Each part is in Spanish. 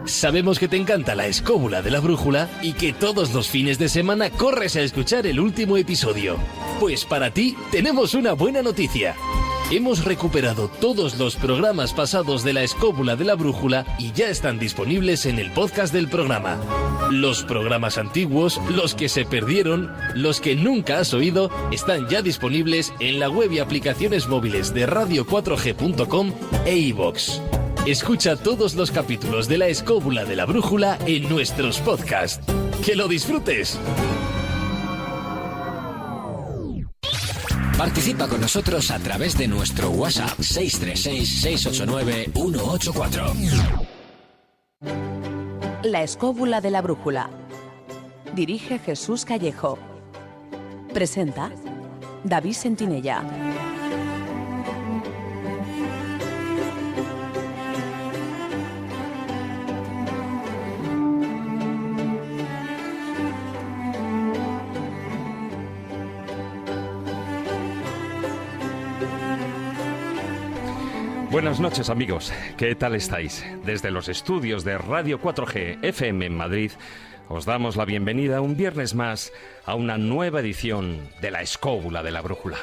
Sabemos que te encanta la escóbula de la brújula y que todos los fines de semana corres a escuchar el último episodio. Pues para ti tenemos una buena noticia. Hemos recuperado todos los programas pasados de la escóbula de la brújula y ya están disponibles en el podcast del programa. Los programas antiguos, los que se perdieron, los que nunca has oído, están ya disponibles en la web y aplicaciones móviles de radio4g.com e iVoox. Escucha todos los capítulos de la escóbula de la brújula en nuestros podcasts. ¡Que lo disfrutes! Participa con nosotros a través de nuestro WhatsApp 636-689-184. La escóbula de la brújula. Dirige Jesús Callejo. Presenta David Sentinella. Buenas noches, amigos. ¿Qué tal estáis? Desde los estudios de Radio 4G FM en Madrid, os damos la bienvenida un viernes más a una nueva edición de La Escóbula de la Brújula.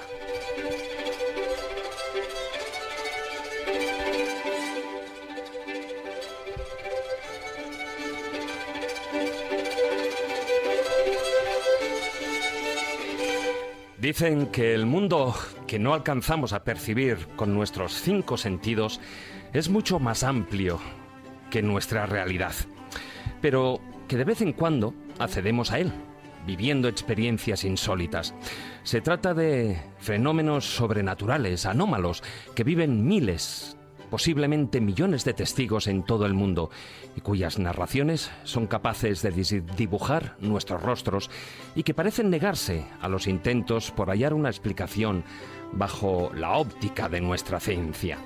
Dicen que el mundo que no alcanzamos a percibir con nuestros 5 sentidos es mucho más amplio que nuestra realidad, pero que de vez en cuando accedemos a él, viviendo experiencias insólitas. Se trata de fenómenos sobrenaturales, anómalos, que viven miles, posiblemente millones de testigos en todo el mundo y cuyas narraciones son capaces de dibujar nuestros rostros y que parecen negarse a los intentos por hallar una explicación bajo la óptica de nuestra ciencia.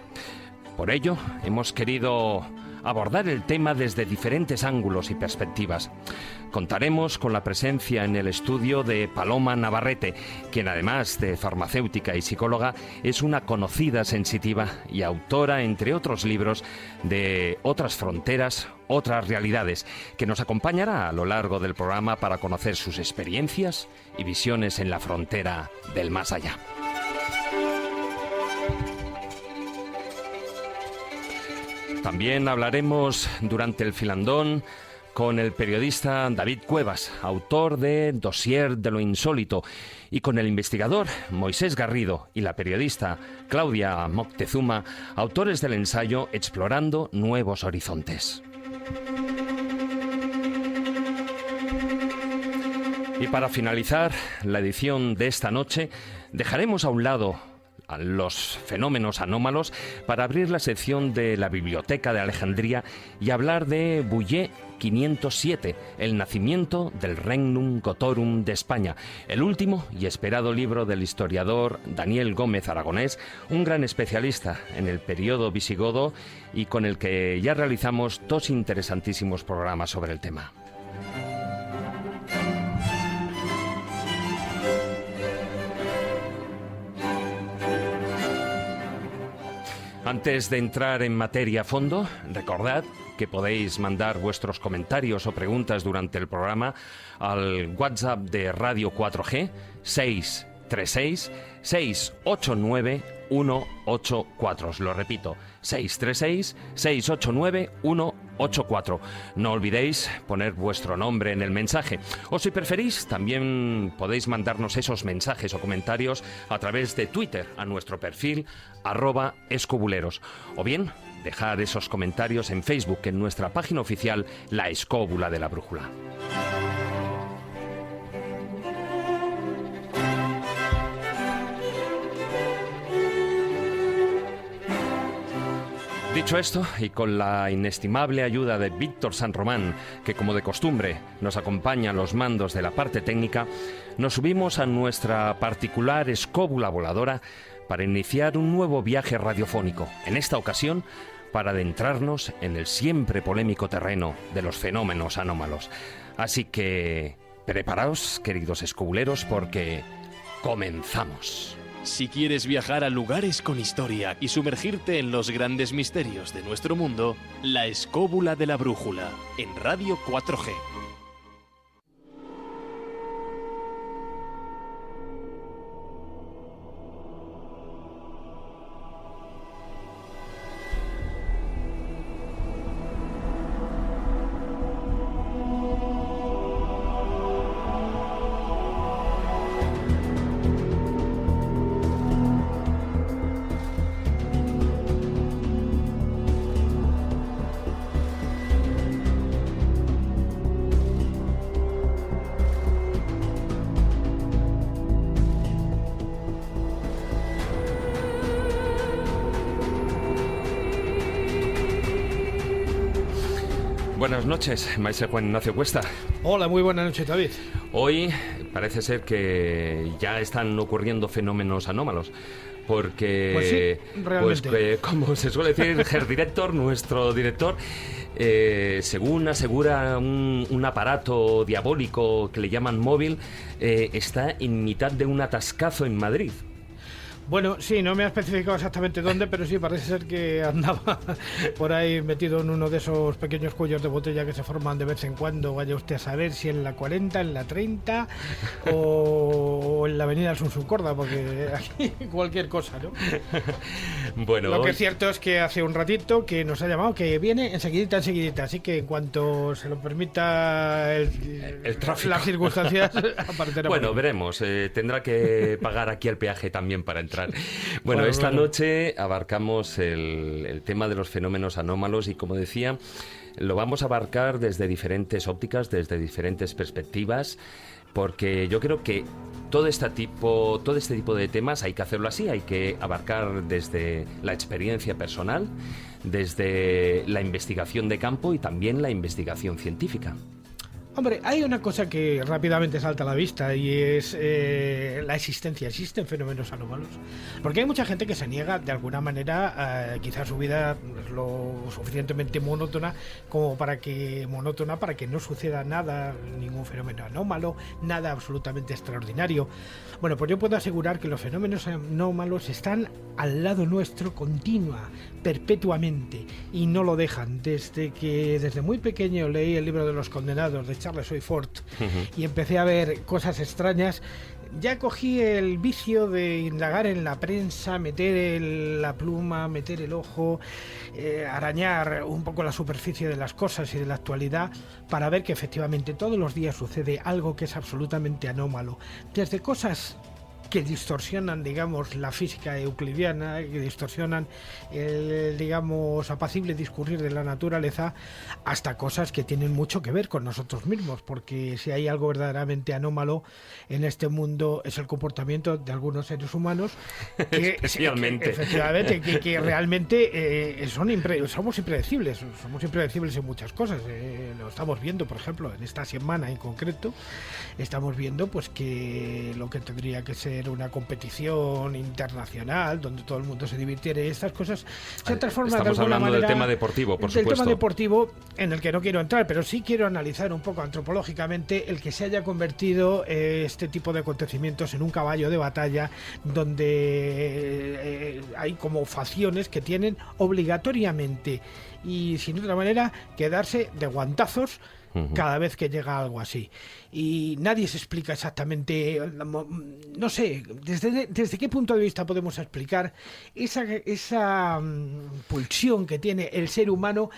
Por ello, hemos querido abordar el tema desde diferentes ángulos y perspectivas. Contaremos con la presencia en el estudio de Paloma Navarrete, quien además de farmacéutica y psicóloga es una conocida sensitiva y autora, entre otros libros, de Otras fronteras, otras realidades, que nos acompañará a lo largo del programa para conocer sus experiencias y visiones en la frontera del más allá. También hablaremos durante el filandón con el periodista David Cuevas, autor de Dossier de lo Insólito, y con el investigador Moisés Garrido y la periodista Claudia Moctezuma, autores del ensayo Explorando Nuevos Horizontes. Y para finalizar la edición de esta noche, dejaremos a un lado a los fenómenos anómalos para abrir la sección de la Biblioteca de Alejandría y hablar de Bouillet 507, el nacimiento del Regnum Gotorum de España, el último y esperado libro del historiador Daniel Gómez Aragonés, un gran especialista en el periodo visigodo y con el que ya realizamos 2 interesantísimos programas sobre el tema. Antes de entrar en materia a fondo, recordad que podéis mandar vuestros comentarios o preguntas durante el programa al WhatsApp de Radio 4G 636-689-184. Os lo repito, 636-689-184. No olvidéis poner vuestro nombre en el mensaje. O si preferís, también podéis mandarnos esos mensajes o comentarios a través de Twitter a nuestro perfil @escobuleros. O bien, dejar esos comentarios en Facebook en nuestra página oficial La Escóbula de la Brújula. Dicho esto, y con la inestimable ayuda de Víctor San Román, que como de costumbre nos acompaña a los mandos de la parte técnica, nos subimos a nuestra particular escóbula voladora para iniciar un nuevo viaje radiofónico, en esta ocasión para adentrarnos en el siempre polémico terreno de los fenómenos anómalos. Así que preparaos, queridos escobuleros, porque comenzamos. Si quieres viajar a lugares con historia y sumergirte en los grandes misterios de nuestro mundo, La Escóbula de la Brújula, en Radio 4G. Buenas noches, maestro Juan Ignacio Cuesta. Hola, muy buenas noches, David. Hoy parece ser que ya están ocurriendo fenómenos anómalos, porque, Pues sí, realmente. Como se suele decir, Herr Director, nuestro director, según asegura un aparato diabólico que le llaman móvil, está en mitad de un atascazo en Madrid. Bueno, sí, no me ha especificado exactamente dónde, pero sí, parece ser que andaba por ahí metido en uno de esos pequeños cuellos de botella que se forman de vez en cuando. Vaya usted a saber si en la 40, en la 30 o en la avenida Sunsucorda, porque aquí cualquier cosa, ¿no? Bueno, lo que es cierto es que hace un ratito que nos ha llamado, que viene enseguidita, así que en cuanto se lo permita el tráfico, las circunstancias, aparecerá. Bueno, veremos, tendrá que pagar aquí el peaje también para entrar. Bueno, esta bueno. noche abarcamos el tema de los fenómenos anómalos y, como decía, lo vamos a abarcar desde diferentes ópticas, desde diferentes perspectivas, porque yo creo que todo este tipo de temas hay que hacerlo así, hay que abarcar desde la experiencia personal, desde la investigación de campo y también la investigación científica. Hombre, hay una cosa que rápidamente salta a la vista y es la existencia. Existen fenómenos anómalos. Porque hay mucha gente que se niega de alguna manera, quizás su vida es lo suficientemente monótona para que no suceda nada, ningún fenómeno anómalo, nada absolutamente extraordinario. Bueno, pues yo puedo asegurar que los fenómenos anómalos están al lado nuestro perpetuamente, y no lo dejan. Desde muy pequeño leí el libro de los condenados de Charles Fort y empecé a ver cosas extrañas. Ya cogí el vicio de indagar en la prensa, meter la pluma, meter el ojo, arañar un poco la superficie de las cosas y de la actualidad, para ver que efectivamente todos los días sucede algo que es absolutamente anómalo. Desde cosas que distorsionan, digamos, la física euclidiana, que distorsionan el, digamos, apacible discurrir de la naturaleza, hasta cosas que tienen mucho que ver con nosotros mismos, porque si hay algo verdaderamente anómalo en este mundo es el comportamiento de algunos seres humanos que, especialmente, efectivamente, que realmente somos impredecibles en muchas cosas. Lo estamos viendo, por ejemplo, en esta semana en concreto, estamos viendo pues que lo que tendría que ser una competición internacional donde todo el mundo se divirtiera y estas cosas se transforman de alguna manera. Estamos hablando del tema deportivo, por supuesto. Del tema deportivo, en el que no quiero entrar, pero sí quiero analizar un poco antropológicamente el que se haya convertido este tipo de acontecimientos en un caballo de batalla donde hay como facciones que tienen obligatoriamente y sin otra manera que darse de guantazos cada vez que llega algo así. Y nadie se explica exactamente, no sé, desde qué punto de vista podemos explicar esa pulsión que tiene el ser humano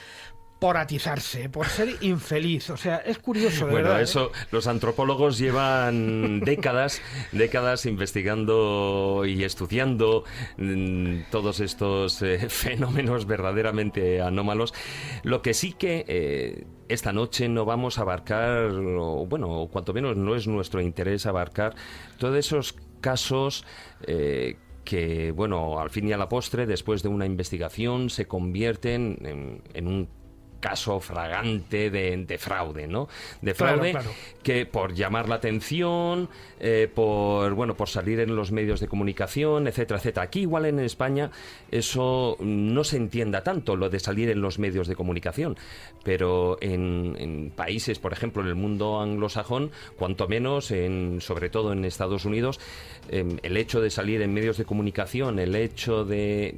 por atizarse, por ser infeliz. O sea, es curioso, de verdad. Bueno, eso, los antropólogos llevan décadas investigando y estudiando todos estos fenómenos verdaderamente anómalos. Lo que sí que esta noche no vamos a abarcar, o bueno, cuanto menos no es nuestro interés abarcar todos esos casos que, bueno, al fin y a la postre, después de una investigación, se convierten en un caso fragante de fraude, ¿no? De fraude, Claro. que por llamar la atención, por salir en los medios de comunicación, etcétera, etcétera. Aquí igual en España eso no se entienda tanto, lo de salir en los medios de comunicación, pero en países, por ejemplo, en el mundo anglosajón, cuanto menos, sobre todo en Estados Unidos, el hecho de salir en medios de comunicación, el hecho de,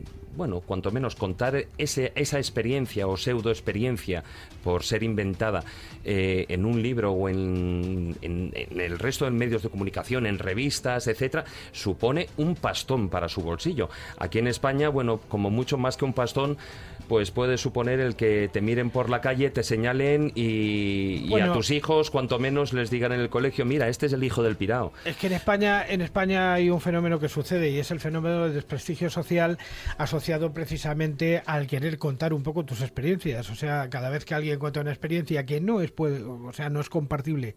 cuanto menos contar esa experiencia o pseudo experiencia por ser inventada en un libro o en el resto de medios de comunicación, en revistas, etcétera, supone un pastón para su bolsillo. Aquí en España, como mucho más que un pastón, pues puede suponer el que te miren por la calle, te señalen y a tus hijos, cuanto menos, les digan en el colegio, mira, este es el hijo del pirao. Es que en España hay un fenómeno que sucede, y es el fenómeno del desprestigio social asociado precisamente al querer contar un poco tus experiencias. O sea, cada vez que alguien cuenta una experiencia que no es compartible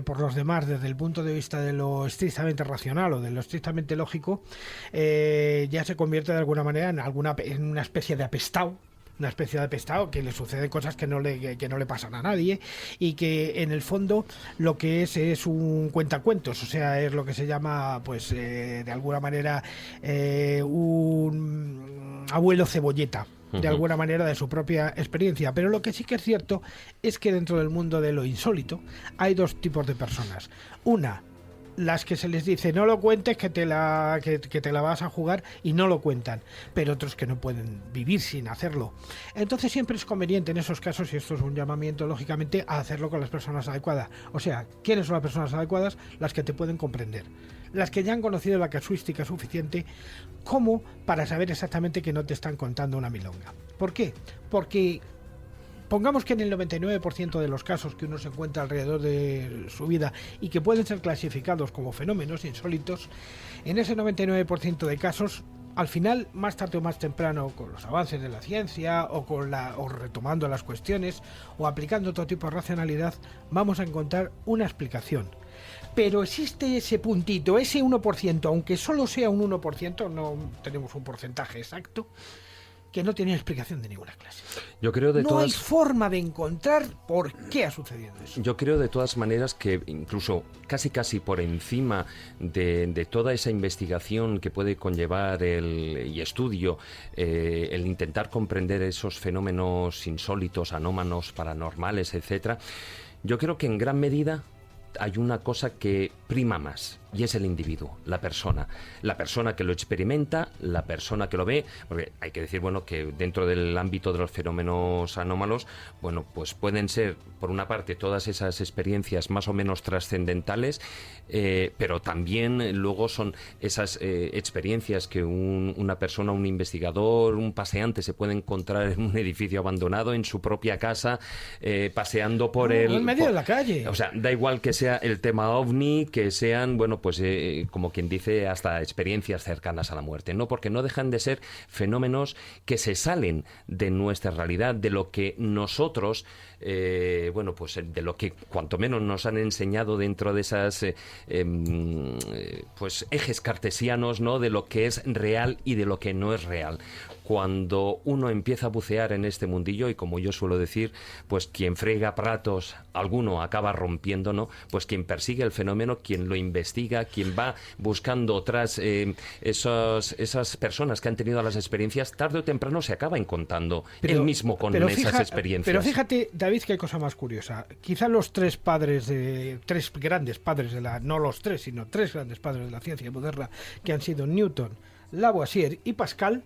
por los demás desde el punto de vista de lo estrictamente racional o de lo estrictamente lógico, ya se convierte de alguna manera en una especie de apestado. Una especie de apestado que le sucede cosas que no le pasan a nadie, y que en el fondo lo que es un cuentacuentos. O sea, es lo que se llama, de alguna manera, un abuelo cebolleta, de alguna manera, de su propia experiencia. Pero lo que sí que es cierto es que dentro del mundo de lo insólito hay dos tipos de personas. Una, las que se les dice no lo cuentes, que te la vas a jugar, y no lo cuentan, pero otros que no pueden vivir sin hacerlo. Entonces siempre es conveniente en esos casos, y esto es un llamamiento lógicamente, a hacerlo con las personas adecuadas. O sea, ¿quiénes son las personas adecuadas? Las que te pueden comprender, las que ya han conocido la casuística suficiente como para saber exactamente que no te están contando una milonga. ¿Por qué? Porque pongamos que en el 99% de los casos que uno se encuentra alrededor de su vida y que pueden ser clasificados como fenómenos insólitos, en ese 99% de casos, al final, más tarde o más temprano, con los avances de la ciencia o retomando las cuestiones o aplicando otro tipo de racionalidad, vamos a encontrar una explicación. Pero existe ese puntito, ese 1%, aunque solo sea un 1%, no tenemos un porcentaje exacto, que no tiene explicación de ninguna clase. Yo creo hay forma de encontrar por qué ha sucedido eso. Yo creo de todas maneras que incluso casi por encima de toda esa investigación que puede conllevar y estudio, el intentar comprender esos fenómenos insólitos, anómalos, paranormales, etcétera, yo creo que en gran medida hay una cosa que prima más, y es el individuo, la persona que lo experimenta, la persona que lo ve, porque hay que decir, que dentro del ámbito de los fenómenos anómalos, pues pueden ser, por una parte, todas esas experiencias más o menos trascendentales, pero también luego son esas experiencias que una persona, un investigador, un paseante se puede encontrar en un edificio abandonado, en su propia casa, paseando por en medio de la calle. O sea, da igual que sea el tema ovni, que sean, como quien dice, hasta experiencias cercanas a la muerte, ¿no? Porque no dejan de ser fenómenos que se salen de nuestra realidad, de lo que nosotros, de lo que cuanto menos nos han enseñado dentro de esas ejes cartesianos, ¿no? De lo que es real y de lo que no es real. Cuando uno empieza a bucear en este mundillo, y como yo suelo decir, pues quien frega platos, alguno acaba rompiendo, ¿no? Pues quien persigue el fenómeno, quien lo investiga, quien va buscando tras esas personas que han tenido las experiencias, tarde o temprano se acaba encontrando él mismo con esas experiencias. Pero fíjate, David, que hay cosa más curiosa. Quizá los tres grandes padres no los tres, sino tres grandes padres de la ciencia moderna, que han sido Newton, Lavoisier y Pascal,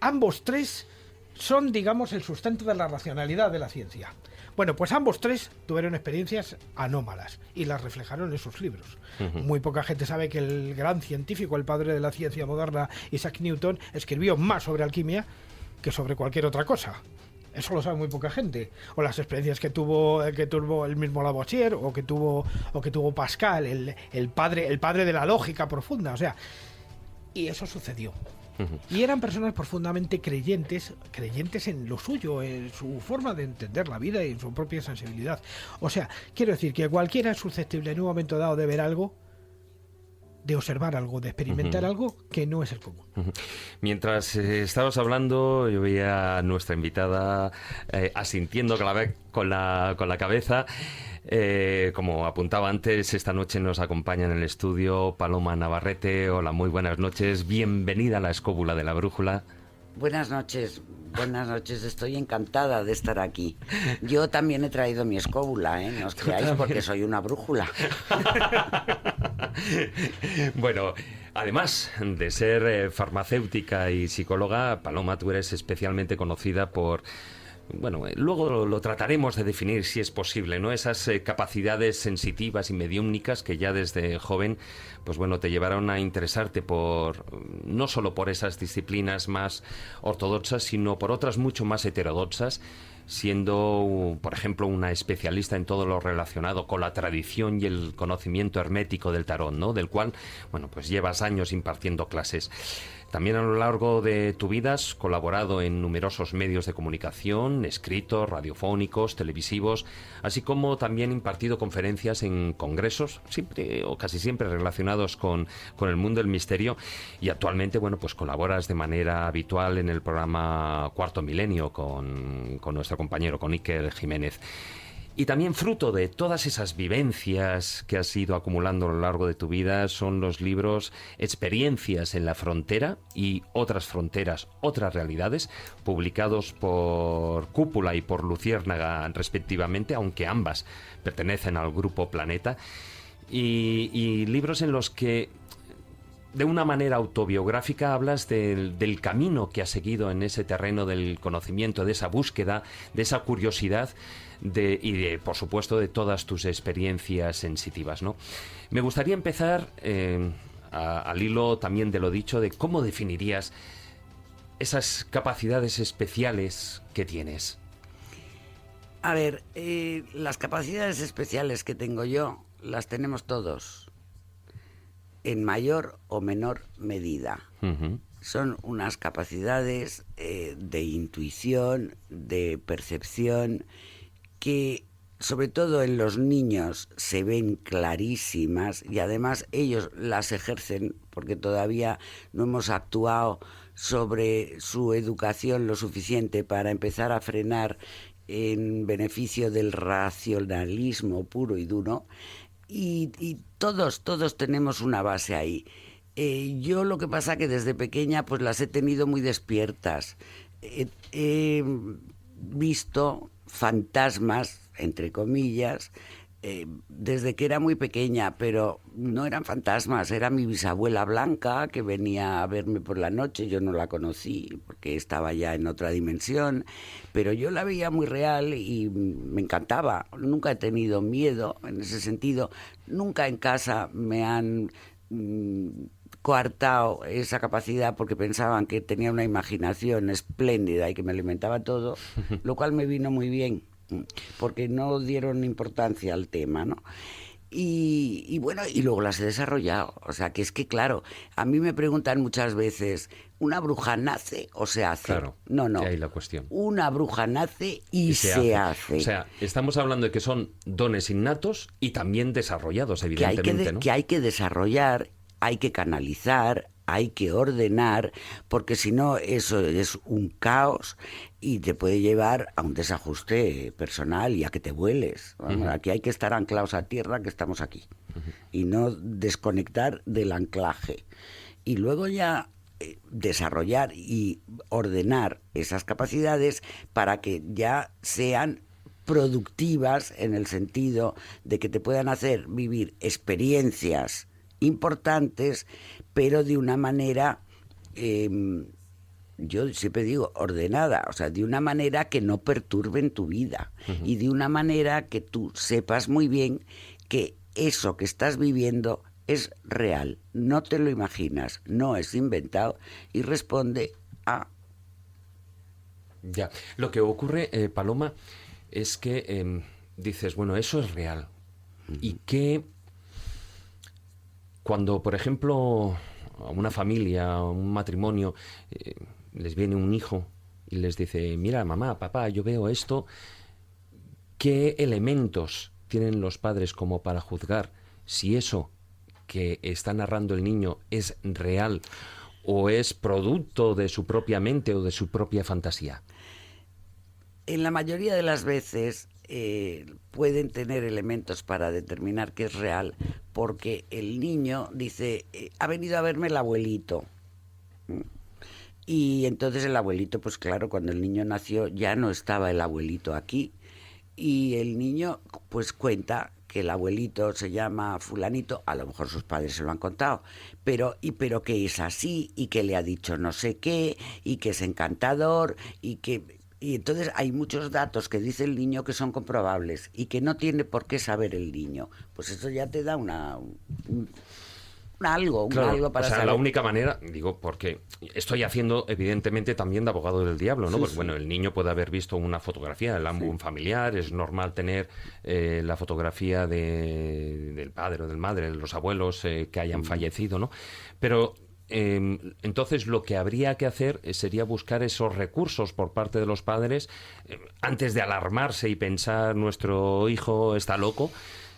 ambos tres son, digamos, el sustento de la racionalidad de la ciencia. Bueno, pues ambos tres tuvieron experiencias anómalas y las reflejaron en sus libros. Muy poca gente sabe que el gran científico, el padre de la ciencia moderna, Isaac Newton, escribió más sobre alquimia que sobre cualquier otra cosa. Eso lo sabe muy poca gente. O las experiencias que tuvo el mismo Lavoisier, o que tuvo Pascal, el padre de la lógica profunda. O sea, y eso sucedió. Y eran personas profundamente creyentes en lo suyo, en su forma de entender la vida y en su propia sensibilidad. O sea, quiero decir que cualquiera es susceptible en un momento dado de ver algo de observar algo, de experimentar algo que no es el común. Mientras estabas hablando, yo veía a nuestra invitada asintiendo con la cabeza. Como apuntaba antes, esta noche nos acompaña en el estudio Paloma Navarrete. Hola, muy buenas noches. Bienvenida a la Escóbula de la Brújula. Buenas noches, estoy encantada de estar aquí. Yo también he traído mi escóbula, no os creáis, porque soy una brújula. Bueno, además de ser farmacéutica y psicóloga, Paloma, tú eres especialmente conocida por... Bueno, luego lo trataremos de definir si es posible, ¿no? Esas capacidades sensitivas y mediúmnicas que ya desde joven, pues bueno, te llevaron a interesarte no solo por esas disciplinas más ortodoxas, sino por otras mucho más heterodoxas, siendo, por ejemplo, una especialista en todo lo relacionado con la tradición y el conocimiento hermético del tarot, ¿no? Del cual, bueno, pues llevas años impartiendo clases. También a lo largo de tu vida has colaborado en numerosos medios de comunicación, escritos, radiofónicos, televisivos, así como también impartido conferencias en congresos, siempre o casi siempre relacionados con el mundo del misterio, y actualmente, bueno, pues colaboras de manera habitual en el programa Cuarto Milenio con nuestro compañero, con Iker Jiménez. Y también fruto de todas esas vivencias que has ido acumulando a lo largo de tu vida son los libros Experiencias en la Frontera y Otras Fronteras, Otras Realidades, publicados por Cúpula y por Luciérnaga respectivamente, aunque ambas pertenecen al grupo Planeta, y libros en los que de una manera autobiográfica hablas del camino que has seguido en ese terreno del conocimiento, de esa búsqueda, de esa curiosidad y por supuesto, de todas tus experiencias sensitivas, ¿no? Me gustaría empezar, al hilo también de lo dicho, de cómo definirías esas capacidades especiales que tienes. A ver, las capacidades especiales que tengo yo las tenemos todos, en mayor o menor medida. Son unas capacidades de intuición, de percepción, que sobre todo en los niños se ven clarísimas, y además ellos las ejercen porque todavía no hemos actuado sobre su educación lo suficiente para empezar a frenar en beneficio del racionalismo puro y duro, y todos tenemos una base ahí. Yo lo que pasa que desde pequeña pues las he tenido muy despiertas. He visto fantasmas, entre comillas, desde que era muy pequeña, pero no eran fantasmas, era mi bisabuela Blanca que venía a verme por la noche. Yo no la conocí porque estaba ya en otra dimensión, pero yo la veía muy real y me encantaba. Nunca he tenido miedo en ese sentido, nunca en casa me han coartado esa capacidad porque pensaban que tenía una imaginación espléndida y que me alimentaba todo, lo cual me vino muy bien, porque no dieron importancia al tema, ¿no? Y bueno, y luego las he desarrollado. O sea, que es que, claro, a mí me preguntan muchas veces, ¿una bruja nace o se hace? Claro, no. ahí la cuestión. Una bruja nace y se hace. O sea, estamos hablando de que son dones innatos y también desarrollados, evidentemente, ¿no? Que hay que desarrollar, hay que canalizar, hay que ordenar, porque si no eso es un caos y te puede llevar a un desajuste personal y a que te vueles. Vamos, aquí hay que estar anclados a tierra, que estamos aquí, y no desconectar del anclaje. Y luego ya desarrollar y ordenar esas capacidades para que ya sean productivas, en el sentido de que te puedan hacer vivir experiencias importantes, pero de una manera, yo siempre digo, ordenada, o sea, de una manera que no perturben tu vida, y de una manera que tú sepas muy bien que eso que estás viviendo es real, no te lo imaginas, no es inventado y responde a... Ya, lo que ocurre, Paloma, es que dices, bueno, eso es real, y que cuando, por ejemplo, a una familia, a un matrimonio, les viene un hijo y les dice, mira, mamá, papá, yo veo esto, ¿qué elementos tienen los padres como para juzgar si eso que está narrando el niño es real o es producto de su propia mente o de su propia fantasía? En la mayoría de las veces pueden tener elementos para determinar que es real, porque el niño dice, ha venido a verme el abuelito. Y entonces el abuelito, pues claro, cuando el niño nació ya no estaba el abuelito aquí. Y el niño pues cuenta que el abuelito se llama fulanito, a lo mejor sus padres se lo han contado, pero que es así, y que le ha dicho no sé qué, y que es encantador, y entonces hay muchos datos que dice el niño que son comprobables y que no tiene por qué saber el niño. Pues eso ya te da algo para saber. La única manera, digo, porque estoy haciendo evidentemente también de abogado del diablo, ¿no? Sí, Pues sí. bueno, el niño puede haber visto una fotografía, el álbum familiar, es normal tener la fotografía del padre o del madre, de los abuelos que hayan fallecido, ¿no? Pero entonces lo que habría que hacer sería buscar esos recursos por parte de los padres antes de alarmarse y pensar nuestro hijo está loco.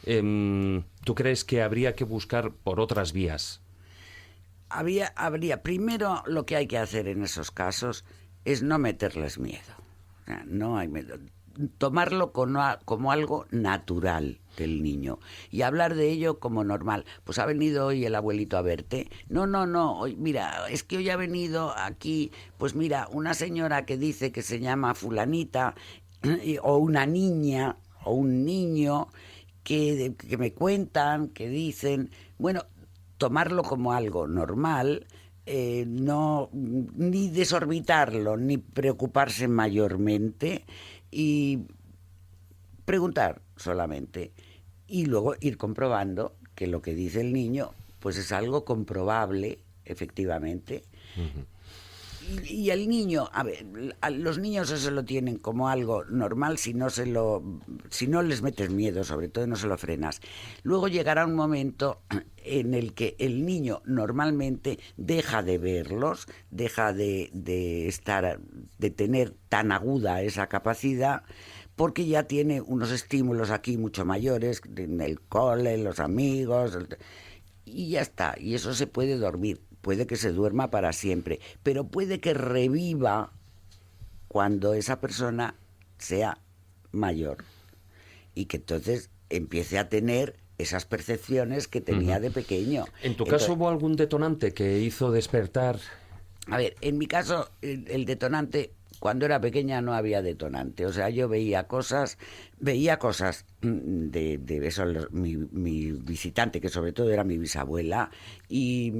¿Tú crees que habría que buscar por otras vías? Primero, lo que hay que hacer en esos casos es no meterles miedo. O sea, no hay miedo. Tomarlo como algo natural del niño y hablar de ello como normal. Pues ha venido hoy el abuelito a verte. No, hoy, mira, es que hoy ha venido aquí, pues mira, una señora que dice que se llama fulanita, o una niña, o un niño, que me cuentan, que dicen, bueno, tomarlo como algo normal, no ni desorbitarlo, ni preocuparse mayormente, y preguntar solamente, y luego ir comprobando que lo que dice el niño pues es algo comprobable, efectivamente. Y al niño, a ver, a los niños eso lo tienen como algo normal si no les metes miedo, sobre todo no se lo frenas. Luego llegará un momento en el que el niño normalmente deja de verlos, deja de tener tan aguda esa capacidad, porque ya tiene unos estímulos aquí mucho mayores, en el cole, los amigos, y ya está, y eso se puede dormir. Puede que se duerma para siempre, pero puede que reviva cuando esa persona sea mayor y que entonces empiece a tener esas percepciones que tenía de pequeño. ¿En tu caso hubo algún detonante que hizo despertar? A ver, en mi caso, el detonante, cuando era pequeña no había detonante. O sea, yo veía cosas de eso, mi visitante, que sobre todo era mi bisabuela, y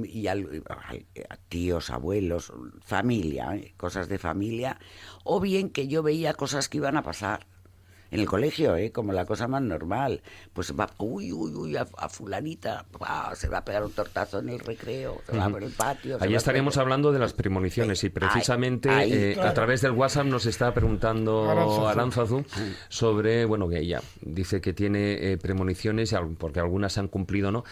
tíos, abuelos, familia, cosas de familia, o bien que yo veía cosas que iban a pasar. En el colegio, como la cosa más normal. Pues va, a fulanita, se va a pegar un tortazo en el recreo, se va por el patio. Ahí estaríamos hablando de las premoniciones y precisamente claro. A través del WhatsApp nos está preguntando Aránzazu sobre, bueno, que ella dice que tiene premoniciones, porque algunas se han cumplido, ¿no?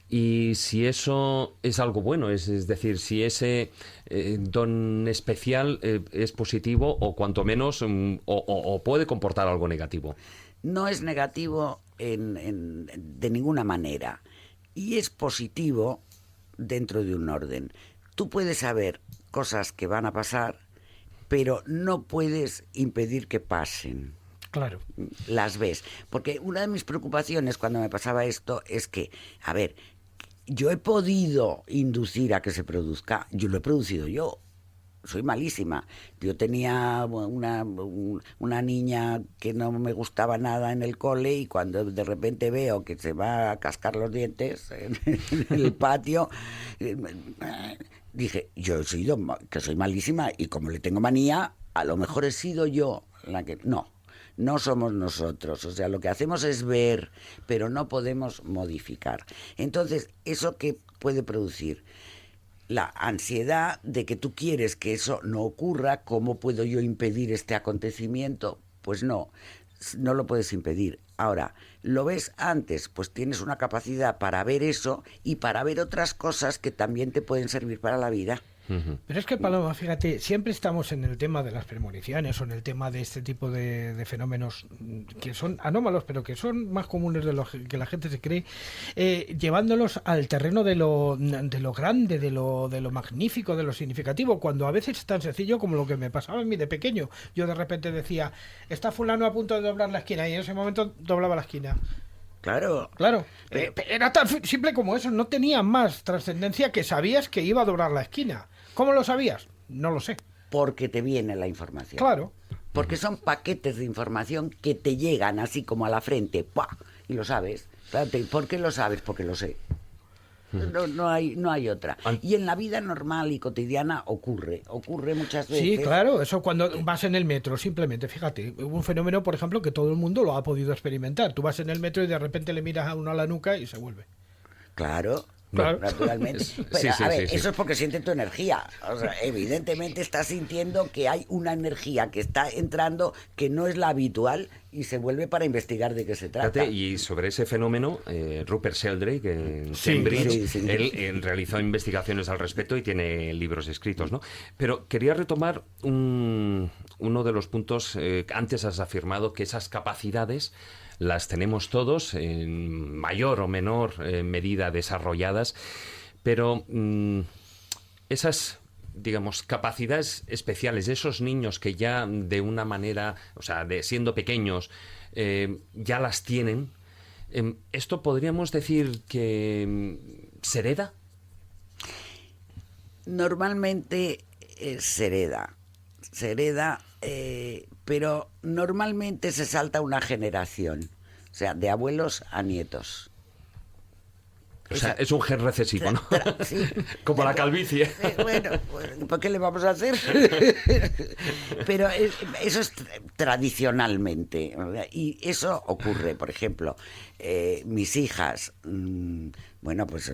Y si eso es algo bueno, es decir, si ese don especial es positivo o cuanto menos o puede comportar algo negativo. No es negativo de ninguna manera y es positivo dentro de un orden. Tú puedes saber cosas que van a pasar, pero no puedes impedir que pasen. Claro. Las ves. Porque una de mis preocupaciones cuando me pasaba esto es que, a ver, yo he podido inducir a que se produzca, yo lo he producido yo. Soy malísima. Yo tenía una niña que no me gustaba nada en el cole y cuando de repente veo que se va a cascar los dientes en el patio, dije, yo he sido, que soy malísima y como le tengo manía, a lo mejor he sido yo la que... No somos nosotros, o sea, lo que hacemos es ver, pero no podemos modificar. Entonces, ¿eso qué puede producir? La ansiedad de que tú quieres que eso no ocurra. ¿Cómo puedo yo impedir este acontecimiento? Pues no lo puedes impedir. Ahora, ¿lo ves antes? Pues tienes una capacidad para ver eso y para ver otras cosas que también te pueden servir para la vida. Pero es que, Paloma, fíjate, siempre estamos en el tema de las premoniciones o en el tema de este tipo de fenómenos que son anómalos, pero que son más comunes de lo que la gente se cree, llevándolos al terreno de lo grande, de lo magnífico, de lo significativo, cuando a veces es tan sencillo como lo que me pasaba a mí de pequeño. Yo de repente decía, está fulano a punto de doblar la esquina, y en ese momento doblaba la esquina. Claro. Era tan simple como eso, no tenía más trascendencia que sabías que iba a doblar la esquina. ¿Cómo lo sabías? No lo sé. Porque te viene la información. Claro. Porque son paquetes de información que te llegan así como a la frente, ¡pua! Y lo sabes. ¿Por qué lo sabes? Porque lo sé. No hay otra. Y en la vida normal y cotidiana ocurre muchas veces. Sí, claro, eso cuando vas en el metro, simplemente, fíjate, hubo un fenómeno, por ejemplo, que todo el mundo lo ha podido experimentar. Tú vas en el metro y de repente le miras a uno a la nuca y se vuelve. Claro. Naturalmente. Pero, a ver, eso es porque siente tu energía. O sea, evidentemente estás sintiendo que hay una energía que está entrando que no es la habitual y se vuelve para investigar de qué se trata. Fíjate, y sobre ese fenómeno, Rupert Sheldrake en Cambridge, él realizó investigaciones al respecto y tiene libros escritos, ¿no? Pero quería retomar uno de los puntos antes has afirmado que esas capacidades las tenemos todos en mayor o menor medida desarrolladas, pero esas, digamos, capacidades especiales de esos niños que ya de una manera, o sea, siendo pequeños, ya las tienen, ¿esto podríamos decir que se hereda? Normalmente se hereda, pero normalmente se salta una generación, o sea, de abuelos a nietos. O sea, es un gen recesivo, ¿no? Sí. Como la calvicie. Bueno, ¿por qué le vamos a hacer? Pero eso es tradicionalmente. Y eso ocurre, por ejemplo, mis hijas, bueno, pues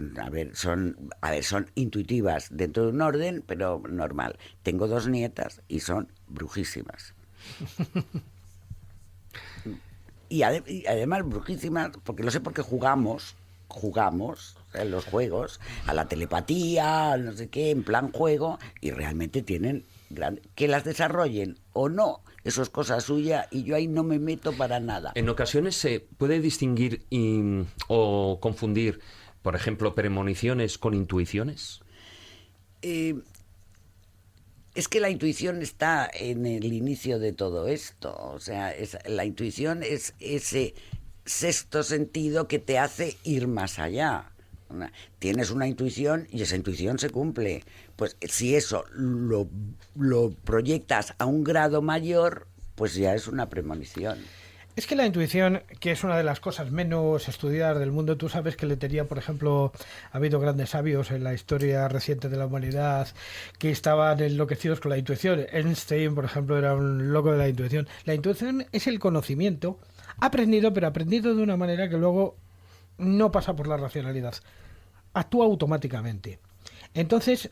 son intuitivas dentro de un orden, pero normal. Tengo 2 nietas y son brujísimas. Y además brujísimas, porque lo sé porque jugamos en los juegos a la telepatía, al no sé qué, en plan juego, y realmente tienen que las desarrollen o no, eso es cosa suya y yo ahí no me meto para nada. En ocasiones se puede distinguir o confundir, por ejemplo, premoniciones con intuiciones. Es que la intuición está en el inicio de todo esto, o sea, la intuición es ese sexto sentido que te hace ir más allá. Tienes una intuición y esa intuición se cumple. Pues si eso lo proyectas a un grado mayor, pues ya es una premonición. Es que la intuición, que es una de las cosas menos estudiadas del mundo, tú sabes que por ejemplo, ha habido grandes sabios en la historia reciente de la humanidad que estaban enloquecidos con la intuición. Einstein, por ejemplo, era un loco de la intuición. La intuición es el conocimiento aprendido, pero aprendido de una manera que luego no pasa por la racionalidad. Actúa automáticamente. Entonces,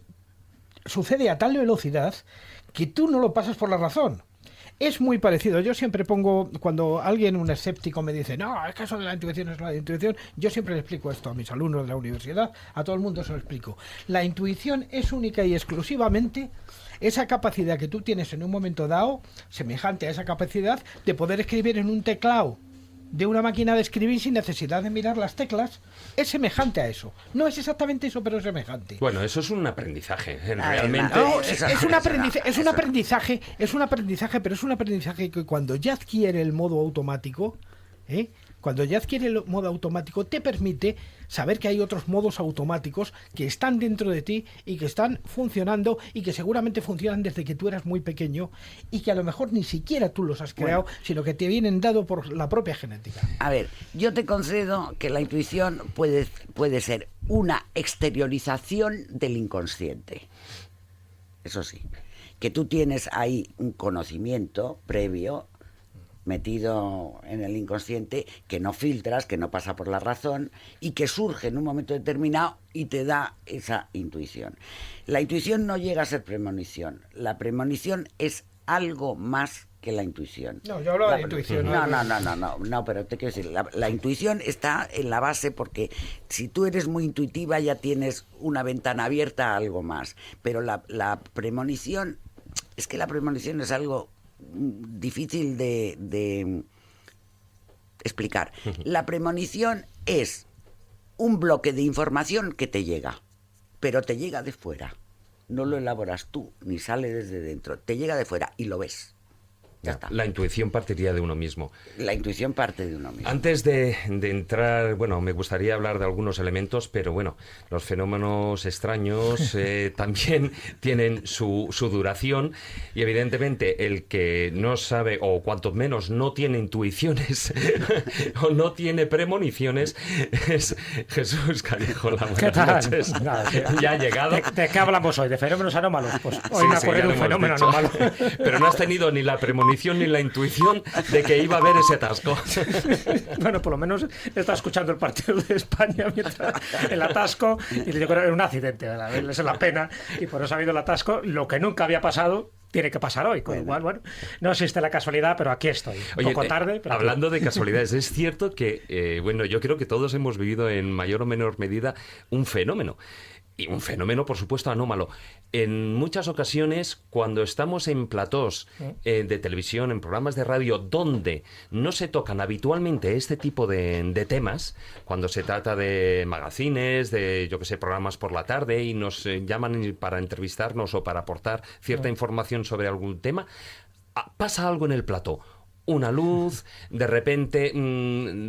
sucede a tal velocidad que tú no lo pasas por la razón. Es muy parecido. Yo siempre pongo, cuando alguien, un escéptico, me dice, no, es que eso de la intuición es la intuición, yo siempre le explico esto a mis alumnos de la universidad, a todo el mundo se lo explico. La intuición es única y exclusivamente esa capacidad que tú tienes en un momento dado, semejante a esa capacidad de poder escribir en un teclado de una máquina de escribir sin necesidad de mirar las teclas, es semejante a eso. No es exactamente eso, pero es semejante. Bueno, eso es un aprendizaje, realmente. No, es un aprendizaje, pero es un aprendizaje que cuando ya adquiere el modo automático, cuando ya adquiere el modo automático, te permite saber que hay otros modos automáticos que están dentro de ti y que están funcionando y que seguramente funcionan desde que tú eras muy pequeño y que a lo mejor ni siquiera tú los has creado, sino que te vienen dado por la propia genética. A ver, yo te concedo que la intuición puede ser una exteriorización del inconsciente. Eso sí, que tú tienes ahí un conocimiento previo metido en el inconsciente que no filtras, que no pasa por la razón y que surge en un momento determinado y te da esa intuición. La intuición no llega a ser premonición. La premonición es algo más que la intuición. No, yo hablo de intuición. No, pero te quiero decir, la intuición está en la base porque si tú eres muy intuitiva ya tienes una ventana abierta a algo más. Pero la premonición, es que la premonición es algo difícil de explicar. La premonición es un bloque de información que te llega, pero te llega de fuera. No lo elaboras tú, ni sale desde dentro. Te llega de fuera y lo ves. Ya está. La intuición partiría de uno mismo. La intuición parte de uno mismo. Antes de entrar, bueno, me gustaría hablar de algunos elementos, pero bueno, los fenómenos extraños también tienen su duración y evidentemente el que no sabe, o cuanto menos no tiene intuiciones o no tiene premoniciones, es Jesús Callejo. ¿Qué tal? Noches. Nada, Ya ha llegado. ¿De qué hablamos hoy? ¿De fenómenos anómalos? Pues hoy Sí, me ha sí, ocurrido ya un lo hemos fenómeno dicho. anómalo. Pero no has tenido ni la premonición ni la intuición de que iba a haber ese atasco. Bueno, por lo menos estaba escuchando el partido de España mientras el atasco, y yo creo que era un accidente, ¿verdad? Esa es la pena, y por eso ha habido el atasco. Lo que nunca había pasado tiene que pasar hoy, con lo cual, bueno, no existe la casualidad, pero aquí estoy. Un poco tarde, pero hablando aquí. de casualidades, es cierto que, bueno, yo creo que todos hemos vivido en mayor o menor medida un fenómeno. Y un fenómeno, por supuesto, anómalo. En muchas ocasiones, cuando estamos en platós de televisión, en programas de radio, donde no se tocan habitualmente este tipo de temas, cuando se trata de magazines, de, yo que sé, programas por la tarde, y nos llaman para entrevistarnos o para aportar cierta información sobre algún tema, pasa algo en el plató. Una luz, de repente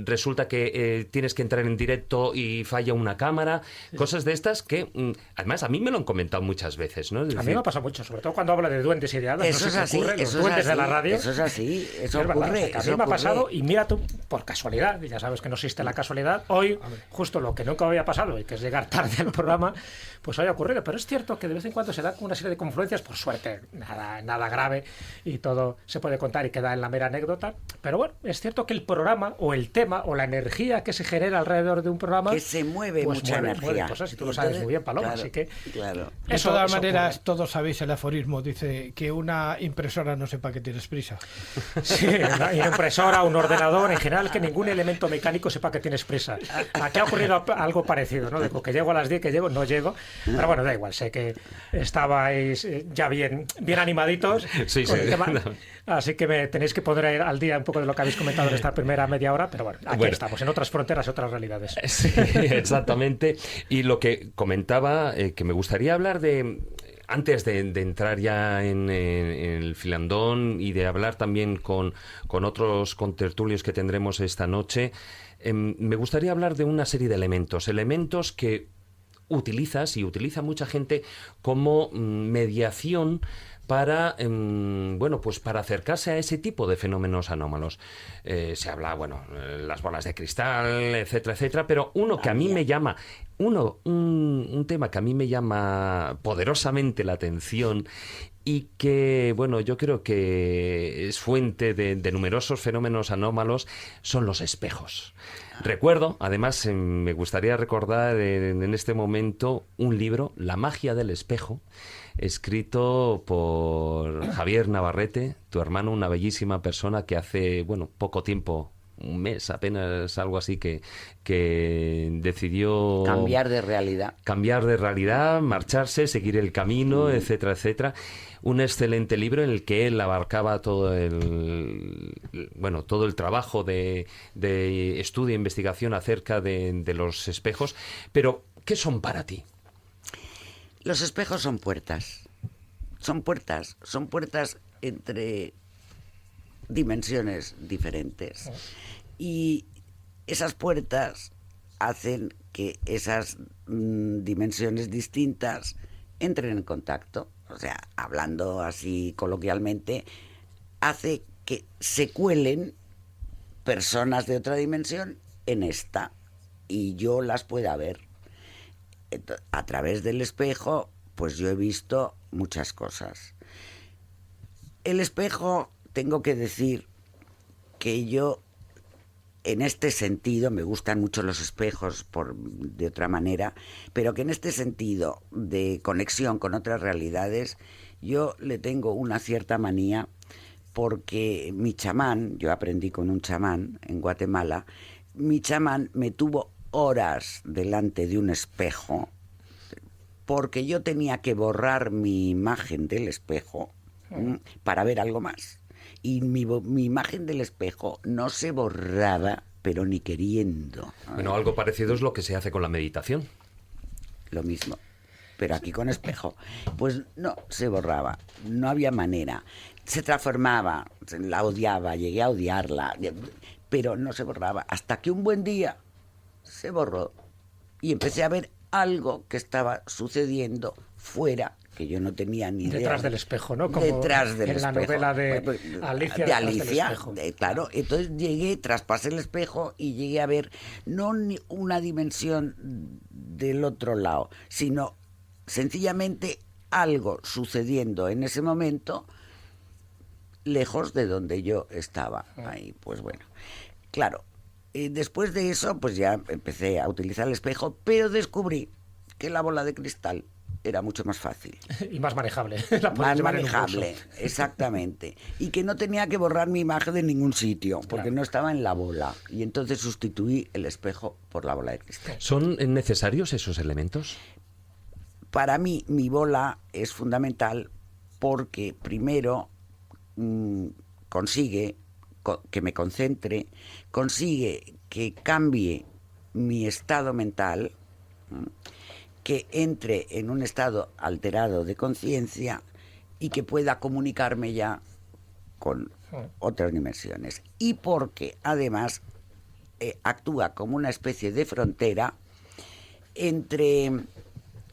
resulta que tienes que entrar en directo y falla una cámara, cosas de estas que, además, a mí me lo han comentado muchas veces, ¿no? Es A decir, mí me pasa mucho, sobre todo cuando habla de duendes y de hadas. Eso no sé es qué así, ocurre, los eso es duendes de la así, radio. eso es así, eso Es verdad, ocurre. o sea, que a mí eso me ha ocurre. pasado, y mira tú, por casualidad, ya sabes que no existe la casualidad, hoy, justo lo que nunca había pasado, y que es llegar tarde al programa, pues hoy ha ocurrido. Pero es cierto que de vez en cuando se da una serie de confluencias, por suerte, nada grave, y todo se puede contar y queda en la mera anécdota. Pero bueno, es cierto que el programa, o el tema, o la energía que se genera alrededor de un programa, Que se mueve pues mucha energía. mueve cosas, y tú lo sabes muy bien, Paloma, Claro, así que... Claro. De Eso todas maneras, ocurre. todos sabéis el aforismo, dice que una impresora no sepa que tienes prisa. Sí, una impresora, un ordenador, en general, que ningún elemento mecánico sepa que tienes prisa. Aquí ha ocurrido algo parecido, ¿no? Digo, que llego a las 10, que llego, no llego. Pero bueno, da igual, sé que estabais ya bien animaditos Sí, con sí. el tema. Así que me tenéis que poner al día un poco de lo que habéis comentado en esta primera media hora, pero bueno, aquí estamos, en otras fronteras, otras realidades. Sí, exactamente. Y lo que comentaba, que me gustaría hablar de, antes de entrar ya en el filandón y de hablar también con otros contertulios que tendremos esta noche, me gustaría hablar de una serie de elementos que utilizas y utiliza mucha gente como mediación para, bueno, pues para acercarse a ese tipo de fenómenos anómalos. Se habla, bueno, las bolas de cristal, etcétera, etcétera, pero uno que a mí me llama, un tema que a mí me llama poderosamente la atención y que, bueno, yo creo que es fuente de numerosos fenómenos anómalos, son los espejos. Recuerdo, además, me gustaría recordar en este momento un libro, La magia del espejo, escrito por Javier Navarrete, tu hermano, una bellísima persona que hace, bueno, poco tiempo, un mes apenas, algo así, que decidió Cambiar de realidad, marcharse, seguir el camino, etcétera, etcétera. Un excelente libro en el que él abarcaba todo el trabajo de estudio e investigación acerca de los espejos. Pero, ¿qué son para ti? Los espejos son puertas. Son puertas entre dimensiones diferentes. Y esas puertas hacen que esas dimensiones distintas entren en contacto. O sea, hablando así coloquialmente, hace que se cuelen personas de otra dimensión en esta y yo las pueda ver. A través del espejo, pues yo he visto muchas cosas. El espejo, tengo que decir que yo, en este sentido, me gustan mucho los espejos de otra manera, pero que en este sentido de conexión con otras realidades, yo le tengo una cierta manía porque mi chamán, yo aprendí con un chamán en Guatemala, mi chamán me tuvo horas delante de un espejo porque yo tenía que borrar mi imagen del espejo para ver algo más. Y mi imagen del espejo no se borraba, pero ni queriendo. Bueno, algo parecido es lo que se hace con la meditación. Lo mismo, pero aquí con espejo. Pues no se borraba, no había manera. Se transformaba, la odiaba, llegué a odiarla, pero no se borraba. Hasta que un buen día se borró y empecé a ver algo que estaba sucediendo fuera, que yo no tenía ni idea. Detrás del espejo, ¿no? Como detrás del en espejo. la novela de Alicia. De Alicia, claro. Entonces llegué, traspasé el espejo y llegué a ver no una dimensión del otro lado, sino sencillamente algo sucediendo en ese momento lejos de donde yo estaba. Ahí, pues bueno, claro. Después de eso, pues ya empecé a utilizar el espejo, pero descubrí que la bola de cristal era mucho más fácil. Y más manejable. Más manejable, exactamente. Y que no tenía que borrar mi imagen de ningún sitio, porque no estaba en la bola. Y entonces sustituí el espejo por la bola de cristal. ¿Son necesarios esos elementos? Para mí, mi bola es fundamental porque primero consigue que me concentre, consigue que cambie mi estado mental, que entre en un estado alterado de conciencia y que pueda comunicarme ya con otras dimensiones. Y porque además actúa como una especie de frontera entre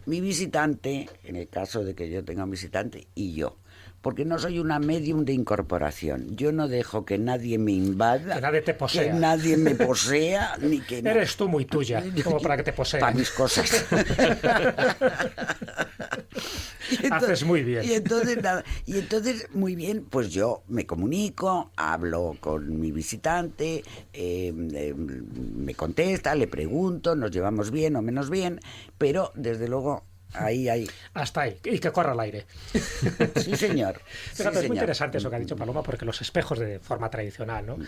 mi visitante, en el caso de que yo tenga un visitante, y yo. Porque no soy una medium de incorporación. Yo no dejo que nadie me invada. Que nadie te posea. Que nadie me posea, ni que... Eres tú muy tuya, como para que te posean. Para mis cosas. Haces muy bien. Y entonces, muy bien, pues yo me comunico, hablo con mi visitante, me contesta, le pregunto, nos llevamos bien o menos bien, pero desde luego... Ahí. Hasta ahí. Y que corra al aire. Sí, señor. Fíjate, es muy interesante eso que ha dicho Paloma, porque los espejos de forma tradicional, ¿no?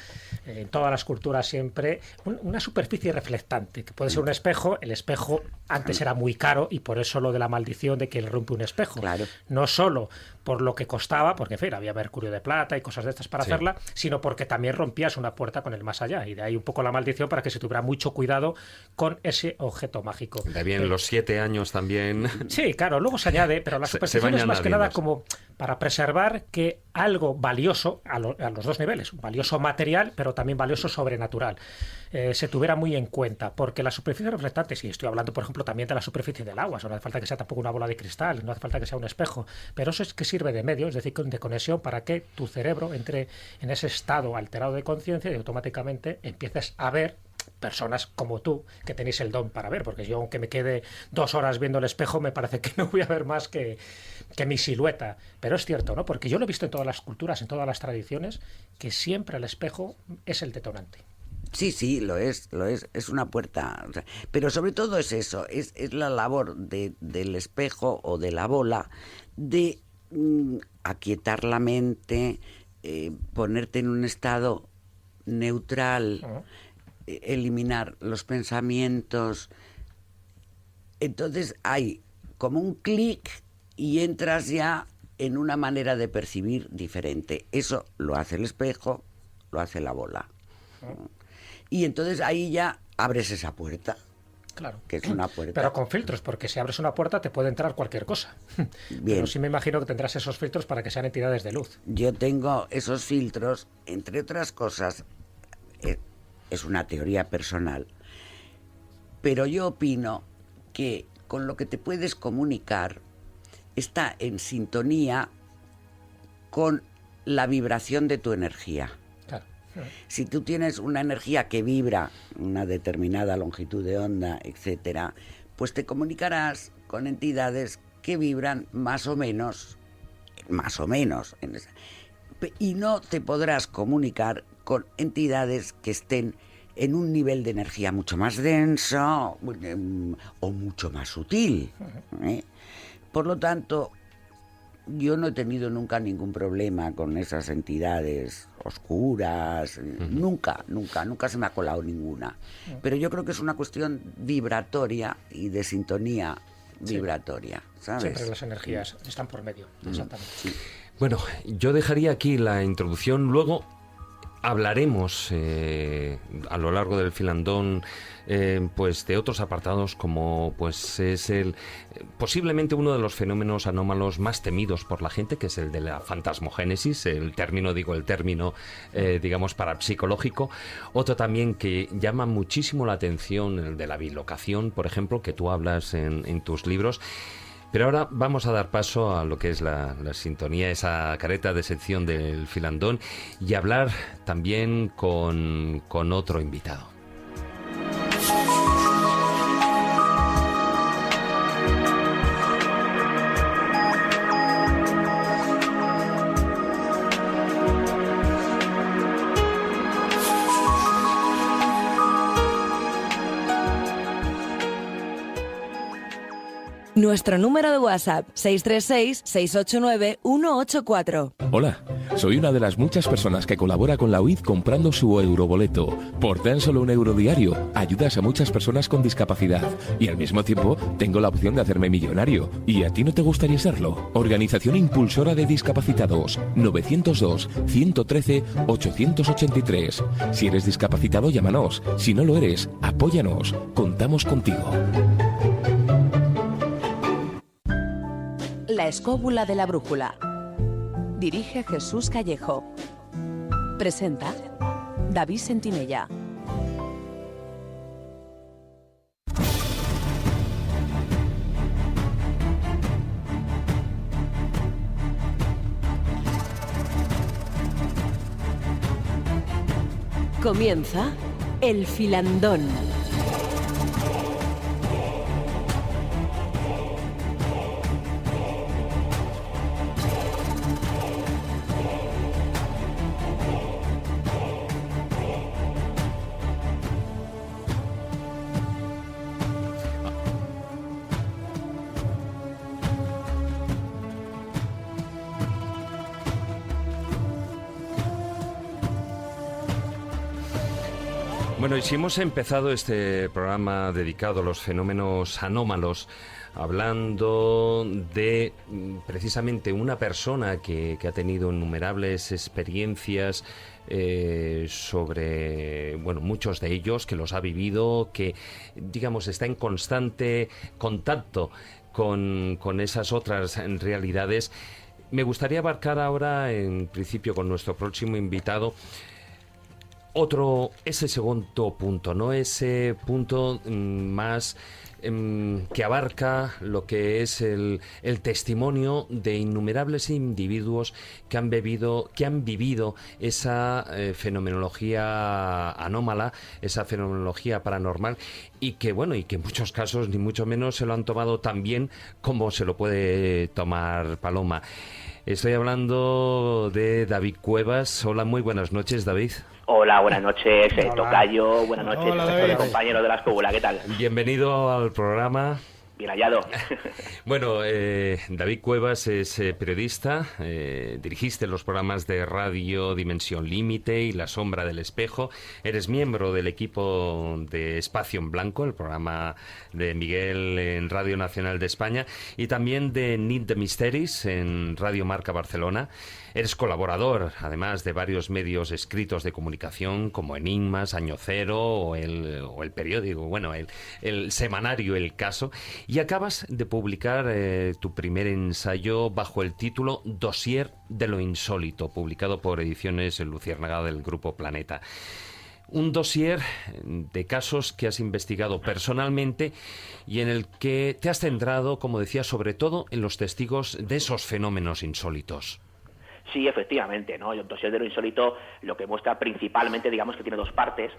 En todas las culturas siempre una superficie reflectante, que puede ser un espejo. El espejo antes era muy caro y por eso lo de la maldición de que le rompe un espejo. Claro. No solo por lo que costaba, porque en fin, había mercurio de plata y cosas de estas para hacerla, sino porque también rompías una puerta con el más allá. Y de ahí un poco la maldición para que se tuviera mucho cuidado con ese objeto mágico. De bien, los 7 años también. Sí, claro, luego se añade, pero la superstición es más que nada como para preservar que algo valioso, a los dos niveles, valioso material, pero también valioso sobrenatural, se tuviera muy en cuenta, porque las superficies reflectantes, y estoy hablando, por ejemplo, también de la superficie del agua, no hace falta que sea tampoco una bola de cristal, no hace falta que sea un espejo, pero eso es que sirve de medio, es decir, de conexión para que tu cerebro entre en ese estado alterado de conciencia y automáticamente empieces a ver personas como tú, que tenéis el don para ver, porque yo, aunque me quede 2 horas viendo el espejo, me parece que no voy a ver más que mi silueta. Pero es cierto, ¿no? Porque yo lo he visto en todas las culturas, en todas las tradiciones, que siempre el espejo es el detonante. Sí, lo es una puerta. O sea, pero sobre todo es eso, es la labor del espejo o de la bola de aquietar la mente, ponerte en un estado neutral, eliminar los pensamientos. Entonces hay como un clic y entras ya en una manera de percibir diferente. Eso lo hace el espejo, lo hace la bola. Y entonces ahí ya abres esa puerta. Claro. Que es una puerta. Pero con filtros, porque si abres una puerta te puede entrar cualquier cosa. Bien. Pero sí me imagino que tendrás esos filtros para que sean entidades de luz. Yo tengo esos filtros, entre otras cosas, es una teoría personal, pero yo opino que con lo que te puedes comunicar está en sintonía con la vibración de tu energía. Claro. Si tú tienes una energía que vibra una determinada longitud de onda, etcétera, pues te comunicarás con entidades que vibran más o menos, y no te podrás comunicar con entidades que estén en un nivel de energía mucho más denso o mucho más sutil. Por lo tanto, yo no he tenido nunca ningún problema con esas entidades oscuras, nunca se me ha colado ninguna. Pero yo creo que es una cuestión vibratoria y de sintonía vibratoria, ¿sabes? Siempre las energías están por medio, exactamente. Sí. Bueno, yo dejaría aquí la introducción, luego hablaremos a lo largo del filandón pues de otros apartados, como pues es posiblemente uno de los fenómenos anómalos más temidos por la gente, que es el de la fantasmogénesis, el término digamos parapsicológico. Otro también que llama muchísimo la atención, el de la bilocación, por ejemplo, que tú hablas en tus libros. Pero ahora vamos a dar paso a lo que es la sintonía, esa careta de sección del filandón, y hablar también con otro invitado. Nuestro número de WhatsApp, 636-689-184. Hola, soy una de las muchas personas que colabora con la UID comprando su euroboleto. Por tan solo €1 diario, ayudas a muchas personas con discapacidad y al mismo tiempo tengo la opción de hacerme millonario. ¿Y a ti no te gustaría serlo? Organización Impulsora de Discapacitados, 902-113-883. Si eres discapacitado, llámanos. Si no lo eres, apóyanos. Contamos contigo. La escóbula de la brújula. Dirige Jesús Callejo. Presenta David Sentinella. Comienza El Filandón. Bueno, y si hemos empezado este programa dedicado a los fenómenos anómalos, hablando de precisamente una persona que ha tenido innumerables experiencias sobre, bueno, muchos de ellos, que los ha vivido, que, digamos, está en constante contacto con esas otras realidades. Me gustaría abarcar ahora, en principio, con nuestro próximo invitado, ese segundo punto, ¿no? Ese punto más que abarca lo que es el testimonio de innumerables individuos que han vivido esa fenomenología anómala, esa fenomenología paranormal, y que, bueno, y que en muchos casos ni mucho menos se lo han tomado tan bien como se lo puede tomar Paloma. Estoy hablando de David Cuevas. Hola, muy buenas noches, David. Hola, buenas noches, Hola. Tocayo, buenas noches, Hola, compañero de la escóbula, ¿qué tal? Bienvenido al programa. Bien hallado. Bueno, David Cuevas es periodista, dirigiste los programas de radio Dimensión Límite y La Sombra del Espejo, eres miembro del equipo de Espacio en Blanco, el programa de Miguel en Radio Nacional de España, y también de Nit de Misteris en Radio Marca Barcelona. Eres colaborador, además, de varios medios escritos de comunicación como Enigmas, Año Cero o el periódico, bueno, el semanario El Caso, y acabas de publicar tu primer ensayo bajo el título Dossier de lo Insólito, publicado por Ediciones Luciérnaga del Grupo Planeta. Un dossier de casos que has investigado personalmente y en el que te has centrado, como decía, sobre todo en los testigos de esos fenómenos insólitos. Sí, efectivamente, ¿no? El dossier de lo insólito lo que muestra principalmente, digamos que tiene dos partes.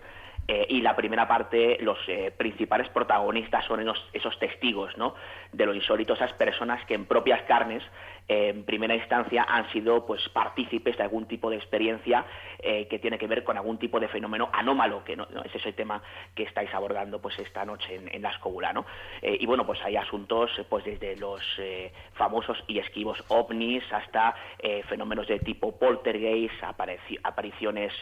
y la primera parte, los principales protagonistas son esos testigos, ¿no?, de lo insólito, esas personas que en propias carnes, en primera instancia, han sido pues partícipes de algún tipo de experiencia que tiene que ver con algún tipo de fenómeno anómalo, que no es ese tema que estáis abordando pues esta noche en La Escóbula, ¿no? Y bueno, pues hay asuntos pues desde los famosos y esquivos ovnis hasta fenómenos de tipo poltergeist, apariciones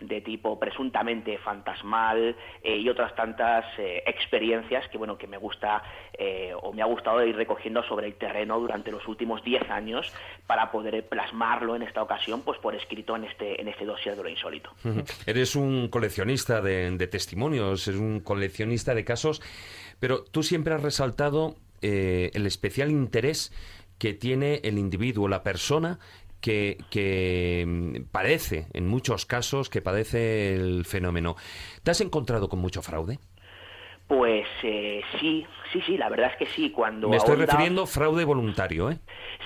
de tipo presuntamente fantasmal y otras tantas experiencias que bueno, que me gusta o me ha gustado ir recogiendo sobre el terreno durante los últimos 10 años para poder plasmarlo en esta ocasión pues por escrito en este dossier de lo insólito. Eres un coleccionista de testimonios, eres un coleccionista de casos, pero tú siempre has resaltado el especial interés que tiene el individuo, la persona que padece, en muchos casos, que padece el fenómeno. ¿Te has encontrado con mucho fraude? Pues sí, la verdad es que sí. Cuando me estoy refiriendo a fraude voluntario, ¿eh?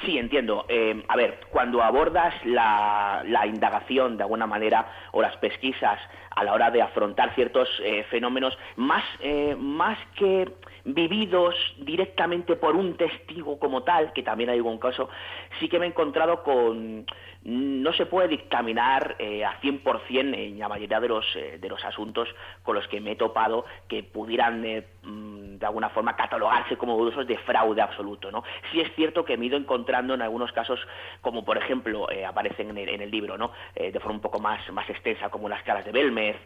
Sí, entiendo. A ver, cuando abordas la indagación de alguna manera o las pesquisas a la hora de afrontar ciertos fenómenos, más que vividos directamente por un testigo como tal, que también hay algún caso, sí que me he encontrado con... No se puede dictaminar a 100% en la mayoría de los asuntos con los que me he topado que pudieran de alguna forma catalogarse como dudosos de fraude absoluto, ¿no? Sí es cierto que me he ido encontrando en algunos casos, como por ejemplo aparecen en el libro, ¿no? De forma un poco más extensa, como las caras de Belmez,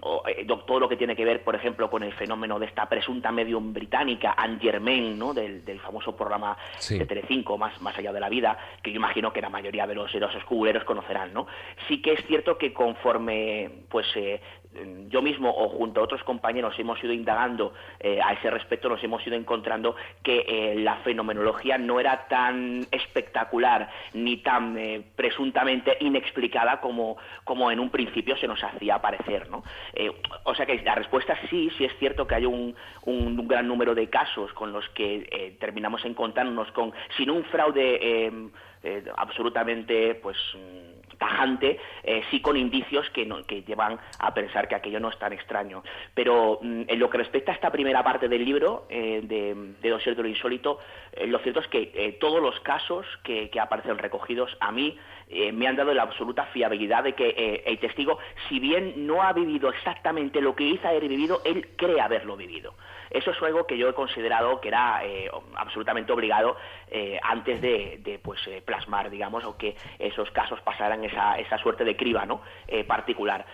o todo lo que tiene que ver, por ejemplo, con el fenómeno de esta presunta medium británica, Anne Germain, ¿no? Del famoso programa de Telecinco, más allá de la vida, que yo imagino que la mayoría de los escubuleros conocerán, ¿no? Sí que es cierto que conforme pues yo mismo o junto a otros compañeros hemos ido indagando a ese respecto, nos hemos ido encontrando que la fenomenología no era tan espectacular ni tan presuntamente inexplicada como en un principio se nos hacía parecer, ¿no? O sea que la respuesta sí es cierto que hay un gran número de casos con los que terminamos encontrándonos con, sin un fraude absolutamente pues tajante, sí con indicios que llevan a pensar que aquello no es tan extraño. Pero en lo que respecta a esta primera parte del libro, de Dossier de lo insólito, lo cierto es que todos los casos que aparecen recogidos a mí me han dado la absoluta fiabilidad de que el testigo, si bien no ha vivido exactamente lo que dice haber vivido, él cree haberlo vivido. Eso es algo que yo he considerado que era absolutamente obligado antes de plasmar, digamos, o que esos casos pasaran esa suerte de criba, ¿no? Particular.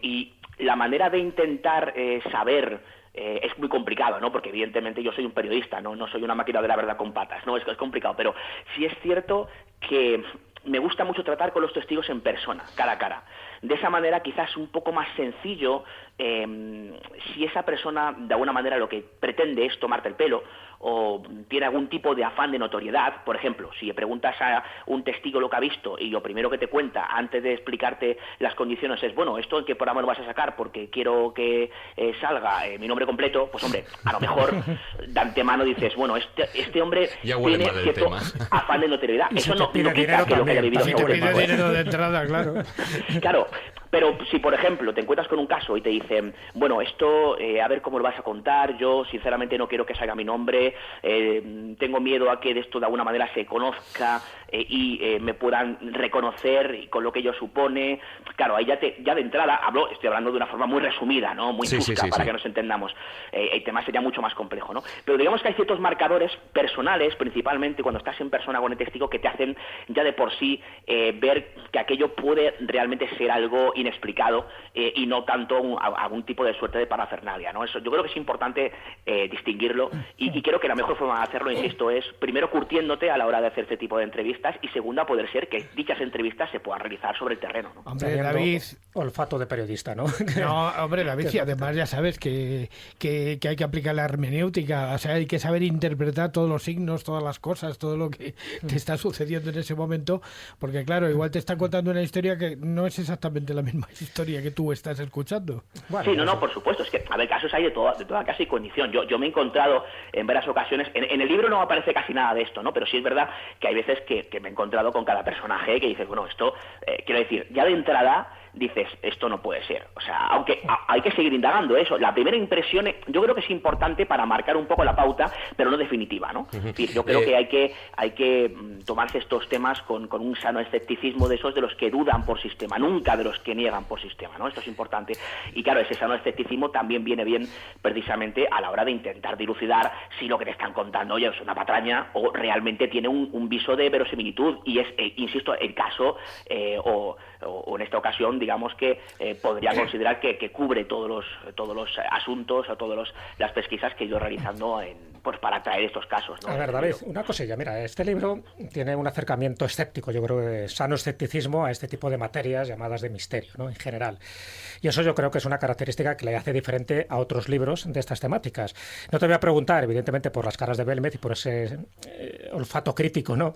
Y la manera de intentar saber es muy complicado, ¿no? Porque evidentemente yo soy un periodista, no soy una máquina de la verdad con patas, ¿no? Es complicado, pero sí es cierto que me gusta mucho tratar con los testigos en persona, cara a cara. De esa manera quizás un poco más sencillo, si esa persona de alguna manera lo que pretende es tomarte el pelo o tiene algún tipo de afán de notoriedad. Por ejemplo, si le preguntas a un testigo lo que ha visto y lo primero que te cuenta antes de explicarte las condiciones es, bueno, ¿esto en qué programa lo vas a sacar? Porque quiero que salga mi nombre completo. Pues hombre, a lo mejor de antemano dices, bueno, este hombre tiene cierto afán de notoriedad. Eso no quita que lo que haya vivido te pide dinero de entrada, claro. Claro. Pero si, por ejemplo, te encuentras con un caso y te dicen, bueno, esto, a ver cómo lo vas a contar, yo sinceramente no quiero que salga mi nombre, tengo miedo a que de esto de alguna manera se conozca y me puedan reconocer y con lo que ello supone. Claro, ahí ya de entrada estoy hablando de una forma muy resumida, ¿no? Muy chusca, para que nos entendamos. El tema sería mucho más complejo, ¿no? Pero digamos que hay ciertos marcadores personales, principalmente cuando estás en persona con el testigo, que te hacen ya de por sí ver que aquello puede realmente ser algo inexplicado y no tanto algún tipo de suerte de parafernalia, ¿no? Eso yo creo que es importante distinguirlo y creo que la mejor forma de hacerlo, insisto, es primero curtiéndote a la hora de hacer este tipo de entrevistas y segundo, a poder ser que dichas entrevistas se puedan realizar sobre el terreno, ¿no? Hombre, David, olfato de periodista, ¿no? No, hombre, David, y además ya sabes que hay que aplicar la hermenéutica, o sea, hay que saber interpretar todos los signos, todas las cosas, todo lo que te está sucediendo en ese momento, porque claro, igual te está contando una historia que no es exactamente la misma historia que tú estás escuchando. Bueno, sí, no, por supuesto, es que, a ver, casos hay de toda clase y condición. Yo me he encontrado en varias ocasiones, en el libro no aparece casi nada de esto, ¿no? Pero sí es verdad que hay veces que me he encontrado con cada personaje que dices, bueno, esto, quiero decir, ya de entrada, dices, esto no puede ser. O sea, aunque hay que seguir indagando eso. La primera impresión, yo creo que es importante para marcar un poco la pauta, pero no definitiva, ¿no? Es decir, yo creo que hay que tomarse estos temas con un sano escepticismo de esos de los que dudan por sistema, nunca de los que niegan por sistema, ¿no? Esto es importante. Y claro, ese sano escepticismo también viene bien precisamente a la hora de intentar dilucidar si lo que te están contando, oye, es una patraña o realmente tiene un viso de verosimilitud. Y es, insisto, el caso o en esta ocasión, digamos que podría considerar que cubre todos los asuntos o todas las pesquisas que he ido realizando pues para traer estos casos, ¿no? A ver, David, una cosilla. Mira, este libro tiene un acercamiento escéptico, yo creo que sano escepticismo a este tipo de materias llamadas de misterio, ¿no? En general. Y eso yo creo que es una característica que le hace diferente a otros libros de estas temáticas. No te voy a preguntar, evidentemente, por las caras de Belmez y por ese olfato crítico, ¿no?,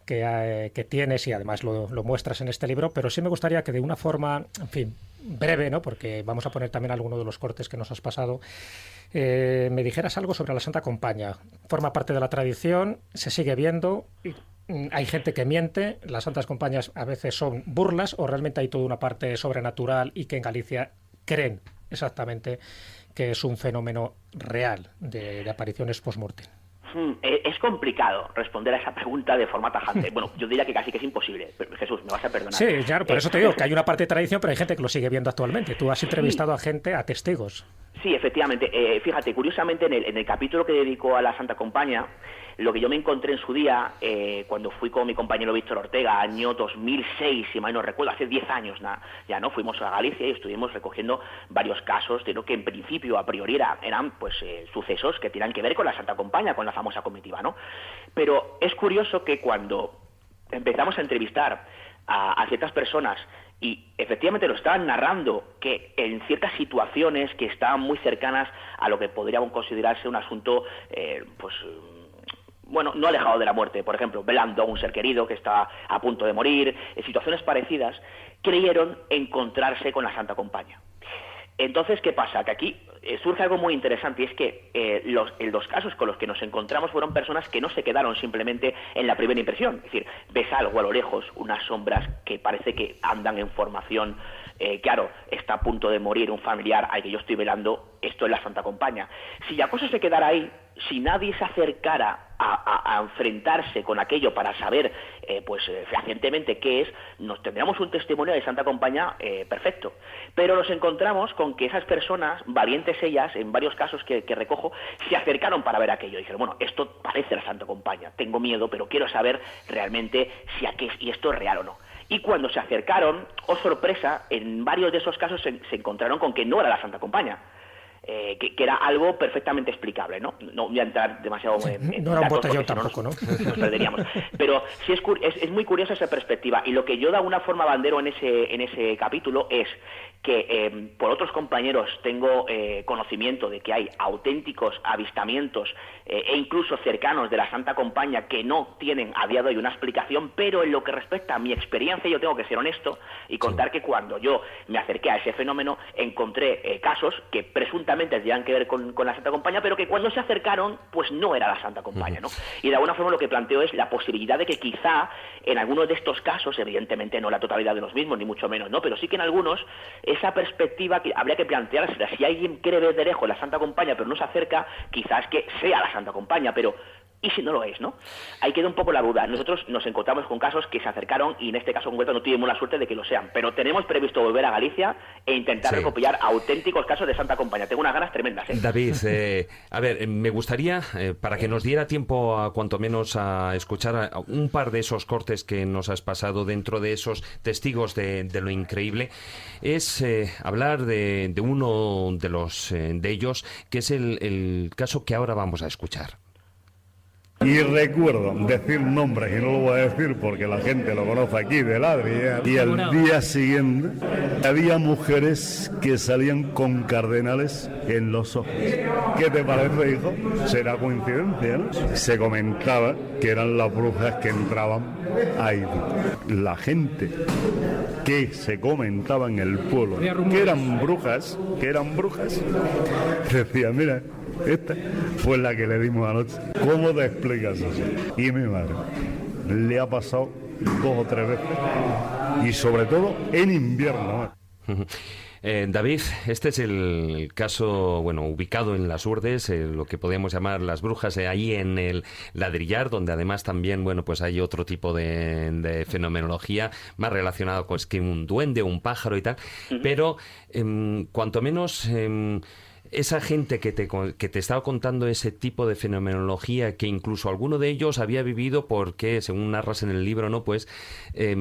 que tienes y además lo muestras en este libro, pero sí me gustaría que de una forma, en fin, breve, ¿no?, porque vamos a poner también algunos de los cortes que nos has pasado, me dijeras algo sobre la Santa Compañía. Forma parte de la tradición, se sigue viendo, y hay gente que miente, las Santas Compañías a veces son burlas o realmente hay toda una parte sobrenatural y que en Galicia creen exactamente que es un fenómeno real de apariciones post-mortem. Es complicado responder a esa pregunta de forma tajante. Bueno, yo diría que casi que es imposible. Jesús, me vas a perdonar. Sí, claro, por eso te digo que hay una parte de tradición, pero hay gente que lo sigue viendo actualmente. Tú has entrevistado a gente, a testigos. Sí, efectivamente. Fíjate, curiosamente, en el capítulo que dedico a la Santa Compañía, lo que yo me encontré en su día, cuando fui con mi compañero Víctor Ortega, año 2006, si mal no recuerdo, hace 10 años ya, ¿no? Fuimos a Galicia y estuvimos recogiendo varios casos de lo que en principio, a priori, eran pues sucesos que tenían que ver con la Santa Compañía, con la famosa comitiva, ¿no? Pero es curioso que cuando empezamos a entrevistar a ciertas personas y efectivamente lo estaban narrando, que en ciertas situaciones que estaban muy cercanas a lo que podría considerarse un asunto, bueno, no alejado de la muerte, por ejemplo, velando a un ser querido que está a punto de morir, en situaciones parecidas, creyeron encontrarse con la Santa Compañía. Entonces, ¿qué pasa? Que aquí surge algo muy interesante, y es que los casos con los que nos encontramos fueron personas que no se quedaron simplemente en la primera impresión. Es decir, ves algo a lo lejos, unas sombras que parece que andan en formación, claro, está a punto de morir un familiar al que yo estoy velando, esto es la Santa Compañía. Si la cosa se quedara ahí, si nadie se acercara a enfrentarse con aquello para saber fehacientemente qué es, nos tendríamos un testimonio de Santa Compañía perfecto. Pero nos encontramos con que esas personas, valientes ellas, en varios casos que recojo, se acercaron para ver aquello. Dijeron, bueno, esto parece la Santa Compañía, tengo miedo, pero quiero saber realmente si esto es real o no. Y cuando se acercaron, oh sorpresa, en varios de esos casos se encontraron con que no era la Santa Compañía. Que era algo perfectamente explicable, ¿no? No voy a entrar demasiado en no era un botellón tampoco, ¿no? Nos perderíamos. Pero sí es muy curiosa esa perspectiva. Y lo que yo de alguna forma bandero en ese capítulo es que por otros compañeros tengo conocimiento de que hay auténticos avistamientos e incluso cercanos de la Santa Compañía que no tienen a día de hoy una explicación, pero en lo que respecta a mi experiencia yo tengo que ser honesto y contar que cuando yo me acerqué a ese fenómeno encontré casos que presuntamente tenían que ver con la Santa Compañía, pero que cuando se acercaron pues no era la Santa Compañía, ¿no? Y de alguna forma lo que planteo es la posibilidad de que quizá en algunos de estos casos, evidentemente no la totalidad de los mismos, ni mucho menos, ¿no? Pero sí que en algunos esa perspectiva que habría que planteársela. Si alguien quiere ver de lejos la Santa Compañía pero no se acerca, quizás que sea la Santa Compañía, pero ¿y si no lo es, no? Ahí queda un poco la duda. Nosotros nos encontramos con casos que se acercaron y en este caso concreto no tuvimos la suerte de que lo sean, pero tenemos previsto volver a Galicia e intentar recopilar auténticos casos de Santa Compañía. Tengo unas ganas tremendas, ¿eh? David, a ver, me gustaría, para que nos diera tiempo a cuanto menos a escuchar un par de esos cortes que nos has pasado dentro de esos testigos de lo increíble, es hablar de uno de ellos, que es el caso que ahora vamos a escuchar. Y recuerdo decir nombres, y no lo voy a decir porque la gente lo conoce aquí del Adri, y al día siguiente había mujeres que salían con cardenales en los ojos. ¿Qué te parece, hijo? Será coincidencia, ¿no? Se comentaba que eran las brujas que entraban ahí. La gente que se comentaba en el pueblo que eran brujas, decía, mira, esta fue la que le dimos anoche. ¿Cómo te explicas eso? Y mi madre le ha pasado 2 o 3 veces, y sobre todo en invierno. David, este es el caso, bueno, ubicado en Las Hurdes, lo que podemos llamar Las Brujas, ahí en el Ladrillar, donde además también, bueno, pues hay otro tipo de fenomenología más relacionado con que un duende, un pájaro y tal, pero cuanto menos esa gente que te estaba contando ese tipo de fenomenología, que incluso alguno de ellos había vivido porque, según narras en el libro, ¿no? Pues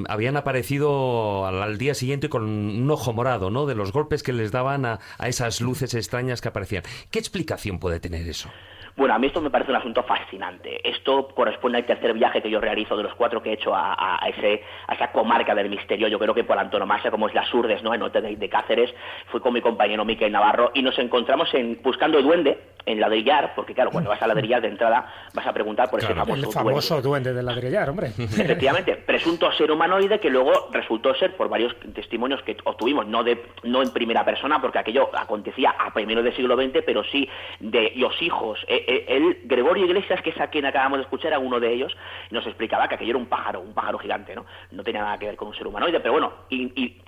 habían aparecido al día siguiente con un ojo morado, ¿no? De los golpes que les daban a esas luces extrañas que aparecían. ¿Qué explicación puede tener eso? Bueno, a mí esto me parece un asunto fascinante. Esto corresponde al tercer viaje que yo realizo de los 4 que he hecho a esa comarca del misterio. Yo creo que por antonomasia, como es Las Hurdes, ¿no? En norte de Cáceres, fui con mi compañero Miquel Navarro y nos encontramos buscando el duende en Ladrillar, porque claro, cuando vas a Ladrillar de entrada vas a preguntar por ese famoso duende de Ladrillar, hombre. Efectivamente, presunto ser humanoide que luego resultó ser, por varios testimonios que obtuvimos, no en primera persona, porque aquello acontecía a primeros del siglo XX, pero sí de los hijos. Gregorio Iglesias, que es a quien acabamos de escuchar, a uno de ellos, nos explicaba que aquello era un pájaro gigante, ¿no? No tenía nada que ver con un ser humanoide, pero bueno,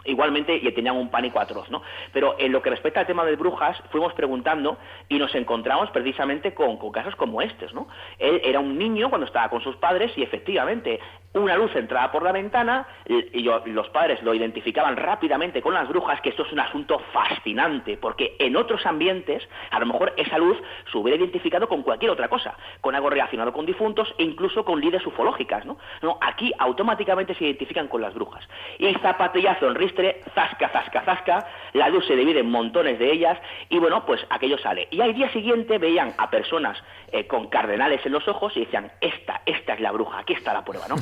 igualmente tenían un pánico atroz, ¿no? Pero en lo que respecta al tema de brujas, fuimos preguntando y nos encontramos precisamente con casos como estos, ¿no? Él era un niño cuando estaba con sus padres y efectivamente una luz entraba por la ventana y los padres lo identificaban rápidamente con las brujas, que esto es un asunto fascinante, porque en otros ambientes a lo mejor esa luz se hubiera identificado con cualquier otra cosa, con algo relacionado con difuntos e incluso con lides ufológicas, ¿no? No, aquí automáticamente se identifican con las brujas. Y zapatillazo en ristre, zasca, zasca, zasca, la luz se divide en montones de ellas y bueno, pues aquello sale. Y al día siguiente veían a personas con cardenales en los ojos y decían, esta es la bruja, aquí está la prueba, ¿no?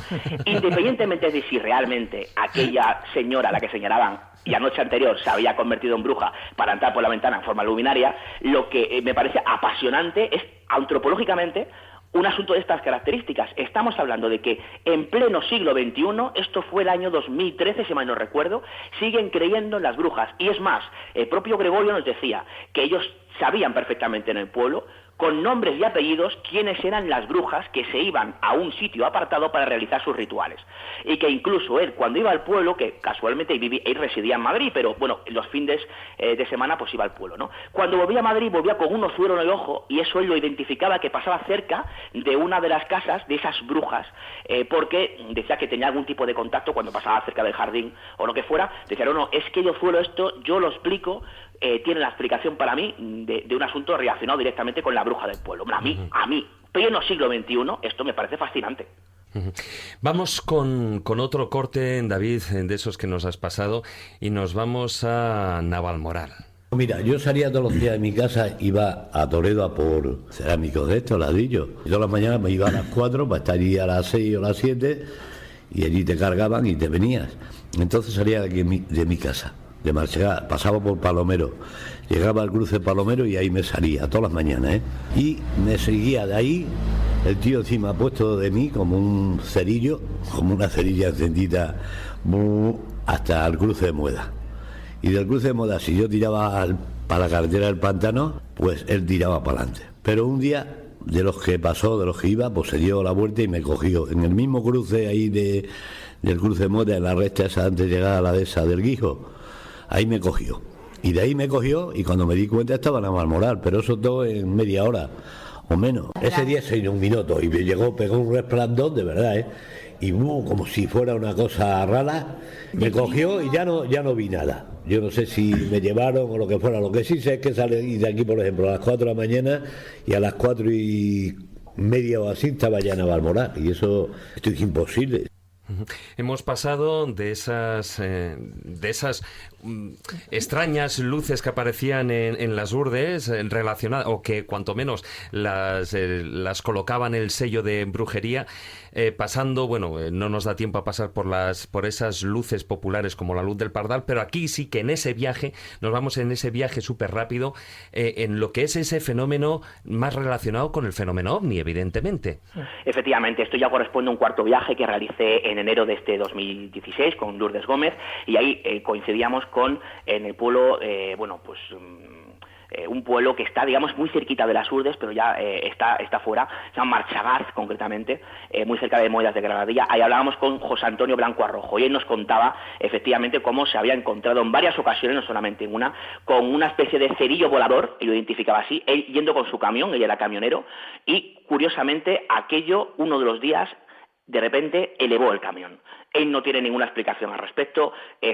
Independientemente de si realmente aquella señora a la que señalaban y la noche anterior se había convertido en bruja para entrar por la ventana en forma luminaria, lo que me parece apasionante es antropológicamente un asunto de estas características. Estamos hablando de que en pleno siglo XXI, esto fue el año 2013, si mal no recuerdo, siguen creyendo en las brujas. Y es más, el propio Gregorio nos decía que ellos sabían perfectamente en el pueblo, con nombres y apellidos, quiénes eran las brujas que se iban a un sitio apartado para realizar sus rituales. Y que incluso él, cuando iba al pueblo, que casualmente él residía en Madrid, pero bueno, los fines de semana pues iba al pueblo, ¿no? Cuando volvía a Madrid, volvía con un ozuelo en el ojo, y eso él lo identificaba que pasaba cerca de una de las casas de esas brujas, porque decía que tenía algún tipo de contacto cuando pasaba cerca del jardín o lo que fuera. Decía, no, es que yo ozuelo esto, yo lo explico, tiene la explicación para mí de un asunto relacionado directamente con la bruja del pueblo. A mí, pleno siglo XXI, esto me parece fascinante. Vamos con otro corte, David, de esos que nos has pasado, y nos vamos a Navalmoral. Mira, yo salía todos los días de mi casa, iba a Toledo a por cerámicos de estos, ladrillos. Y todas las mañanas me iba a las 4 para estar allí a las 6 o las 7, y allí te cargaban y te venías. Entonces salía de aquí de mi casa, de Marchegá, pasaba por Palomero, llegaba al cruce de Palomero y ahí me salía todas las mañanas, ¿eh? Y me seguía de ahí, el tío encima puesto de mí como un cerillo, como una cerilla encendida, hasta el cruce de Mueda. Y del cruce de Mueda, si yo tiraba para la carretera del Pantano, pues él tiraba para adelante. Pero un día, de los que pasó, de los que iba, pues se dio la vuelta y me cogió en el mismo cruce ahí del cruce de Mueda, en la recta esa antes de llegar a la dehesa del Guijo. Ahí me cogió. Y de ahí me cogió y cuando me di cuenta estaba en Navalmoral, pero eso todo en media hora o menos. Ese día se dio un minuto y me pegó un resplandor de verdad, ¿eh? Y como si fuera una cosa rara, me cogió y ya no vi nada. Yo no sé si me llevaron o lo que fuera. Lo que sí sé es que salí de aquí, por ejemplo, a las 4 de la mañana y a las 4:30 o así estaba ya en Navalmoral. Y eso esto es imposible. Hemos pasado de esas extrañas luces que aparecían en Las Hurdes relacionadas, o que cuanto menos las colocaban el sello de brujería, pasando, no nos da tiempo a pasar por esas luces populares como la luz del Pardal, pero aquí sí que en ese viaje, nos vamos en ese viaje súper rápido, en lo que es ese fenómeno más relacionado con el fenómeno ovni, evidentemente. Efectivamente, esto ya corresponde a un cuarto viaje que realicé en enero de este 2016 con Lourdes Gómez, y ahí coincidíamos en el pueblo, un pueblo que está, digamos, muy cerquita de las Urdes, pero ya está fuera, se llama Marchagaz, concretamente, muy cerca de Moedas de Granadilla. Ahí hablábamos con José Antonio Blanco Arrojo, y él nos contaba, efectivamente, cómo se había encontrado en varias ocasiones, no solamente en una, con una especie de cerillo volador, y lo identificaba así, él yendo con su camión, él era camionero, y, curiosamente, aquello, uno de los días, de repente elevó el camión. Él no tiene ninguna explicación al respecto,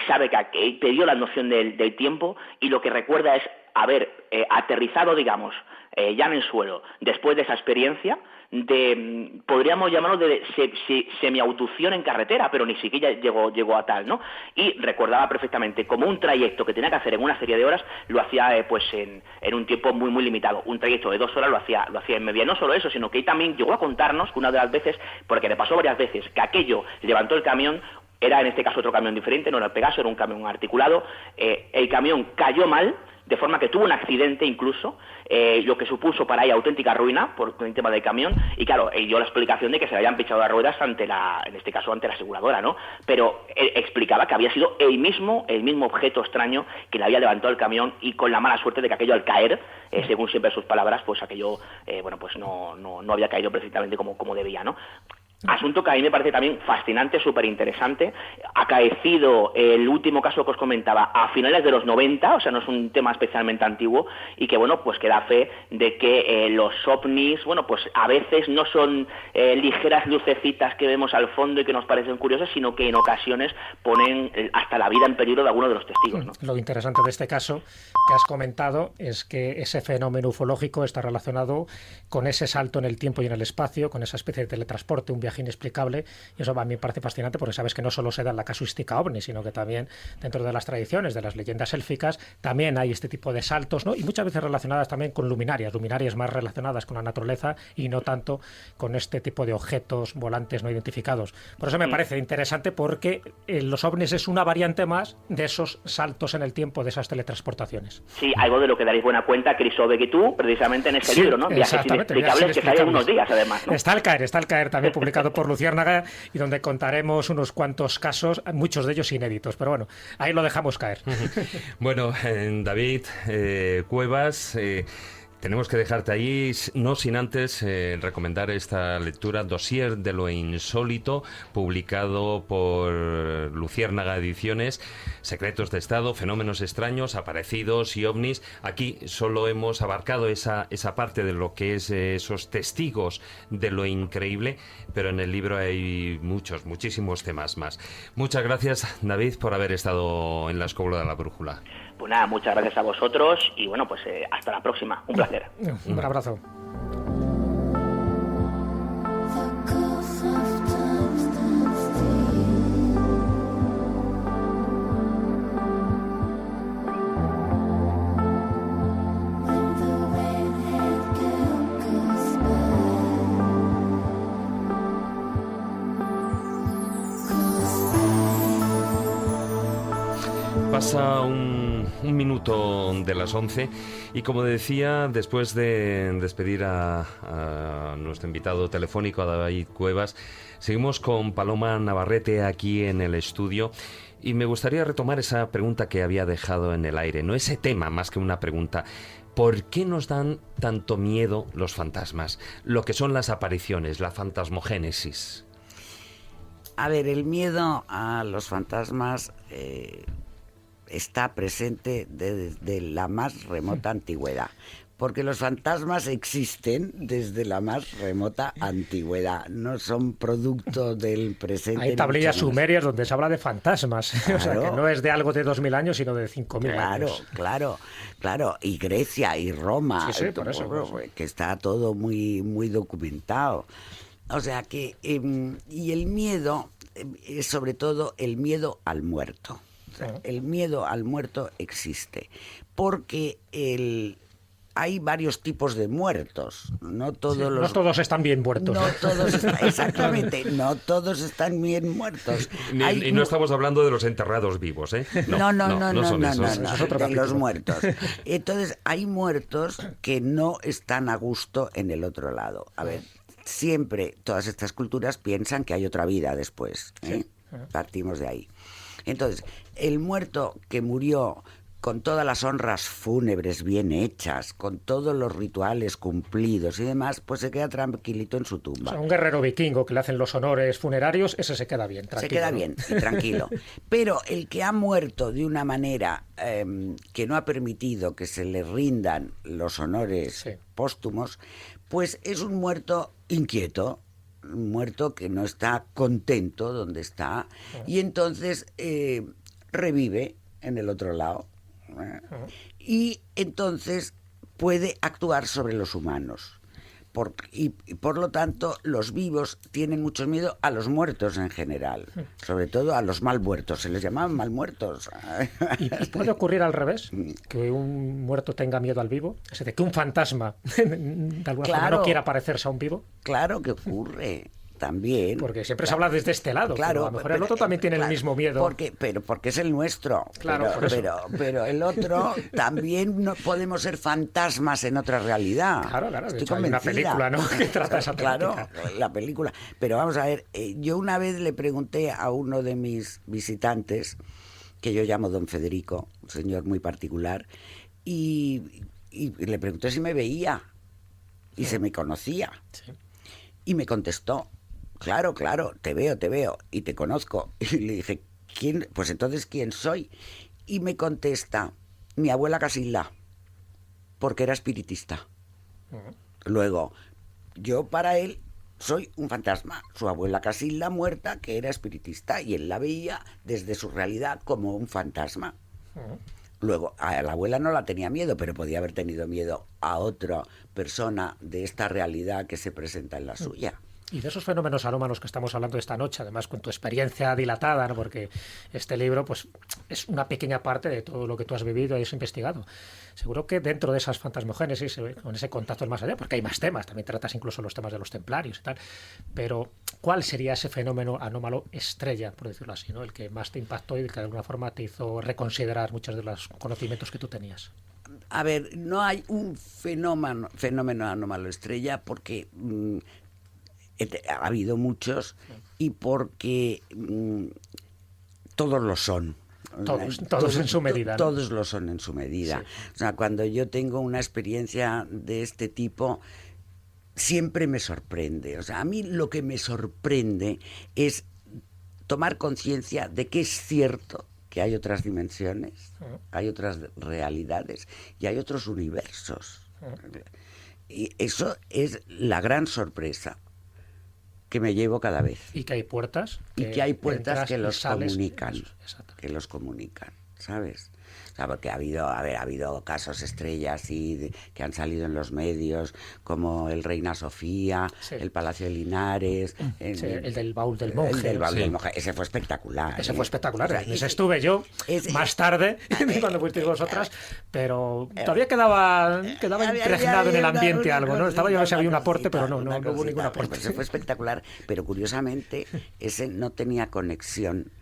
sabe que perdió la noción del tiempo, y lo que recuerda es haber aterrizado, digamos, ya en el suelo, después de esa experiencia, podríamos llamarlo de semiautución en carretera, pero ni siquiera llegó a tal, ¿no? Y recordaba perfectamente como un trayecto que tenía que hacer en una serie de horas, lo hacía pues en un tiempo muy limitado. Un trayecto de 2 horas lo hacía en media. No solo eso, sino que él también llegó a contarnos que una de las veces, porque le pasó varias veces, que aquello levantó el camión. Era en este caso otro camión diferente, no era el Pegaso, era un camión articulado. El camión cayó mal, de forma que tuvo un accidente incluso, lo que supuso para ella auténtica ruina por el tema del camión, y claro, dio la explicación de que se le habían pinchado las ruedas en este caso ante la aseguradora, ¿no? Pero él explicaba que había sido el mismo objeto extraño que le había levantado el camión, y con la mala suerte de que aquello al caer, según siempre sus palabras, pues aquello, pues no había caído precisamente como debía, ¿no? Asunto que a mí me parece también fascinante, súper interesante, acaecido el último caso que os comentaba a finales de los 90, o sea, no es un tema especialmente antiguo, y que, bueno, pues que da fe de que los ovnis, bueno, pues a veces no son ligeras lucecitas que vemos al fondo y que nos parecen curiosas, sino que en ocasiones ponen hasta la vida en peligro de alguno de los testigos, ¿no? Lo interesante de este caso que has comentado es que ese fenómeno ufológico está relacionado con ese salto en el tiempo y en el espacio, con esa especie de teletransporte, un viaje inexplicable, y eso a mí me parece fascinante porque sabes que no solo se da en la casuística ovni, sino que también dentro de las tradiciones, de las leyendas élficas, también hay este tipo de saltos, ¿no? Y muchas veces relacionadas también con luminarias más relacionadas con la naturaleza y no tanto con este tipo de objetos volantes no identificados. Por eso me parece interesante, porque los ovnis es una variante más de esos saltos en el tiempo, de esas teletransportaciones. Sí, algo de lo que daréis buena cuenta Chris Ovek y tú, precisamente en ese libro, ¿no? Viajes inexplicables, que sale unos días, además, ¿no? Está al caer también publicado por Luciérnaga, y donde contaremos unos cuantos casos, muchos de ellos inéditos, pero bueno, ahí lo dejamos caer. Bueno, David Cuevas, tenemos que dejarte ahí, no sin antes recomendar esta lectura, Dossier de lo insólito, publicado por Luciérnaga Ediciones, secretos de Estado, fenómenos extraños, aparecidos y ovnis. Aquí solo hemos abarcado esa parte de lo que es esos testigos de lo increíble, pero en el libro hay muchísimos temas más. Muchas gracias, David, por haber estado en la Escóbula de la Brújula. Pues nada, muchas gracias a vosotros, y bueno, pues hasta la próxima. Un placer. Un abrazo. Pasa un minuto de las 11 y, como decía, después de despedir a nuestro invitado telefónico, a David Cuevas, seguimos con Paloma Navarrete aquí en el estudio, y me gustaría retomar esa pregunta que había dejado en el aire, no ese tema, más que una pregunta. ¿Por qué nos dan tanto miedo los fantasmas? Lo que son las apariciones, la fantasmogénesis. A ver, el miedo a los fantasmas está presente desde la más remota antigüedad, porque los fantasmas existen desde la más remota antigüedad, no son producto del presente. Hay tablillas sumerias donde se habla de fantasmas, claro. O sea, que no es de algo de 2000 años, sino de 5000 años. Claro, y Grecia y Roma, sí, por eso. Que está todo muy documentado. O sea que, y el miedo, es sobre todo el miedo al muerto. El miedo al muerto existe, porque hay varios tipos de muertos. No todos están bien muertos. Exactamente, no todos están bien muertos. Y no estamos hablando de los enterrados vivos, ¿eh? No, de los muertos. Entonces, hay muertos que no están a gusto en el otro lado. A ver, siempre todas estas culturas piensan que hay otra vida después, ¿eh? Partimos de ahí. Entonces, el muerto que murió con todas las honras fúnebres bien hechas, con todos los rituales cumplidos y demás, pues se queda tranquilito en su tumba. O sea, un guerrero vikingo que le hacen los honores funerarios, ese se queda bien, tranquilo. Se queda bien y tranquilo. Pero el que ha muerto de una manera que no ha permitido que se le rindan los honores póstumos, pues es un muerto inquieto, un muerto que no está contento donde está, y entonces revive en el otro lado. Y entonces puede actuar sobre los humanos. Y por lo tanto, los vivos tienen mucho miedo a los muertos en general, sobre todo a los mal muertos. Se les llamaban mal muertos. ¿Y puede ocurrir al revés? Que un muerto tenga miedo al vivo. Es decir, que un fantasma de alguna forma no quiera parecerse a un vivo. Claro que ocurre. También. Porque siempre se habla desde este lado. Claro, pero a lo mejor el otro también tiene el mismo miedo. Porque es el nuestro. Claro, pero el otro también no podemos ser fantasmas en otra realidad. Claro. Estoy convencida. Hay una película, ¿no? Que trata esa temática. Claro, la película. Pero vamos a ver, yo una vez le pregunté a uno de mis visitantes, que yo llamo don Federico, un señor muy particular, y le pregunté si me veía y se me conocía. Sí. Y me contestó: claro, te veo y te conozco. Y le dije: ¿quién? Pues entonces, ¿quién soy? Y me contesta: mi abuela Casilda, porque era espiritista. Luego, yo para él soy un fantasma. Su abuela Casilda muerta, que era espiritista, y él la veía desde su realidad como un fantasma. Luego, a la abuela no la tenía miedo, pero podía haber tenido miedo a otra persona de esta realidad que se presenta en la suya. Y de esos fenómenos anómalos que estamos hablando esta noche, además con tu experiencia dilatada, ¿no? Porque este libro pues es una pequeña parte de todo lo que tú has vivido y has investigado. Seguro que dentro de esas fantasmogénesis, con ese contacto más allá, porque hay más temas, también tratas incluso los temas de los templarios y tal, pero ¿cuál sería ese fenómeno anómalo estrella, por decirlo así, ¿no? El que más te impactó y el que de alguna forma te hizo reconsiderar muchos de los conocimientos que tú tenías? A ver, no hay un fenómeno anómalo estrella porque ha habido muchos y porque todos lo son. Todos en su medida, ¿no? Todos lo son en su medida. Sí. O sea, cuando yo tengo una experiencia de este tipo, siempre me sorprende. O sea, a mí lo que me sorprende es tomar conciencia de que es cierto que hay otras dimensiones, hay otras realidades y hay otros universos. Y eso es la gran sorpresa que me llevo cada vez. Y que hay puertas. Y que hay puertas que los comunican. Que los comunican, ¿sabes? O sea, porque ha habido casos estrellas que han salido en los medios, como el Reina Sofía, el Palacio de Linares... el del Baúl del Monje. El del Baúl del Monje. Ese fue espectacular. Ese fue espectacular. O sea, ese estuve yo más tarde, cuando fuisteis vosotras, pero todavía quedaba impregnado en el ambiente algo, ¿no? Estaba yo a ver si había un aporte, pero no hubo ningún aporte. Ese fue espectacular, pero curiosamente ese no tenía conexión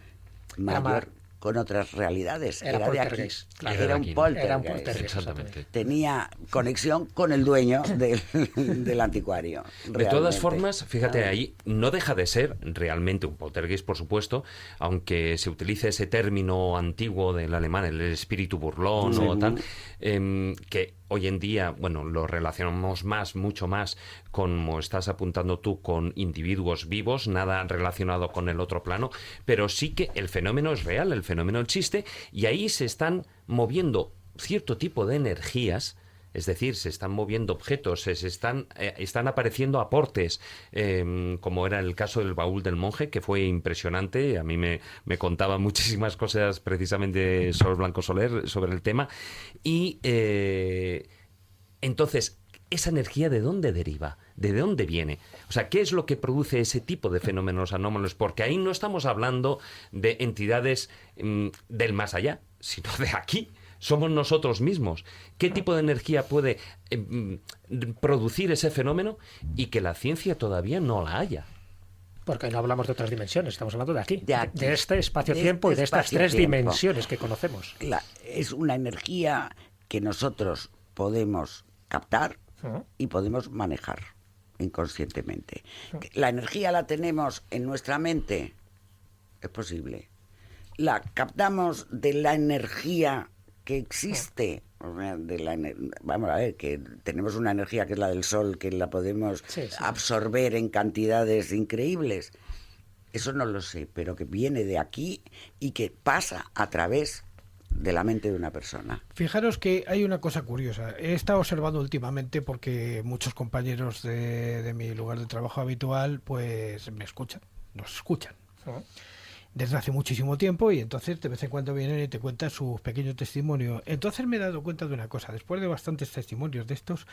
mayor con otras realidades. Era de aquí. Claro, era un poltergeist. Exactamente. Tenía conexión con el dueño del anticuario. De todas formas, fíjate, ahí no deja de ser realmente un poltergeist, por supuesto, aunque se utilice ese término antiguo del alemán, el espíritu burlón o tal, que hoy en día, bueno, lo relacionamos mucho más, como estás apuntando tú, con individuos vivos, nada relacionado con el otro plano, pero sí que el fenómeno es real, el fenómeno existe, y ahí se están moviendo cierto tipo de energías, es decir, se están moviendo objetos, están apareciendo aportes, como era el caso del Baúl del Monje, que fue impresionante. A mí me contaba muchísimas cosas precisamente Sol Blanco Soler sobre el tema. Y entonces, ¿esa energía de dónde deriva? ¿De dónde viene? O sea, ¿qué es lo que produce ese tipo de fenómenos anómalos? Porque ahí no estamos hablando de entidades del más allá, sino de aquí. Somos nosotros mismos. ¿Qué tipo de energía puede producir ese fenómeno y que la ciencia todavía no la haya? Porque no hablamos de otras dimensiones, estamos hablando de aquí. De este espacio-tiempo y de estas tres dimensiones que conocemos. Es una energía que nosotros podemos captar y podemos manejar inconscientemente. ¿La energía la tenemos en nuestra mente? Es posible. ¿La captamos de la energía que existe, o sea, vamos a ver, que tenemos una energía que es la del sol, que la podemos absorber en cantidades increíbles. Eso no lo sé, pero que viene de aquí y que pasa a través de la mente de una persona. Fijaros que hay una cosa curiosa. He estado observando últimamente porque muchos compañeros de mi lugar de trabajo habitual pues nos escuchan desde hace muchísimo tiempo, y entonces de vez en cuando vienen y te cuentan sus pequeños testimonios. Entonces me he dado cuenta de una cosa. Después de bastantes testimonios de estos,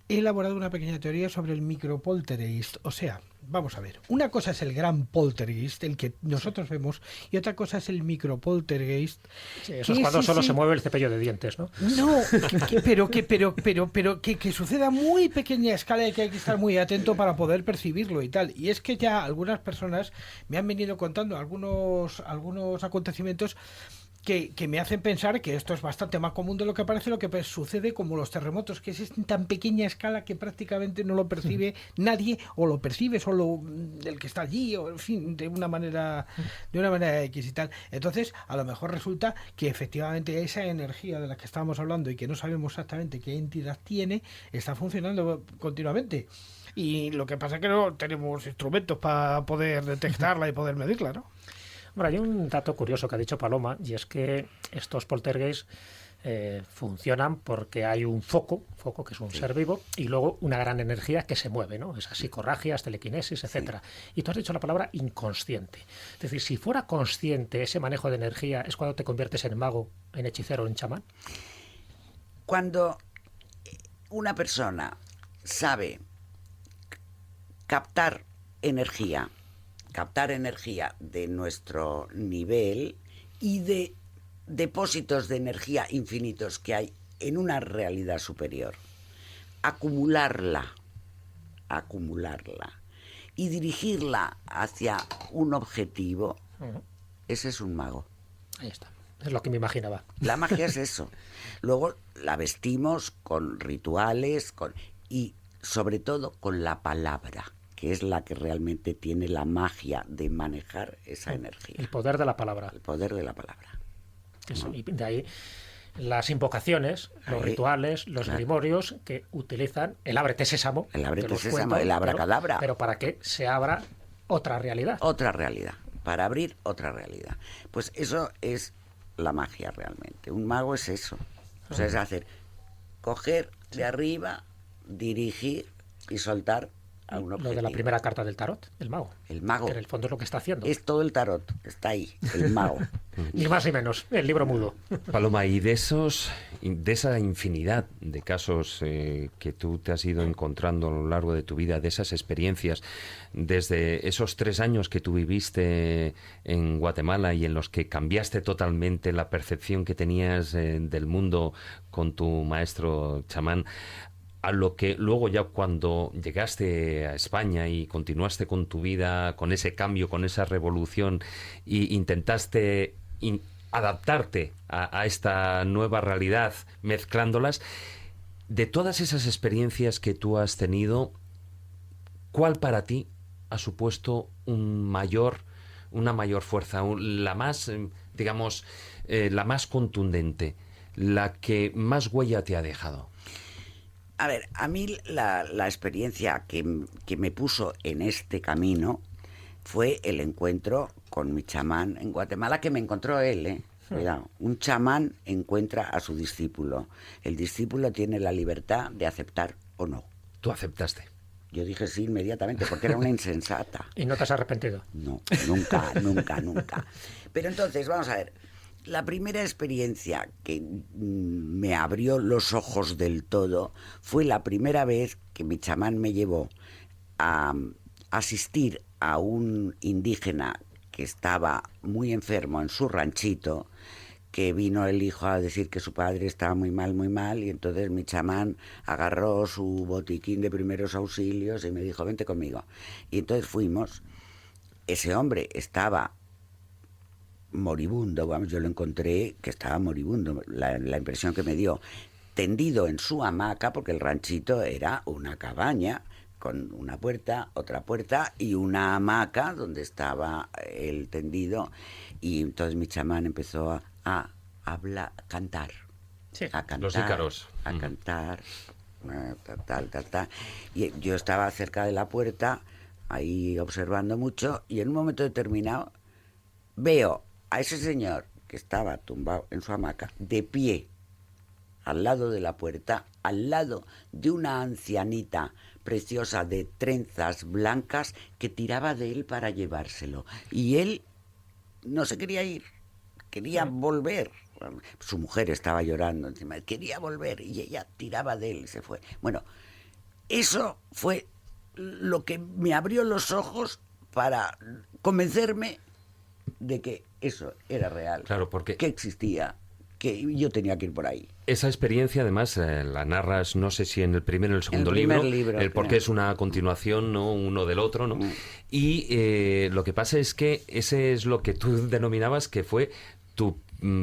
he elaborado una pequeña teoría sobre el micropoltergeist. O sea, vamos a ver, una cosa es el gran poltergeist, el que nosotros vemos, y otra cosa es el micropoltergeist. Sí, eso es cuando solo se mueve el cepillo de dientes, ¿no? No, pero que suceda a muy pequeña escala y que hay que estar muy atento para poder percibirlo y tal. Y es que ya algunas personas me han venido contando algunos acontecimientos que me hacen pensar que esto es bastante más común de lo que parece. Lo que sucede como los terremotos, que es en tan pequeña escala que prácticamente no lo percibe nadie, o lo percibe solo el que está allí, o en fin, de una manera X y tal. Entonces, a lo mejor resulta que efectivamente esa energía de la que estábamos hablando y que no sabemos exactamente qué entidad tiene, está funcionando continuamente. Y lo que pasa es que no tenemos instrumentos para poder detectarla y poder medirla, ¿no? Bueno, hay un dato curioso que ha dicho Paloma, y es que estos poltergeists funcionan porque hay un foco que es un ser vivo, y luego una gran energía que se mueve, ¿no? Esas psicorragias, telequinesis, etcétera. Y tú has dicho la palabra inconsciente. Es decir, si fuera consciente ese manejo de energía, ¿es cuando te conviertes en mago, en hechicero, en chamán? Cuando una persona sabe captar energía de nuestro nivel y de depósitos de energía infinitos que hay en una realidad superior, acumularla y dirigirla hacia un objetivo, ese es un mago. Ahí está, es lo que me imaginaba. La magia es eso. Luego la vestimos con rituales y sobre todo con la palabra, que es la que realmente tiene la magia de manejar esa energía. El poder de la palabra. El poder de la palabra. Eso, y de ahí las invocaciones, los rituales, los grimorios que utilizan el ábrete sésamo. El ábrete sésamo, el abracadabra. Pero para que se abra otra realidad. Otra realidad, para abrir otra realidad. Pues eso es la magia realmente. Un mago es eso. O sea, es coger de arriba, dirigir y soltar a un objetivo. Lo de la primera carta del tarot, el mago. El mago. Que en el fondo es lo que está haciendo. Es todo el tarot, está ahí, el mago. Ni más ni menos, el libro mudo. Paloma, y de esa infinidad de casos que tú te has ido encontrando a lo largo de tu vida, de esas experiencias, desde esos 3 años que tú viviste en Guatemala y en los que cambiaste totalmente la percepción que tenías del mundo con tu maestro chamán, a lo que luego ya cuando llegaste a España y continuaste con tu vida, con ese cambio, con esa revolución, y intentaste adaptarte a esta nueva realidad mezclándolas, de todas esas experiencias que tú has tenido, ¿cuál para ti ha supuesto una mayor fuerza, la más, digamos, la más contundente, la que más huella te ha dejado? A ver, a mí la experiencia que me puso en este camino fue el encuentro con mi chamán en Guatemala, que me encontró él, Cuidado, un chamán encuentra a su discípulo. El discípulo tiene la libertad de aceptar o no. ¿Tú aceptaste? Yo dije sí inmediatamente, porque era una insensata. ¿Y no te has arrepentido? No, nunca. Pero entonces, vamos a ver. La primera experiencia que me abrió los ojos del todo fue la primera vez que mi chamán me llevó a asistir a un indígena que estaba muy enfermo en su ranchito, que vino el hijo a decir que su padre estaba muy mal, y entonces mi chamán agarró su botiquín de primeros auxilios y me dijo, vente conmigo. Y entonces fuimos. Ese hombre estaba moribundo, vamos, yo lo encontré que estaba moribundo, la impresión que me dio, tendido en su hamaca, porque el ranchito era una cabaña con una puerta, otra puerta y una hamaca donde estaba él tendido, y entonces mi chamán empezó a cantar. Sí. A cantar. Los ícaros. A cantar. Tal. Y yo estaba cerca de la puerta, ahí observando mucho, y en un momento determinado veo a ese señor que estaba tumbado en su hamaca, de pie, al lado de la puerta, al lado de una ancianita preciosa de trenzas blancas que tiraba de él para llevárselo. Y él no se quería ir, quería volver. Su mujer estaba llorando encima, quería volver y ella tiraba de él y se fue. Bueno, eso fue lo que me abrió los ojos para convencerme de que eso era real, Claro, porque que existía, que yo tenía que ir por ahí. esa experiencia, además, la narras, no sé si en el primero o el segundo primer libro, porque creo. es una continuación, ¿no? Uno del otro, ¿no? Y lo que pasa es que ese es lo que tú denominabas que fue tu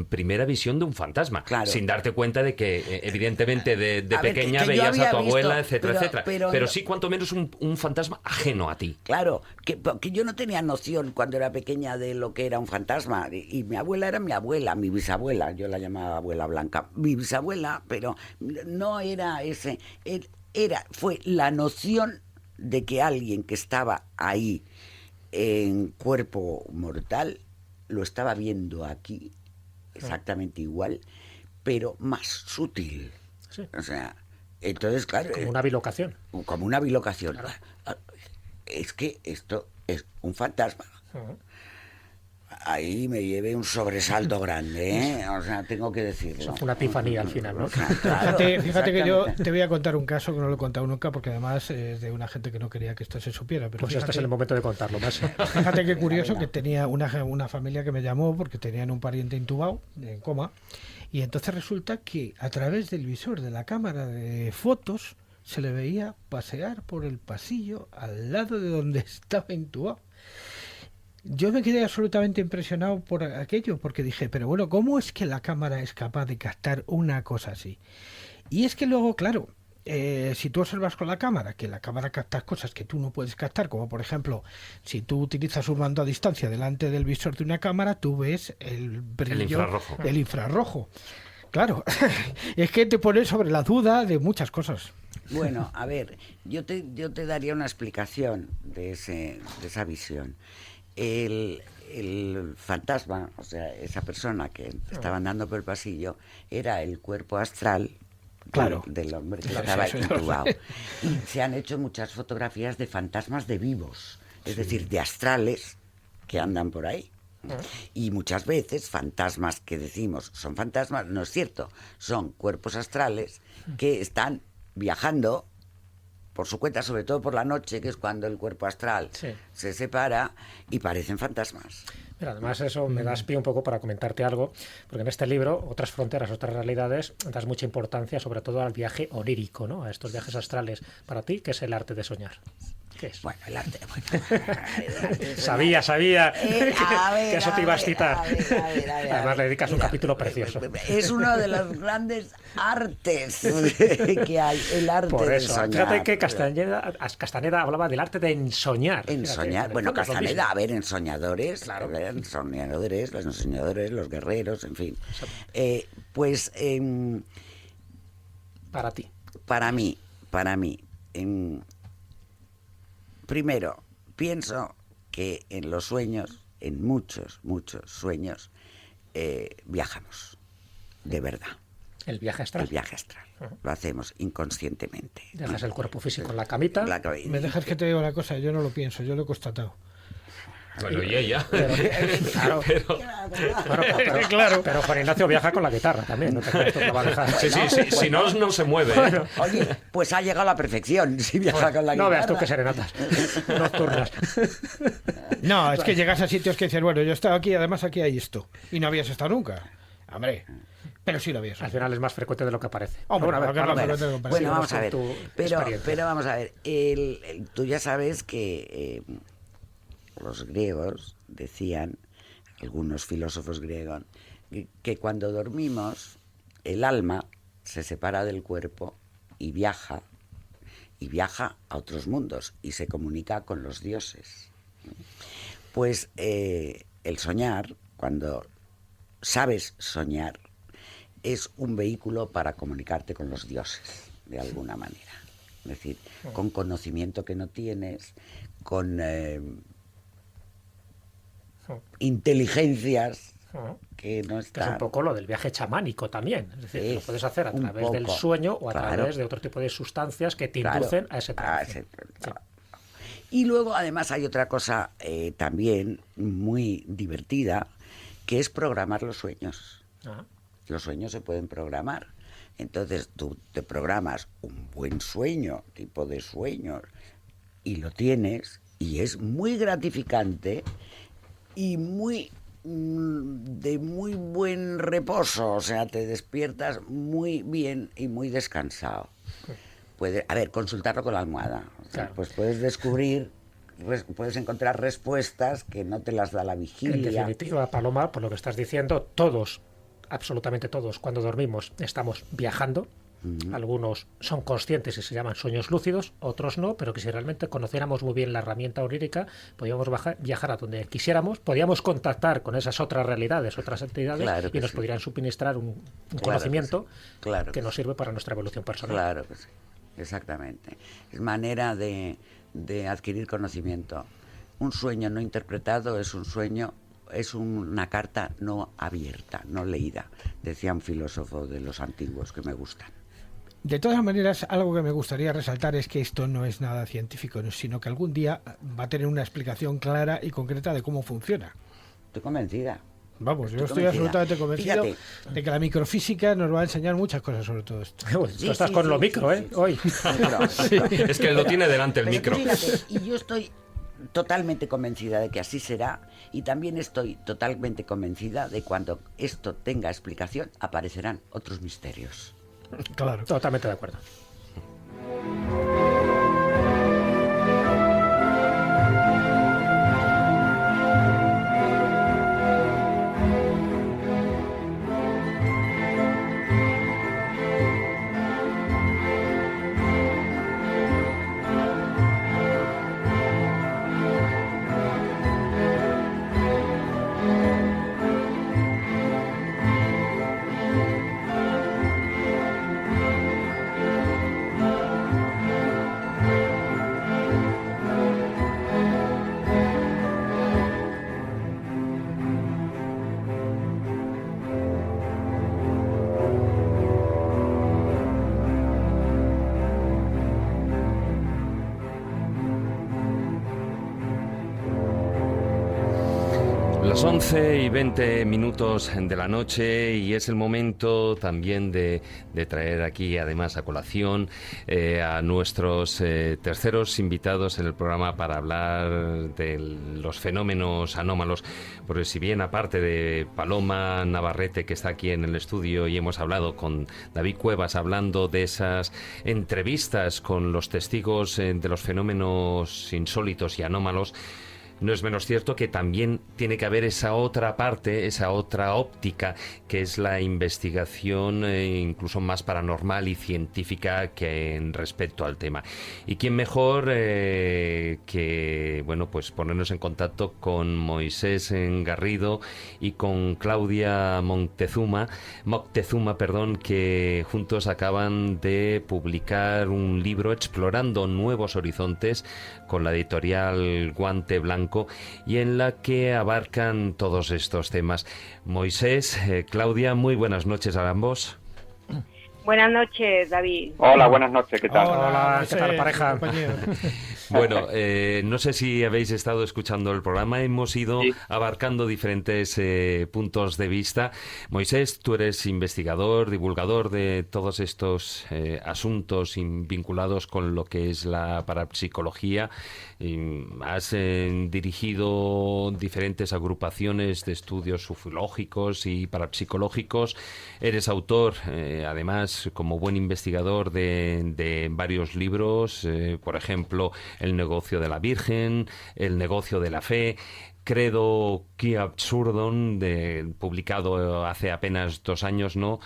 primera visión de un fantasma, Claro. sin darte cuenta de que evidentemente de A ver, pequeña que yo veías había a tu abuela, visto, etcétera, etcétera, pero pero no- sí cuanto menos un fantasma ajeno a ti. Claro, que yo no tenía noción cuando era pequeña de lo que era un fantasma. Y mi abuela era mi abuela, mi bisabuela, yo la llamaba abuela Blanca, mi bisabuela, pero no era ese, fue la noción de que alguien que estaba ahí en cuerpo mortal lo estaba viendo aquí exactamente igual, pero más sutil. Sí. O sea, entonces, claro, Como una bilocación. como una bilocación. Es que esto es un fantasma. Ahí me llevé un sobresalto grande, ¿eh? O sea, tengo que decirlo. Eso fue una epifanía al final, ¿no? O sea, claro, Fíjate que yo exactamente. te voy a contar un caso que no lo he contado nunca, porque además es de una gente que no quería que esto se supiera. Pero Pues este es el momento de contarlo más. fíjate qué curioso que tenía una familia que me llamó porque tenían un pariente intubado, en coma, y entonces resulta que a través del visor de la cámara de fotos se le veía pasear por el pasillo al lado de donde estaba intubado. Yo me quedé absolutamente impresionado por aquello, porque dije, pero bueno, ¿cómo es que la cámara es capaz de captar una cosa así? Y es que luego, claro, si tú observas con la cámara, que la cámara capta cosas que tú no puedes captar, como por ejemplo, si tú utilizas un mando a distancia delante del visor de una cámara, tú ves el brillo, infrarrojo. el infrarrojo. Claro, es que te pones sobre la duda de muchas cosas. Bueno, a ver, yo te daría una explicación de esa visión. El fantasma, o sea, esa persona que estaba andando por el pasillo, era el cuerpo astral Claro. del hombre que Claro, estaba sí, sí. intubado. Y se han hecho muchas fotografías de fantasmas de vivos, es decir, de astrales que andan por ahí. Y muchas veces fantasmas que decimos son fantasmas, no es cierto, son cuerpos astrales que están viajando por su cuenta, sobre todo por la noche, que es cuando el cuerpo astral Sí. se separa y parecen fantasmas. Mira, además eso me das pie un poco para comentarte algo, porque en este libro, Otras fronteras, otras realidades, das mucha importancia sobre todo al viaje onírico, ¿no? A estos viajes astrales. Para ti, ¿qué es el arte de soñar? ¿Qué es? Bueno, el arte... Bueno, Sabía que eso te iba a citar. a ver. Además le dedicas un capítulo precioso. Es uno de los grandes artes que hay, el arte Por de eso, soñar. fíjate que Castaneda hablaba del arte de ensoñar. Fíjate, Ensoñar, en el bueno, fondo es lo Castaneda, mismo. a ver, ensoñadores, Claro. a ver, los ensoñadores, los guerreros, en fin. Pues Para ti. para mí, primero, pienso que en los sueños, en muchos sueños, viajamos, de verdad. El viaje astral. El viaje astral. Lo hacemos inconscientemente. Dejas el cuerpo físico en la camita. Me dejas que te diga una cosa, yo no lo pienso, yo lo he constatado. Bueno, y ella. Claro. Pero Juan Ignacio viaja con la guitarra también, no te creas tú que va a dejar. Sí, si no se mueve. ¿eh? Oye, pues ha llegado a la perfección si viaja con la guitarra. No veas tú qué serenatas nocturnas. No, es que llegas a sitios que dices, bueno, yo he estado aquí, además aquí hay esto. Y no habías estado nunca. Hombre, pero sí lo habías. Al final es más frecuente de lo que parece. Hombre, Bueno, a ver, claro, Carlos, pero tengo que Bueno, Sí, vamos a ver. tu Pero experiencia. vamos a ver. Tú ya sabes que los griegos decían, algunos filósofos griegos, que cuando dormimos, el alma se separa del cuerpo y viaja a otros mundos y se comunica con los dioses. Pues el soñar, cuando sabes soñar, es un vehículo para comunicarte con los dioses, de alguna manera. Es decir, con conocimiento que no tienes, con inteligencias que no están. Que es un poco lo del viaje chamánico también. Es decir, lo puedes hacer a través poco, del sueño o a claro, través de otro tipo de sustancias que te inducen a ese trance. Y luego, además, hay otra cosa también muy divertida, que es programar los sueños. Los sueños se pueden programar. Entonces tú te programas un buen sueño, tipo de sueños, y lo tienes, y es muy gratificante y de muy buen reposo. O sea, te despiertas muy bien y muy descansado. Consultarlo con la almohada. O sea, pues puedes descubrir, puedes encontrar respuestas que no te las da la vigilia. En definitiva, Paloma, por lo que estás diciendo, todos, absolutamente todos, cuando dormimos estamos viajando. Algunos son conscientes y se llaman sueños lúcidos, otros no, pero que si realmente conociéramos muy bien la herramienta onírica, podríamos viajar a donde quisiéramos, podríamos contactar con esas otras realidades, otras entidades, y nos podrían suministrar un conocimiento que nos sirve para nuestra evolución personal. Claro que sí, exactamente. Es manera de adquirir conocimiento. Un sueño no interpretado es un sueño, es una carta no abierta, no leída, decía un filósofo de los antiguos que me gustan. De todas maneras, algo que me gustaría resaltar es que esto no es nada científico, sino que algún día va a tener una explicación clara y concreta de cómo funciona. Estoy convencida. Yo estoy absolutamente convencido de que la microfísica nos va a enseñar muchas cosas sobre todo esto. Tú estás con lo micro, hoy. Es que lo tiene delante el micro. Fíjate, y yo estoy totalmente convencida de que así será, y también estoy totalmente convencida de cuando esto tenga explicación aparecerán otros misterios. Claro. Totalmente de acuerdo. Las 11:20 de la noche, y es el momento también de traer aquí, además, a colación a nuestros terceros invitados en el programa para hablar de los fenómenos anómalos. Porque si bien, aparte de Paloma Navarrete, que está aquí en el estudio, y hemos hablado con David Cuevas, hablando de esas entrevistas con los testigos de los fenómenos insólitos y anómalos, no es menos cierto que también tiene que haber esa otra parte, esa otra óptica, que es la investigación incluso más paranormal y científica que respecto al tema. Y quién mejor que, pues ponernos en contacto con Moisés Garrido y con Claudia Moctezuma, que juntos acaban de publicar un libro explorando nuevos horizontes con la editorial Guante Blanco, y en la que abarcan todos estos temas. Moisés, Claudia, muy buenas noches a ambos. Buenas noches, David. Hola, buenas noches, ¿qué tal? Hola, ¿qué tal, pareja? Bueno, no sé si habéis estado escuchando el programa, hemos ido abarcando diferentes puntos de vista. Moisés, tú eres investigador, divulgador de todos estos asuntos vinculados con lo que es la parapsicología. Has dirigido diferentes agrupaciones de estudios ufológicos y parapsicológicos. Eres autor, además, como buen investigador de varios libros, por ejemplo, El negocio de la Virgen, El negocio de la fe. Credo qui absurdum, publicado hace apenas 2 años, ¿no?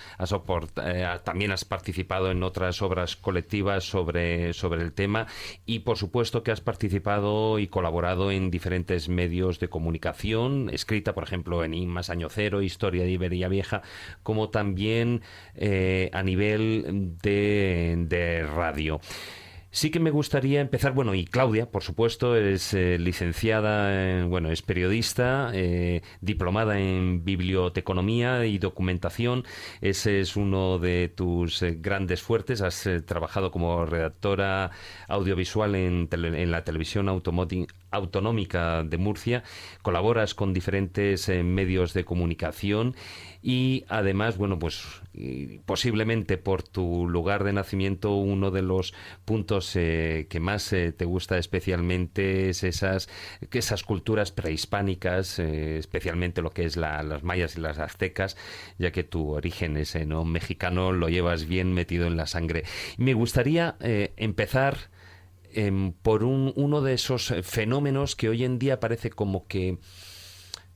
También has participado en otras obras colectivas sobre el tema y, por supuesto, que has participado y colaborado en diferentes medios de comunicación, escrita, por ejemplo, en Más Año Cero, Historia de Iberia Vieja, como también a nivel de radio. Sí que me gustaría empezar, y Claudia, por supuesto, es licenciada, es periodista, diplomada en biblioteconomía y documentación. Ese es uno de tus grandes fuertes. Has trabajado como redactora audiovisual en la televisión autonómica de Murcia, colaboras con diferentes medios de comunicación y además, posiblemente por tu lugar de nacimiento, uno de los puntos que más te gusta especialmente es esas culturas prehispánicas, especialmente lo que es las mayas y las aztecas, ya que tu origen es mexicano, lo llevas bien metido en la sangre. Me gustaría empezar por uno de esos fenómenos que hoy en día parece como que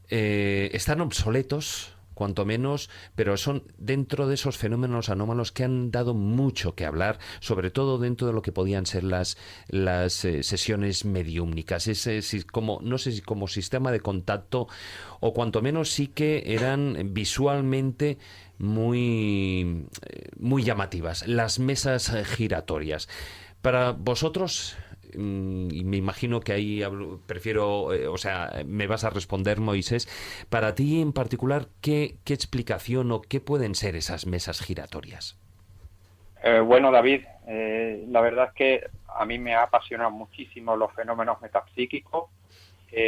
están obsoletos, cuanto menos, pero son dentro de esos fenómenos anómalos que han dado mucho que hablar, sobre todo dentro de lo que podían ser las sesiones mediúmnicas. No sé si como sistema de contacto, o cuanto menos sí que eran visualmente muy llamativas, las mesas giratorias. Para vosotros, y me imagino que ahí me vas a responder, Moisés, para ti en particular, ¿qué explicación o qué pueden ser esas mesas giratorias? David, la verdad es que a mí me ha apasionado muchísimo los fenómenos metapsíquicos,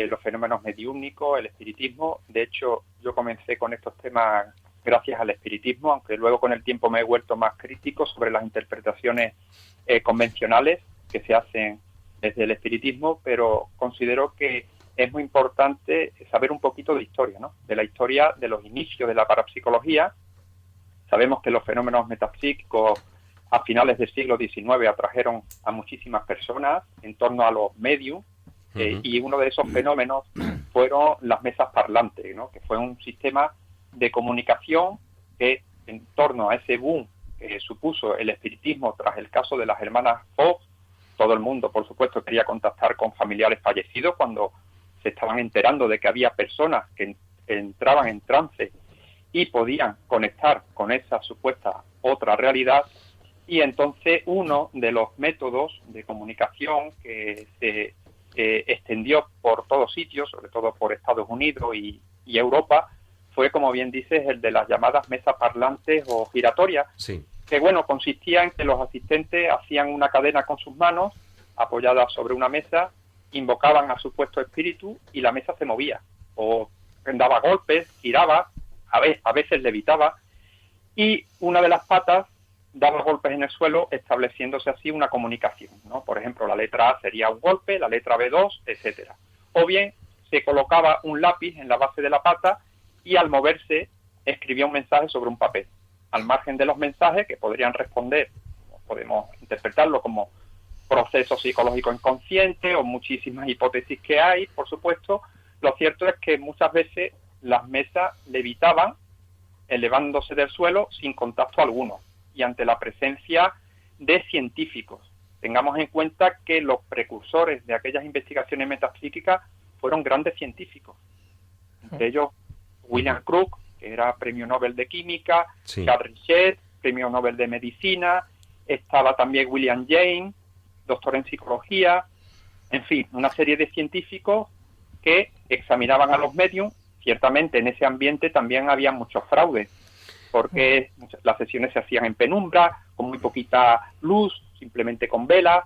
los fenómenos mediúmnicos, el espiritismo. De hecho, yo comencé con estos temas gracias al espiritismo, aunque luego con el tiempo me he vuelto más crítico sobre las interpretaciones convencionales que se hacen desde el espiritismo, pero considero que es muy importante saber un poquito de historia, ¿no? De la historia de los inicios de la parapsicología. Sabemos que los fenómenos metapsíquicos a finales del siglo XIX atrajeron a muchísimas personas en torno a los medios, y uno de esos fenómenos fueron las mesas parlantes, ¿no? Que fue un sistema de comunicación que, en torno a ese boom que supuso el espiritismo tras el caso de las hermanas Fox, todo el mundo, por supuesto, quería contactar con familiares fallecidos cuando se estaban enterando de que había personas que entraban en trance y podían conectar con esa supuesta otra realidad. Y entonces uno de los métodos de comunicación que se extendió por todos sitios, sobre todo por Estados Unidos y Europa, fue, como bien dices, el de las llamadas mesas parlantes o giratorias, sí, que consistía en que los asistentes hacían una cadena con sus manos apoyadas sobre una mesa, invocaban a supuesto espíritu y la mesa se movía, o daba golpes, giraba, a veces levitaba, y una de las patas daba golpes en el suelo, estableciéndose así una comunicación, ¿no? Por ejemplo, la letra A sería un golpe, la letra B 2, etcétera. O bien se colocaba un lápiz en la base de la pata y al moverse escribía un mensaje sobre un papel. Al margen de los mensajes, que podrían responder, podemos interpretarlo como proceso psicológico inconsciente o muchísimas hipótesis que hay, por supuesto, lo cierto es que muchas veces las mesas levitaban, elevándose del suelo sin contacto alguno, y ante la presencia de científicos. Tengamos en cuenta que los precursores de aquellas investigaciones metapsíquicas fueron grandes científicos. Entre ellos, William Crook, que era premio Nobel de Química, sí, Charles Richet, premio Nobel de Medicina, estaba también William James, doctor en psicología, en fin, una serie de científicos que examinaban a los mediums. Ciertamente en ese ambiente también había muchos fraudes, porque las sesiones se hacían en penumbra, con muy poquita luz, simplemente con velas.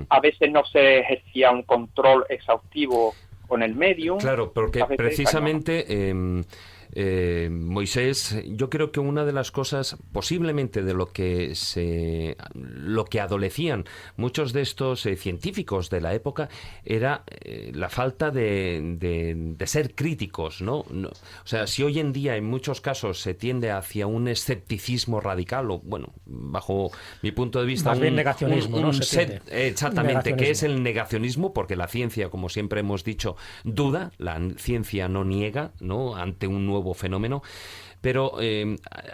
A veces no se ejercía un control exhaustivo con el medium. Claro, porque precisamente Moisés, yo creo que una de las cosas, posiblemente de lo que adolecían muchos de estos científicos de la época, era la falta de ser críticos, ¿no? O sea, si hoy en día en muchos casos se tiende hacia un escepticismo radical, o bueno, bajo mi punto de vista, más bien negacionismo, ¿no? Exactamente, que es el negacionismo, porque la ciencia, como siempre hemos dicho, duda, la ciencia no niega, ¿no?, ante un nuevo fenómeno. Pero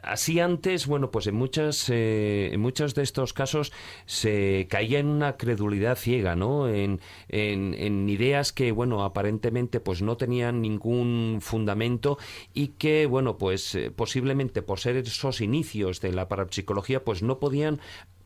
así antes, bueno, pues en muchos de estos casos se caía en una credulidad ciega, ¿no? En ideas que, bueno, aparentemente pues no tenían ningún fundamento y que, bueno, pues posiblemente por ser esos inicios de la parapsicología, pues no podían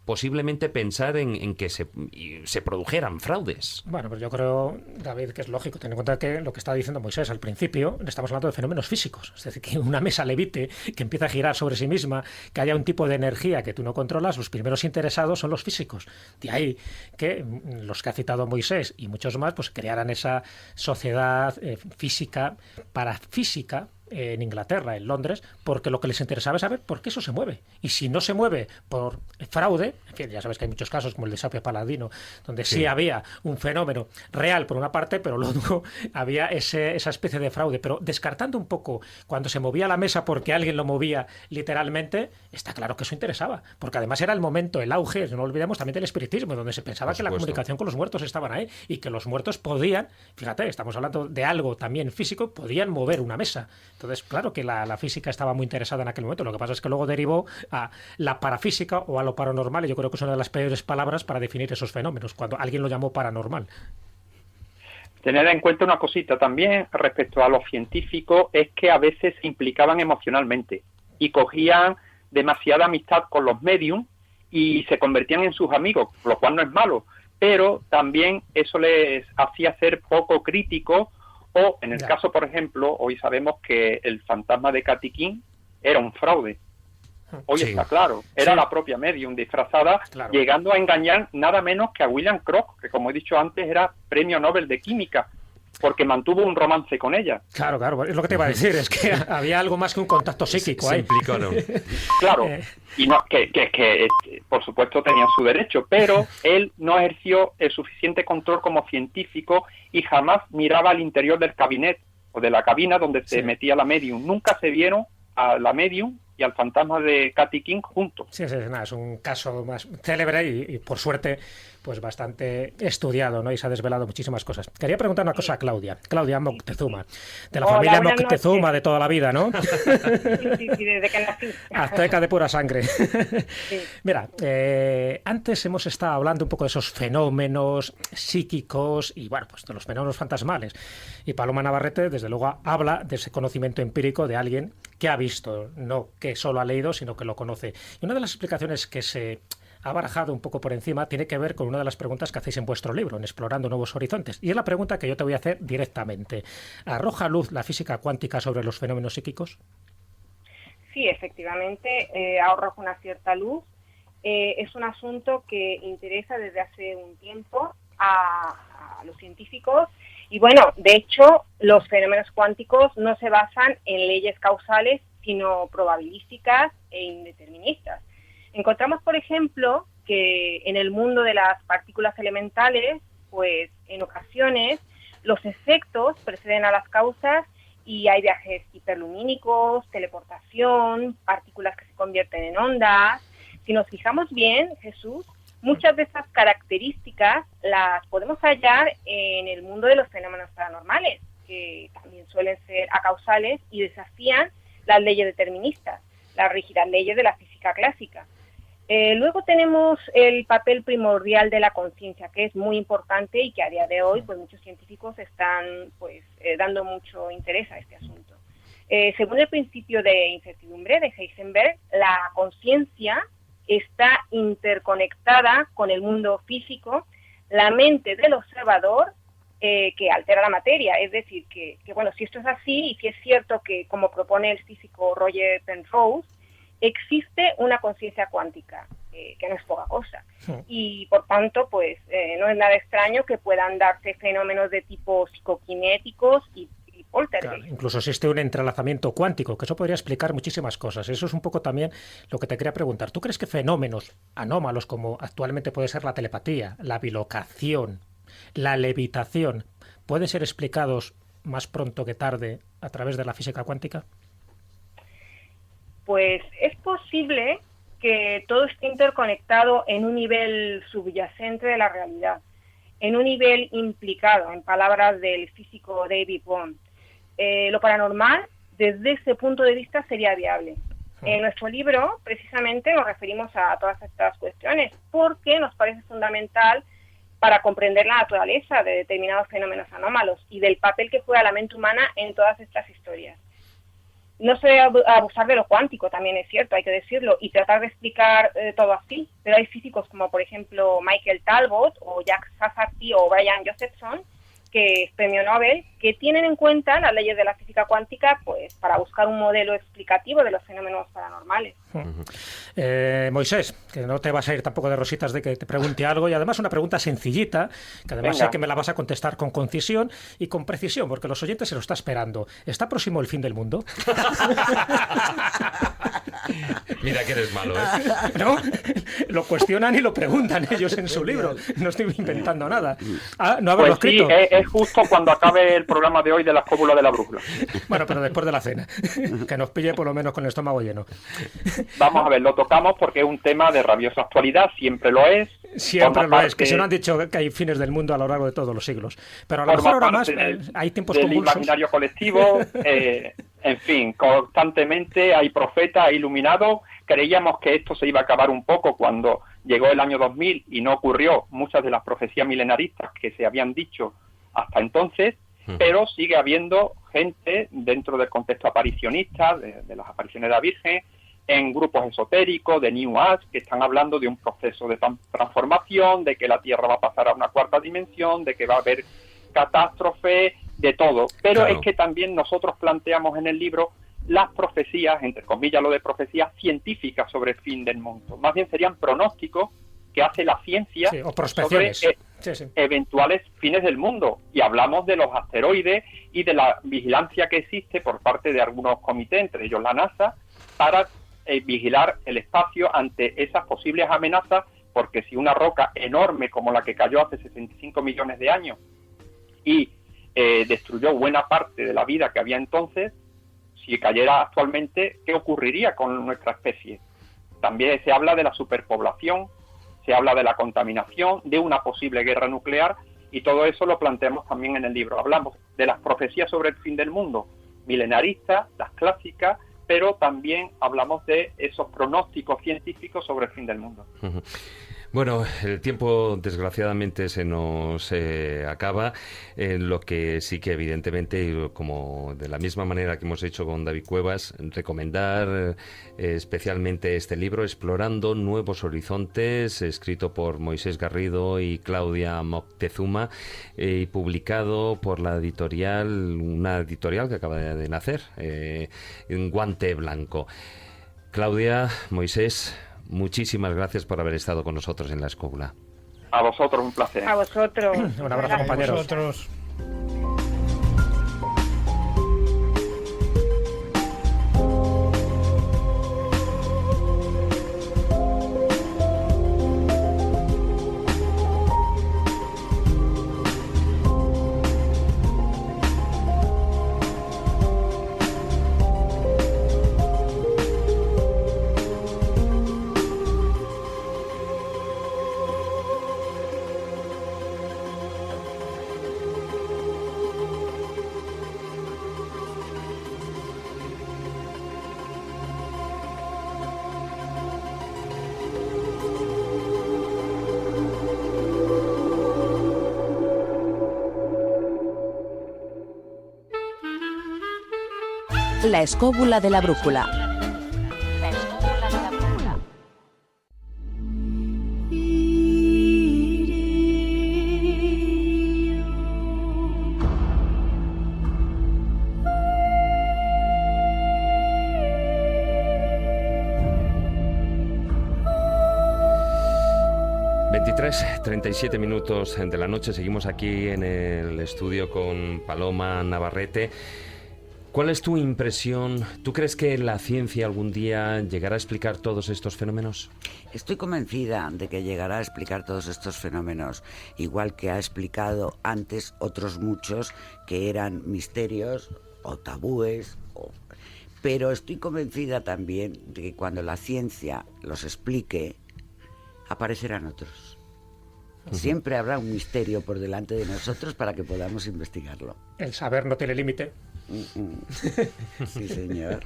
posiblemente pensar en que se produjeran fraudes. Bueno, pues yo creo, David, que es lógico, teniendo en cuenta que lo que estaba diciendo Moisés al principio, estamos hablando de fenómenos físicos, es decir, que una mesa levite, que empieza a girar sobre sí misma, que haya un tipo de energía que tú no controlas, los primeros interesados son los físicos. De ahí que los que ha citado Moisés y muchos más, pues crearan esa sociedad física, parafísica, en Inglaterra, en Londres, porque lo que les interesaba es saber por qué eso se mueve. Y si no se mueve por fraude, en fin, ya sabes que hay muchos casos como el de Sapio Paladino, donde sí había un fenómeno real por una parte, pero luego había esa especie de fraude. Pero descartando un poco cuando se movía la mesa porque alguien lo movía literalmente, está claro que eso interesaba, porque además era el momento, el auge, no olvidemos también del espiritismo, donde se pensaba que la comunicación con los muertos estaban ahí y que los muertos podían, fíjate, estamos hablando de algo también físico, podían mover una mesa. Entonces, claro que la física estaba muy interesada en aquel momento. Lo que pasa es que luego derivó a la parafísica o a lo paranormal, y yo creo que es una de las peores palabras para definir esos fenómenos, cuando alguien lo llamó paranormal. Tener en cuenta una cosita también respecto a los científicos, es que a veces se implicaban emocionalmente y cogían demasiada amistad con los mediums y se convertían en sus amigos, lo cual no es malo, pero también eso les hacía ser poco críticos. O, en el caso, por ejemplo, hoy sabemos que el fantasma de Katy King era un fraude. Hoy está claro, era la propia medium disfrazada, llegando a engañar nada menos que a William Crook, que como he dicho antes era premio Nobel de Química, porque mantuvo un romance con ella. Claro, es lo que te iba a decir, es que había algo más que un contacto psíquico ahí. Claro, y no, que por supuesto tenían su derecho, pero él no ejerció el suficiente control como científico y jamás miraba al interior del gabinete o de la cabina donde se metía la medium. Nunca se vieron a la medium y al fantasma de Katy King juntos. Sí, nada, es un caso más célebre y por suerte pues bastante estudiado, ¿no? Y se ha desvelado muchísimas cosas. Quería preguntar una cosa a Claudia Moctezuma, de la familia Moctezuma de toda la vida, ¿no? Sí, desde que nací. Azteca de pura sangre. Sí. Mira, antes hemos estado hablando un poco de esos fenómenos psíquicos y, bueno, pues de los fenómenos fantasmales. Y Paloma Navarrete, desde luego, habla de ese conocimiento empírico de alguien que ha visto, no que solo ha leído, sino que lo conoce. Y una de las explicaciones que se ha barajado un poco por encima tiene que ver con una de las preguntas que hacéis en vuestro libro, en Explorando Nuevos Horizontes. Y es la pregunta que yo te voy a hacer directamente. ¿Arroja luz la física cuántica sobre los fenómenos psíquicos? Sí, efectivamente, arroja una cierta luz. Es un asunto que interesa desde hace un tiempo a los científicos. Y bueno, de hecho, los fenómenos cuánticos no se basan en leyes causales, sino probabilísticas e indeterministas. Encontramos, por ejemplo, que en el mundo de las partículas elementales, pues en ocasiones los efectos preceden a las causas y hay viajes hiperlumínicos, teleportación, partículas que se convierten en ondas. Si nos fijamos bien, Jesús, muchas de estas características las podemos hallar en el mundo de los fenómenos paranormales, que también suelen ser acausales y desafían las leyes deterministas, las rígidas leyes de la física clásica. Luego tenemos el papel primordial de la conciencia, que es muy importante y que a día de hoy pues muchos científicos están pues dando mucho interés a este asunto. Según el principio de incertidumbre de Heisenberg, la conciencia está interconectada con el mundo físico, la mente del observador que altera la materia. Es decir, que bueno, si esto es así y si es cierto que, como propone el físico Roger Penrose, existe una conciencia cuántica, que no es poca cosa. Y, por tanto, pues no es nada extraño que puedan darse fenómenos de tipo psicoquinéticos y poltergeist. Claro, incluso existe un entrelazamiento cuántico, que eso podría explicar muchísimas cosas. Eso es un poco también lo que te quería preguntar. ¿Tú crees que fenómenos anómalos como actualmente puede ser la telepatía, la bilocación, la levitación, pueden ser explicados más pronto que tarde a través de la física cuántica? Pues es posible que todo esté interconectado en un nivel subyacente de la realidad, en un nivel implicado, en palabras del físico David Bohm. Lo paranormal, desde ese punto de vista, sería viable. En nuestro libro, precisamente, nos referimos a todas estas cuestiones porque nos parece fundamental para comprender la naturaleza de determinados fenómenos anómalos y del papel que juega la mente humana en todas estas historias. No se debe abusar de lo cuántico, también es cierto, hay que decirlo, y tratar de explicar todo así, pero hay físicos como, por ejemplo, Michael Talbot o Jack Safety o Brian Josephson, que es premio Nobel, que tienen en cuenta las leyes de la física cuántica pues para buscar un modelo explicativo de los fenómenos paranormales. Moisés, que no te vas a ir tampoco de rositas de que te pregunte algo, y además una pregunta sencillita, que además sé que me la vas a contestar con concisión y con precisión, porque los oyentes se lo está esperando. ¿Está próximo el fin del mundo? Mira que eres malo, ¿eh? ¿No? Lo cuestionan y lo preguntan ellos en su libro. No estoy inventando nada. No haberlo escrito. Sí, es justo cuando acabe el programa de hoy de la escóbula de la brújula. Bueno, pero después de la cena. Que nos pille por lo menos con el estómago lleno. Vamos a ver, lo tocamos porque es un tema de rabiosa actualidad, siempre lo es. Siempre lo es, que se nos han dicho que hay fines del mundo a lo largo de todos los siglos. Pero a lo mejor ahora más hay tiempos del convulsos. Imaginario colectivo, en fin, constantemente hay profetas, hay iluminados. Creíamos que esto se iba a acabar un poco cuando llegó el año 2000 y no ocurrió muchas de las profecías milenaristas que se habían dicho hasta entonces, pero sigue habiendo gente dentro del contexto aparicionista, de las apariciones de la Virgen, en grupos esotéricos, de New Age, que están hablando de un proceso de transformación, de que la Tierra va a pasar a una cuarta dimensión, de que va a haber catástrofe, de todo. Pero claro, es que también nosotros planteamos en el libro las profecías, entre comillas lo de profecías científicas sobre el fin del mundo. Más bien serían pronósticos que hace la ciencia o prospecciones sobre eventuales fines del mundo. Y hablamos de los asteroides y de la vigilancia que existe por parte de algunos comités, entre ellos la NASA, para vigilar el espacio ante esas posibles amenazas, porque si una roca enorme como la que cayó hace 65 millones de años y destruyó buena parte de la vida que había entonces, si cayera actualmente, ¿qué ocurriría con nuestra especie? También se habla de la superpoblación, se habla de la contaminación, de una posible guerra nuclear, y todo eso lo planteamos también en el libro. Hablamos de las profecías sobre el fin del mundo, milenaristas, las clásicas, pero también hablamos de esos pronósticos científicos sobre el fin del mundo. Bueno, el tiempo desgraciadamente se nos acaba, lo que sí que evidentemente, como de la misma manera que hemos hecho con David Cuevas, recomendar especialmente este libro, Explorando Nuevos Horizontes, escrito por Moisés Garrido y Claudia Moctezuma, y publicado por la editorial, una editorial que acaba de nacer, en Guante Blanco. Claudia, Moisés, muchísimas gracias por haber estado con nosotros en La Escóbula. A vosotros, un placer. A vosotros. Un abrazo, compañeros. A vosotros. La escóbula de la brújula. 23:37 minutos de la noche. Seguimos aquí en el estudio con Paloma Navarrete. ¿Cuál es tu impresión? ¿Tú crees que la ciencia algún día llegará a explicar todos estos fenómenos? Estoy convencida de que llegará a explicar todos estos fenómenos, igual que ha explicado antes otros muchos que eran misterios o tabúes. Pero estoy convencida también de que cuando la ciencia los explique, aparecerán otros. Siempre habrá un misterio por delante de nosotros para que podamos investigarlo. El saber no tiene límite. Sí, señor.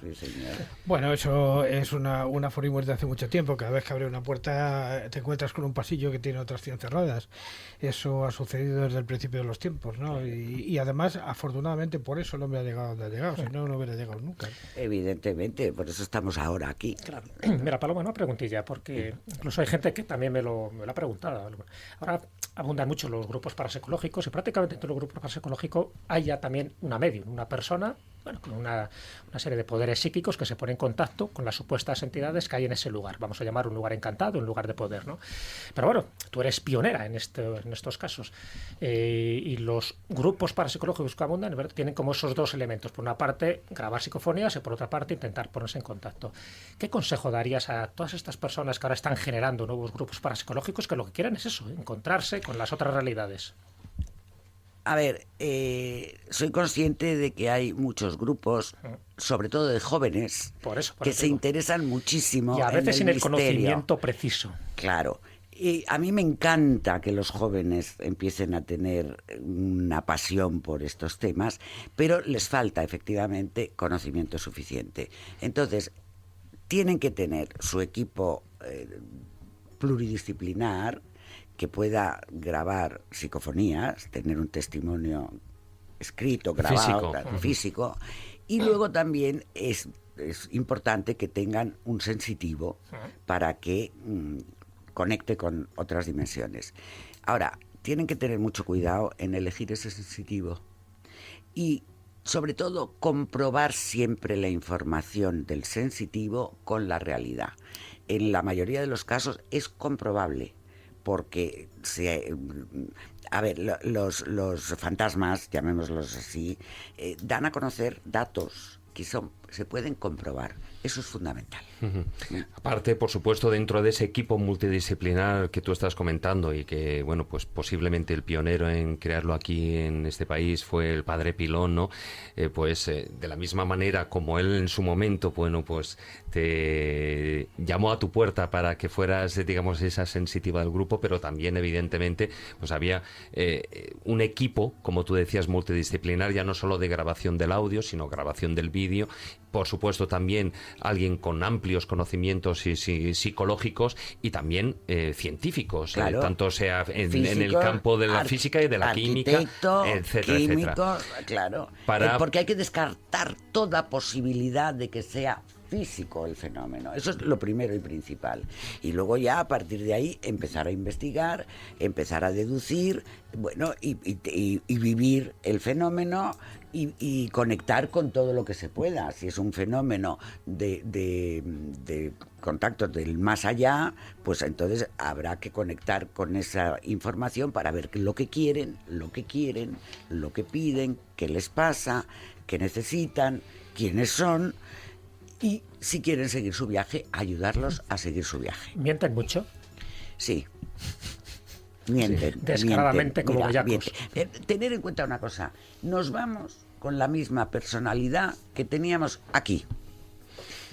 Sí, señor. Bueno, eso es un aforismo desde hace mucho tiempo. Cada vez que abres una puerta te encuentras con un pasillo que tiene otras 100 cerradas. Eso ha sucedido desde el principio de los tiempos, ¿no? Y además, afortunadamente, por eso el hombre ha llegado donde ha llegado. Si no, no hubiera llegado nunca. Evidentemente, por eso estamos ahora aquí. Claro. Mira, Paloma, una preguntilla, porque incluso hay gente que también me lo ha preguntado. Ahora abundan mucho los grupos parapsicológicos y prácticamente en todos los grupos parapsicológicos hay ya también una medium, una persona, bueno, con una serie de poderes psíquicos que se pone en contacto con las supuestas entidades que hay en ese lugar. Vamos a llamar un lugar encantado, un lugar de poder, ¿no? Pero bueno, tú eres pionera en estos casos. Y los grupos parapsicológicos que abundan, ¿verdad?, tienen como esos dos elementos. Por una parte, grabar psicofonías y por otra parte, intentar ponerse en contacto. ¿Qué consejo darías a todas estas personas que ahora están generando nuevos grupos parapsicológicos que lo que quieren es eso, encontrarse con las otras realidades? A ver, soy consciente de que hay muchos grupos, sobre todo de jóvenes, que se interesan muchísimo y a veces sin el misterio. Conocimiento preciso. Claro. Y a mí me encanta que los jóvenes empiecen a tener una pasión por estos temas, pero les falta efectivamente conocimiento suficiente. Entonces, tienen que tener su equipo pluridisciplinar, que pueda grabar psicofonías, tener un testimonio escrito, grabado, físico, y luego también es importante que tengan un sensitivo para que conecte con otras dimensiones. Ahora, tienen que tener mucho cuidado en elegir ese sensitivo y, sobre todo, comprobar siempre la información del sensitivo con la realidad. En la mayoría de los casos es comprobable, porque los fantasmas, llamémoslos así, dan a conocer datos que se pueden comprobar. Eso es fundamental. Aparte, por supuesto, dentro de ese equipo multidisciplinar que tú estás comentando y que, bueno, pues posiblemente el pionero en crearlo aquí en este país fue el padre Pilón, ¿no? De la misma manera como él en su momento, bueno, pues te llamó a tu puerta para que fueras, digamos, esa sensitiva del grupo, pero también, evidentemente, pues había un equipo, como tú decías, multidisciplinar, ya no solo de grabación del audio, sino grabación del vídeo. Por supuesto, también alguien con amplios conocimientos psicológicos y también científicos, claro. Tanto sea Físico, en el campo de la física y de la química, etcétera, químico, etcétera. Claro, porque hay que descartar toda posibilidad de que sea físico el fenómeno. Eso es lo primero y principal. Y luego ya a partir de ahí empezar a investigar, empezar a deducir, bueno, y vivir el fenómeno y conectar con todo lo que se pueda. Si es un fenómeno de contactos del más allá, pues entonces habrá que conectar con esa información para ver lo que quieren, lo que piden, qué les pasa, qué necesitan, quiénes son. Y si quieren seguir su viaje, ayudarlos a seguir su viaje. ¿Mienten mucho? Sí. Mienten. Sí, descaradamente, como bellacos. Tener en cuenta una cosa. Nos vamos con la misma personalidad que teníamos aquí.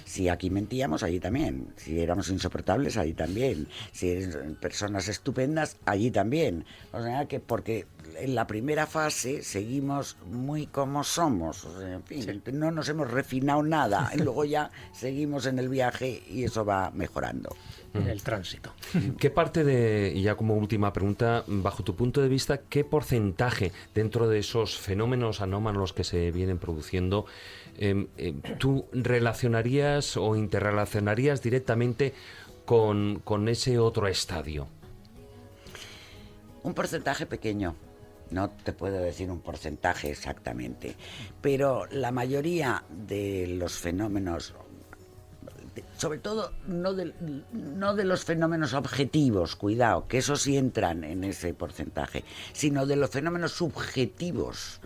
Si aquí mentíamos, allí también. Si éramos insoportables, allí también. Si eran personas estupendas, allí también. O sea que porque en la primera fase seguimos muy como somos. O sea, en fin, sí. No nos hemos refinado nada. Y luego ya seguimos en el viaje y eso va mejorando. En el tránsito. ¿Qué parte y ya como última pregunta, bajo tu punto de vista, qué porcentaje dentro de esos fenómenos anómalos que se vienen produciendo tú relacionarías o interrelacionarías directamente con ese otro estadio? Un porcentaje pequeño. No te puedo decir un porcentaje exactamente, pero la mayoría de los fenómenos sobre todo no de los fenómenos objetivos, cuidado, que esos sí entran en ese porcentaje, sino de los fenómenos subjetivos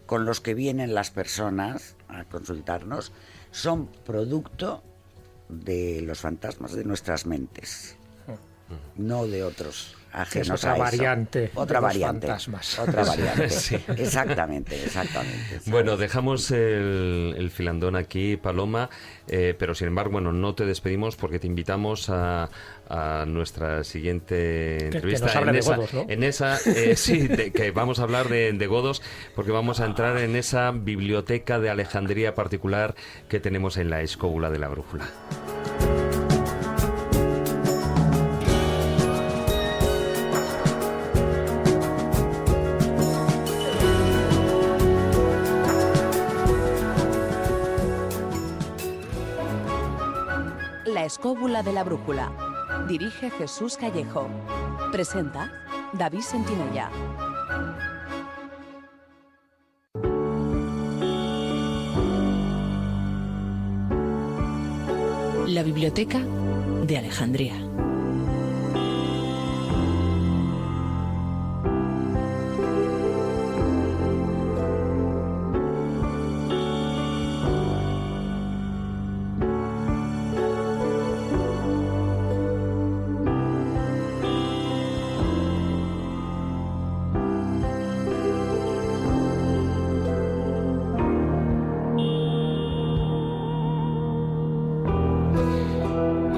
con los que vienen las personas a consultarnos, son producto de los fantasmas de nuestras mentes, no de otros ajenos es otra a eso. variante. Otra de variante. Los fantasmas. Otra variante. Sí. Exactamente. Bueno, dejamos el filandón aquí, Paloma, pero sin embargo, bueno, no te despedimos porque te invitamos a nuestra siguiente entrevista. Que nos hable de godos, ¿no? En esa, sí, que vamos a hablar de godos, porque vamos a entrar en esa biblioteca de Alejandría particular que tenemos en la Escóbula de la Brújula. La Escóbula de la Brújula. Dirige Jesús Callejo. Presenta David Sentinella. La Biblioteca de Alejandría.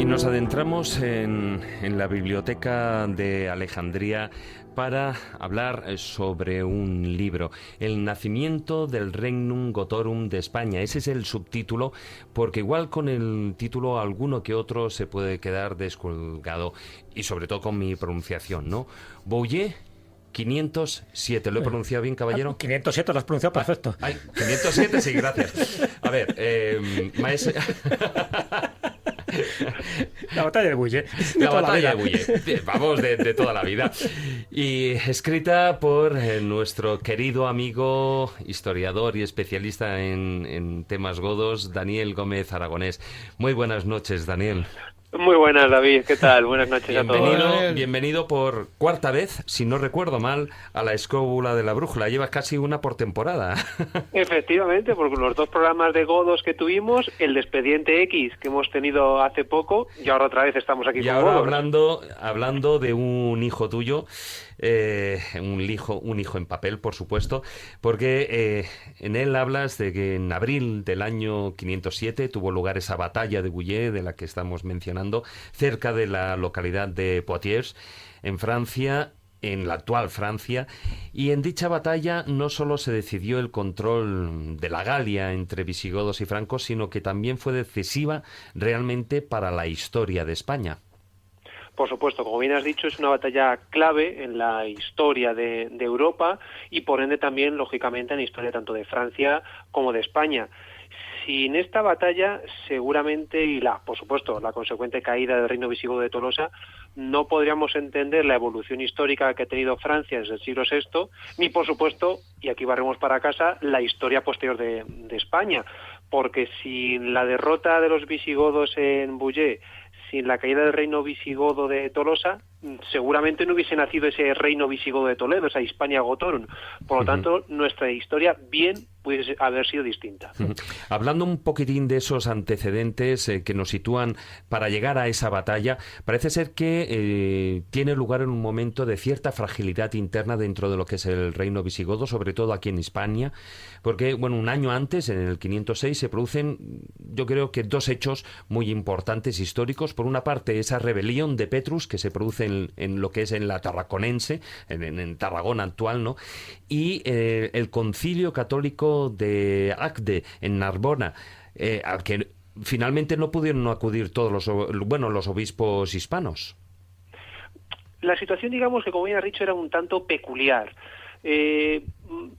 Nos adentramos en la biblioteca de Alejandría para hablar sobre un libro, El nacimiento del Regnum Gotorum de España. Ese es el subtítulo, porque igual con el título alguno que otro se puede quedar descolgado, y sobre todo con mi pronunciación, ¿no? Bouillet 507, ¿lo he pronunciado bien, caballero? 507 lo has pronunciado perfecto. Ay, 507, sí, gracias. A ver, maestro... La batalla de Bouillet. La batalla de Bouillet, vamos, de toda la vida. Y escrita por nuestro querido amigo, historiador y especialista en temas godos, Daniel Gómez Aragonés. Muy buenas noches, Daniel. Muy buenas, David. ¿Qué tal? Buenas noches a todos. Bienvenido por cuarta vez, si no recuerdo mal, a la Escóbula de la Brújula. Llevas casi una por temporada. Efectivamente, porque los dos programas de godos que tuvimos, el de Expediente X que hemos tenido hace poco, y ahora otra vez estamos aquí con ahora godos. hablando de un hijo tuyo, un hijo en papel, por supuesto, porque en él hablas de que en abril del año 507 tuvo lugar esa batalla de Bouillet, de la que estamos mencionando, cerca de la localidad de Poitiers, en Francia, en la actual Francia, y en dicha batalla no solo se decidió el control de la Galia entre visigodos y francos, sino que también fue decisiva realmente para la historia de España. Por supuesto, como bien has dicho, es una batalla clave en la historia de Europa y por ende también, lógicamente, en la historia tanto de Francia como de España. Sin esta batalla, seguramente, y por supuesto, la consecuente caída del reino visigodo de Tolosa, no podríamos entender la evolución histórica que ha tenido Francia desde el siglo VI, ni, por supuesto, y aquí barremos para casa, la historia posterior de España. Porque sin la derrota de los visigodos en Bouillet, sin la caída del reino visigodo de Tolosa, seguramente no hubiese nacido ese reino visigodo de Toledo, esa Hispania Gotorum. Por lo tanto, nuestra historia bien puede haber sido distinta. Hablando un poquitín de esos antecedentes que nos sitúan para llegar a esa batalla, parece ser que tiene lugar en un momento de cierta fragilidad interna dentro de lo que es el reino visigodo, sobre todo aquí en Hispania, porque, bueno, un año antes, en el 506, se producen, yo creo que dos hechos muy importantes históricos. Por una parte, esa rebelión de Petrus que se produce en lo que es en la Tarraconense, en Tarragona actual, ¿no? Y el concilio católico de Agde, en Narbona, al que finalmente no pudieron acudir todos los obispos hispanos. La situación, digamos que como bien has dicho, era un tanto peculiar.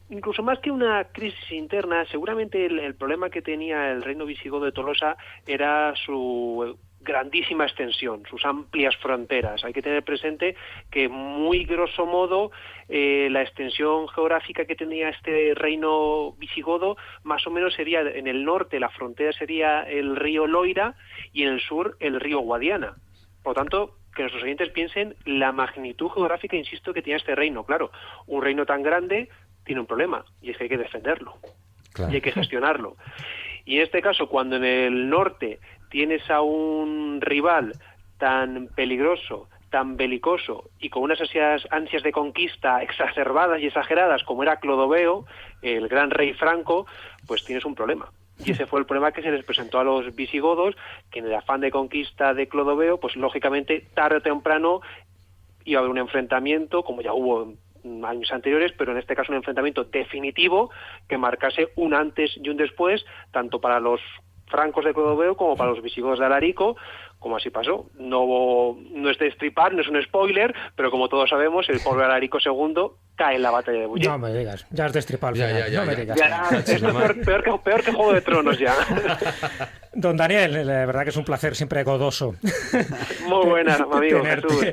Incluso más que una crisis interna, seguramente el problema que tenía el reino visigodo de Tolosa era su grandísima extensión, sus amplias fronteras. Hay que tener presente que, muy grosso modo, la extensión geográfica que tenía este reino visigodo más o menos sería, en el norte la frontera sería el río Loira y en el sur el río Guadiana. Por lo tanto, que nuestros oyentes piensen la magnitud geográfica, insisto, que tiene este reino. Claro, un reino tan grande tiene un problema, y es que hay que defenderlo, y hay que gestionarlo. Y en este caso, cuando en el norte tienes a un rival tan peligroso, tan belicoso y con unas ansias de conquista exacerbadas y exageradas como era Clodoveo, el gran rey franco, pues tienes un problema. Y ese fue el problema que se les presentó a los visigodos, que en el afán de conquista de Clodoveo, pues lógicamente tarde o temprano iba a haber un enfrentamiento, como ya hubo en años anteriores, pero en este caso un enfrentamiento definitivo que marcase un antes y un después, tanto para los francos de Clodoveo como para los visigodos de Alarico, como así pasó. No es de destripar, no es un spoiler, pero como todos sabemos, el pobre Alarico II cae en la batalla de Bulle. No me digas, ya es destripar. No me digas. Es peor que Juego de Tronos ya. Don Daniel, la verdad que es un placer siempre godoso. Muy buena, amigo Jesús.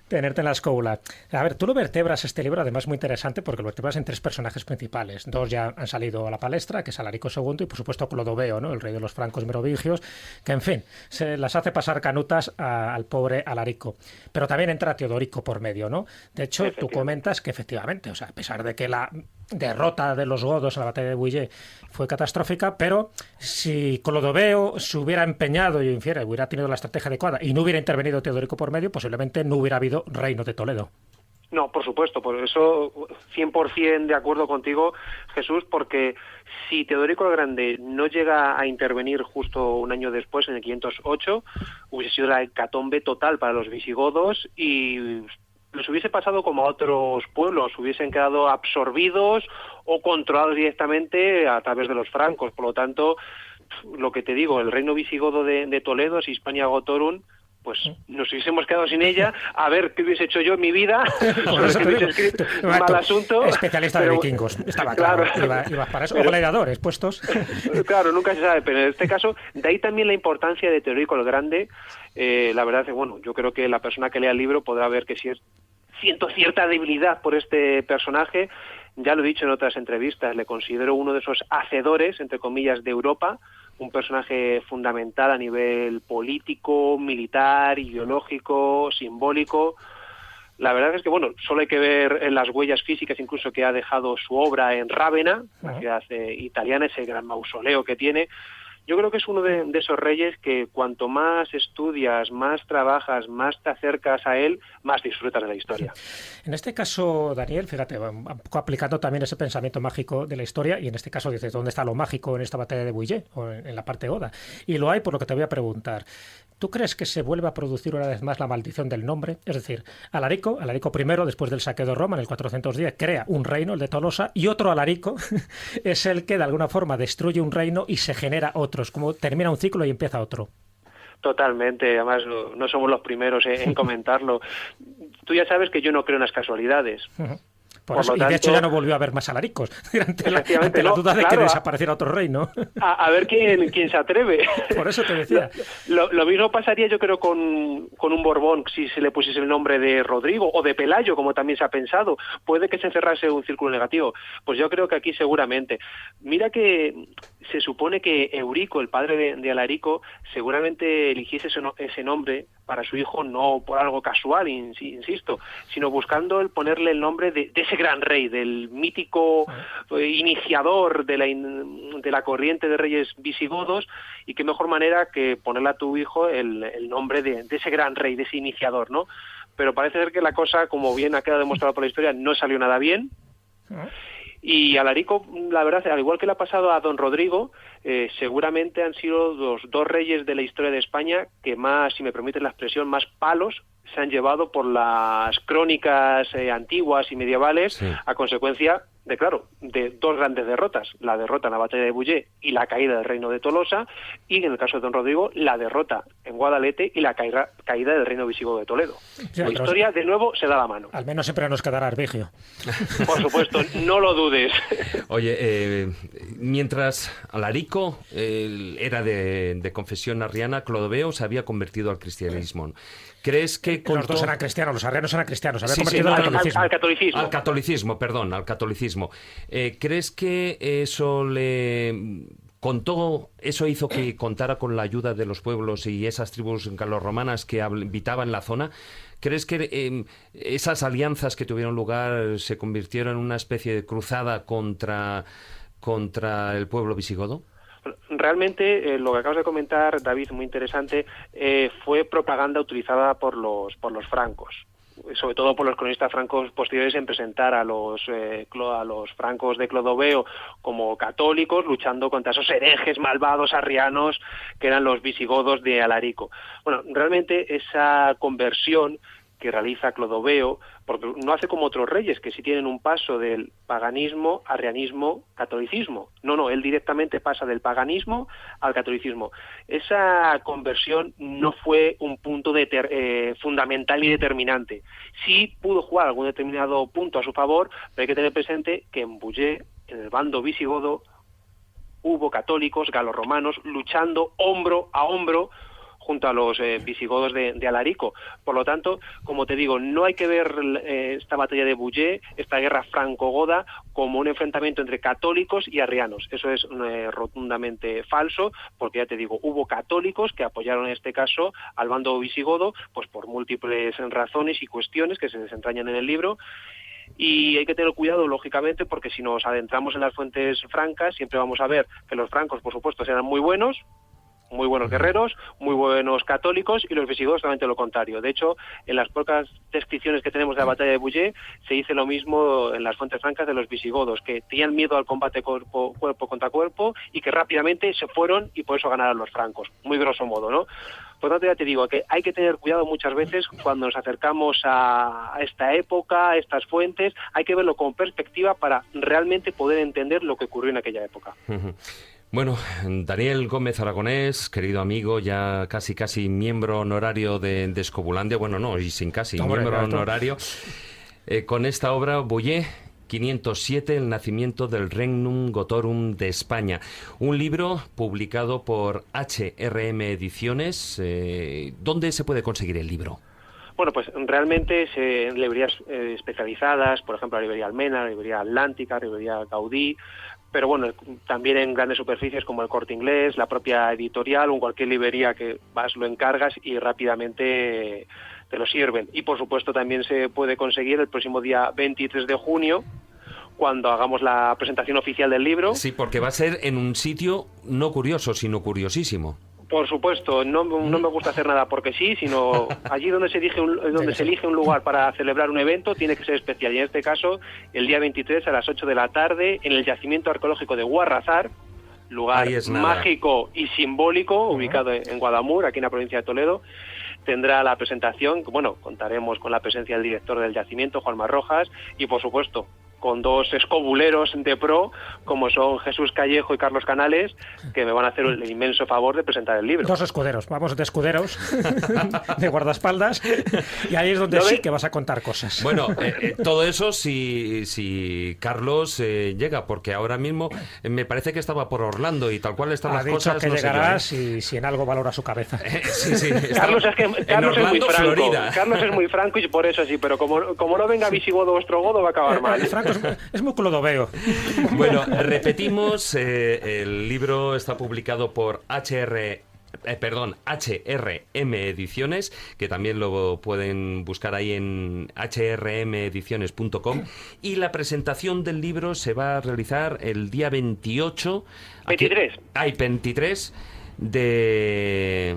Tenerte en la escuela. A ver, tú lo vertebras este libro, además muy interesante, porque lo vertebras en 3 personajes principales. 2 ya han salido a la palestra, que es Alarico II y, por supuesto, Clodoveo, ¿no? El rey de los francos merovingios, que, en fin, se las hace pasar canutas al pobre Alarico. Pero también entra Teodorico por medio, ¿no? De hecho, tú comentas que, efectivamente, o sea, a pesar de que la derrota de los godos en la batalla de Bulle fue catastrófica, pero si Clodoveo se hubiera empeñado y hubiera tenido la estrategia adecuada y no hubiera intervenido Teodorico por medio, posiblemente no hubiera habido reino de Toledo. No, por supuesto, por eso 100% de acuerdo contigo, Jesús, porque si Teodorico el Grande no llega a intervenir justo un año después, en el 508, hubiese sido la hecatombe total para los visigodos y les hubiese pasado como a otros pueblos, hubiesen quedado absorbidos o controlados directamente a través de los francos. Por lo tanto, lo que te digo, el reino visigodo de Toledo, Hispania Gotorum, pues nos hubiésemos quedado sin ella, a ver qué hubiese hecho yo en mi vida, hubiese escrito mal asunto. Especialista de vikingos, estaba claro, ibas para eso, o gladiadores puestos. Claro, nunca se sabe, pero en este caso, de ahí también la importancia de Teodorico el Grande. La verdad es que, bueno, yo creo que la persona que lea el libro podrá ver que siento cierta debilidad por este personaje. Ya lo he dicho en otras entrevistas, le considero uno de esos hacedores, entre comillas, de Europa, un personaje fundamental a nivel político, militar, ideológico, simbólico. La verdad es que, bueno, solo hay que ver en las huellas físicas incluso que ha dejado su obra en Rávena, la ciudad italiana, ese gran mausoleo que tiene. Yo creo que es uno de esos reyes que cuanto más estudias, más trabajas, más te acercas a él, más disfrutas de la historia. En este caso, Daniel, fíjate, un poco aplicando también ese pensamiento mágico de la historia, y en este caso dices, ¿dónde está lo mágico en esta batalla de Bulle o en la parte Oda? Y lo hay por lo que te voy a preguntar. ¿Tú crees que se vuelve a producir una vez más la maldición del nombre? Es decir, Alarico I, después del saqueo de Roma en el 410, crea un reino, el de Tolosa, y otro Alarico es el que de alguna forma destruye un reino y se genera otros, como termina un ciclo y empieza otro. Totalmente, además no somos los primeros en comentarlo. Tú ya sabes que yo no creo en las casualidades. Por eso, tanto, y de hecho ya no volvió a haber más alaricos, ante la duda de que desapareciera otro reino. A ver quién se atreve. Por eso te decía. Lo mismo pasaría yo creo con un Borbón, si se le pusiese el nombre de Rodrigo o de Pelayo, como también se ha pensado. Puede que se cerrase un círculo negativo. Pues yo creo que aquí seguramente. Mira que se supone que Eurico, el padre de Alarico, seguramente eligiese ese nombre para su hijo no por algo casual, insisto, sino buscando el ponerle el nombre de ese gran rey, del mítico iniciador de la corriente de reyes visigodos, y qué mejor manera que ponerle a tu hijo el nombre de ese gran rey, de ese iniciador, ¿no? Pero parece ser que la cosa, como bien ha quedado demostrado por la historia, no salió nada bien. Y Alarico, la verdad, al igual que le ha pasado a don Rodrigo, seguramente han sido los 2 reyes de la historia de España que más, si me permiten la expresión, más palos se han llevado por las crónicas antiguas y medievales, a consecuencia de dos grandes derrotas, la derrota en la batalla de Bullé y la caída del reino de Tolosa, y en el caso de don Rodrigo, la derrota en Guadalete y la caída del reino visigodo de Toledo. La historia, de nuevo, se da la mano. Al menos siempre nos quedará Arbigio. Por supuesto, no lo dudes. Oye, mientras Alarico era de confesión arriana, Clodoveo se había convertido al cristianismo. ¿Crees que los dos eran cristianos, los arrianos eran cristianos, había convertido al catolicismo. Al catolicismo. ¿Crees que eso eso hizo que contara con la ayuda de los pueblos y esas tribus galorromanas que habitaban en la zona? ¿Crees que esas alianzas que tuvieron lugar se convirtieron en una especie de cruzada contra el pueblo visigodo? Realmente, lo que acabas de comentar, David, muy interesante, fue propaganda utilizada por los francos, sobre todo por los cronistas francos posteriores, en presentar a los francos de Clodoveo como católicos, luchando contra esos herejes malvados arrianos que eran los visigodos de Alarico. Bueno, realmente esa conversión que realiza Clodoveo, porque no hace como otros reyes que sí tienen un paso del paganismo, arrianismo, catolicismo. No, él directamente pasa del paganismo al catolicismo. Esa conversión no fue un punto fundamental y determinante. Sí pudo jugar algún determinado punto a su favor, pero hay que tener presente que en Bullé, en el bando visigodo, hubo católicos galorromanos luchando hombro a hombro junto a los visigodos de Alarico. Por lo tanto, como te digo, no hay que ver esta batalla de Bullé, esta guerra franco-goda, como un enfrentamiento entre católicos y arrianos. Eso es rotundamente falso, porque ya te digo, hubo católicos que apoyaron en este caso al bando visigodo, pues por múltiples razones y cuestiones que se desentrañan en el libro. Y hay que tener cuidado, lógicamente, porque si nos adentramos en las fuentes francas, siempre vamos a ver que los francos, por supuesto, eran muy buenos guerreros, muy buenos católicos, y los visigodos totalmente lo contrario. De hecho, en las pocas descripciones que tenemos de la batalla de Bullé, se dice lo mismo en las fuentes francas de los visigodos, que tenían miedo al combate cuerpo contra cuerpo y que rápidamente se fueron y por eso ganaron los francos. Muy grosso modo, ¿no? Por lo tanto, ya te digo que hay que tener cuidado muchas veces cuando nos acercamos a esta época, a estas fuentes. Hay que verlo con perspectiva para realmente poder entender lo que ocurrió en aquella época. Bueno, Daniel Gómez Aragonés, querido amigo, ya casi miembro honorario de Escobulandia, bueno, no, y sin casi, miembro honorario, con esta obra, Bullé 507, el nacimiento del Regnum Gotorum de España. Un libro publicado por HRM Ediciones. ¿Dónde se puede conseguir el libro? Bueno, pues realmente en librerías especializadas, por ejemplo, la librería Almena, la librería Atlántica, la librería Gaudí, pero bueno, también en grandes superficies como el Corte Inglés, la propia editorial o en cualquier librería que vas, lo encargas y rápidamente te lo sirven. Y por supuesto también se puede conseguir el próximo día 23 de junio, cuando hagamos la presentación oficial del libro. Sí, porque va a ser en un sitio no curioso, sino curiosísimo. Por supuesto, no me gusta hacer nada porque sí, sino allí donde se elige un lugar para celebrar un evento tiene que ser especial. Y en este caso, el día 23 a las 8 de la tarde, en el yacimiento arqueológico de Guarrazar, lugar mágico y simbólico, ubicado en Guadamur, aquí en la provincia de Toledo, tendrá la presentación. Bueno, contaremos con la presencia del director del yacimiento, Juanma Rojas, y por supuesto con dos escobuleros de pro, como son Jesús Callejo y Carlos Canales, que me van a hacer el inmenso favor de presentar el libro. Dos escuderos, vamos de escuderos, de guardaespaldas, y ahí es donde sí que vas a contar cosas. Bueno, todo eso si Carlos llega, porque ahora mismo me parece que estaba por Orlando y tal cual están las cosas. Ha dicho que llegará si en algo valora su cabeza. Sí, Carlos es muy franco. Florida. Carlos es muy franco y por eso sí, pero como no venga visigodo o ostrogodo va a acabar mal. Es muy clodoveo. Bueno, repetimos, el libro está publicado por HRM Ediciones, que también lo pueden buscar ahí en hrmediciones.com, y la presentación del libro se va a realizar el día 23 de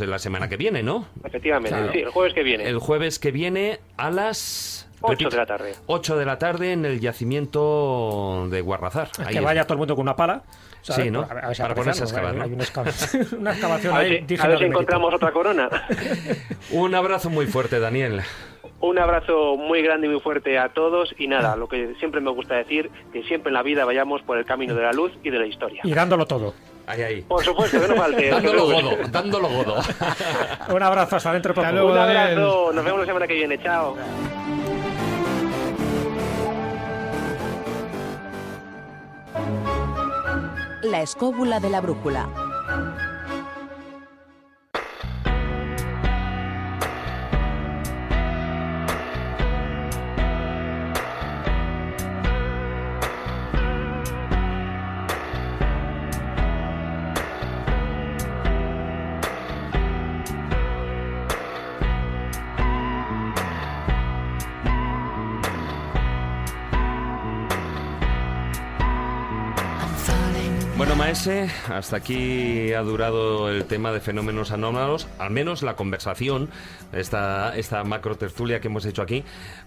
la semana que viene, ¿no? Efectivamente, claro. Sí, el jueves que viene. El jueves que viene a las 8 de la tarde. 8 de la tarde en el yacimiento de Guarrazar. Es que vaya todo el mundo con una pala. ¿Sabes? Sí, ¿no? Para ponerse a excavar, ¿no? Hay una excavación ahí. A ver si encontramos otra corona. Un abrazo muy fuerte, Daniel. Un abrazo muy grande y muy fuerte a todos y nada, lo que siempre me gusta decir, que siempre en la vida vayamos por el camino de la luz y de la historia. Y dándolo todo. Ahí. Por supuesto, que no falte. dándolo godo. Un abrazo, hasta dentro de poco. Un abrazo, nos vemos la semana que viene, chao. La escóbula de la brújula. Bueno, maese, hasta aquí ha durado el tema de fenómenos anómalos, al menos la conversación, esta macro tertulia que hemos hecho aquí,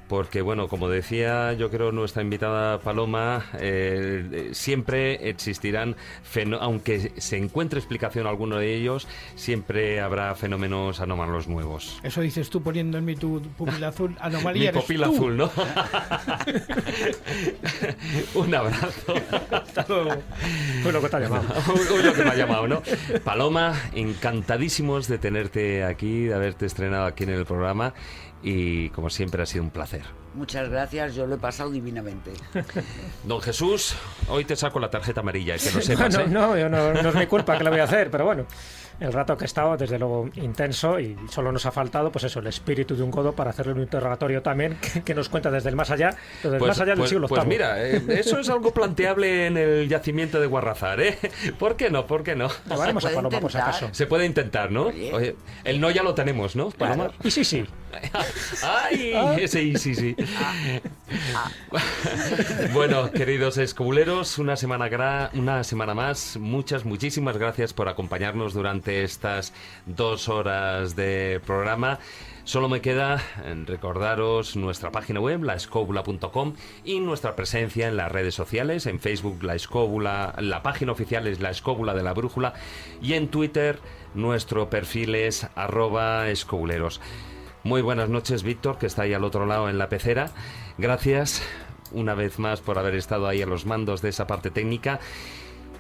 porque bueno, como decía yo creo nuestra invitada Paloma, siempre existirán, aunque se encuentre explicación a alguno de ellos, siempre habrá fenómenos anómalos nuevos. Eso dices tú poniendo en mi tu pupila azul, anomalía. Mi pupila azul, ¿no? Un abrazo. Hasta luego. Lo que te ha llamado. Lo que me ha llamado, ¿no? Paloma, encantadísimos de tenerte aquí, de haberte estrenado aquí en el programa y como siempre ha sido un placer. Muchas gracias, yo lo he pasado divinamente. Don Jesús, hoy te saco la tarjeta amarilla, que lo sepas, ¿eh? No es mi culpa que le voy a hacer, pero bueno. El rato que he estado, desde luego, intenso y solo nos ha faltado, pues eso, el espíritu de un godo para hacerle un interrogatorio también que nos cuenta desde el más allá, desde el más allá del siglo VIII. Pues mira, eso es algo planteable en el yacimiento de Guarrazar, ¿eh? ¿Por qué no? Llevaremos a Paloma, por si acaso. Se puede intentar, ¿no? Oye, el no ya lo tenemos, ¿no, Paloma? Claro. Y sí. ¡Ay! Ese sí. Bueno, queridos escobuleros, una semana más, muchísimas gracias por acompañarnos durante estas 2 horas de programa. Solo me queda recordaros nuestra página web, laescobula.com, y nuestra presencia en las redes sociales, en Facebook La Escóbula, la página oficial es La Escóbula de la Brújula, y en Twitter nuestro perfil es @escobuleros. Muy buenas noches, Víctor, que está ahí al otro lado en la pecera. Gracias una vez más por haber estado ahí a los mandos de esa parte técnica.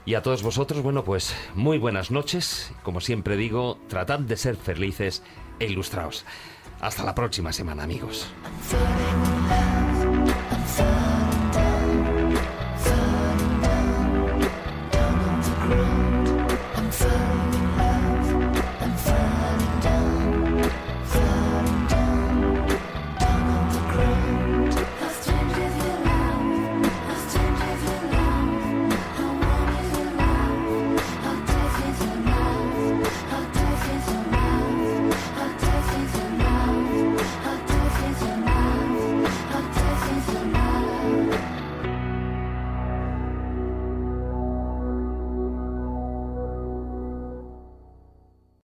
Y a todos vosotros, bueno, pues muy buenas noches. Como siempre digo, tratad de ser felices e ilustraos. Hasta la próxima semana, amigos.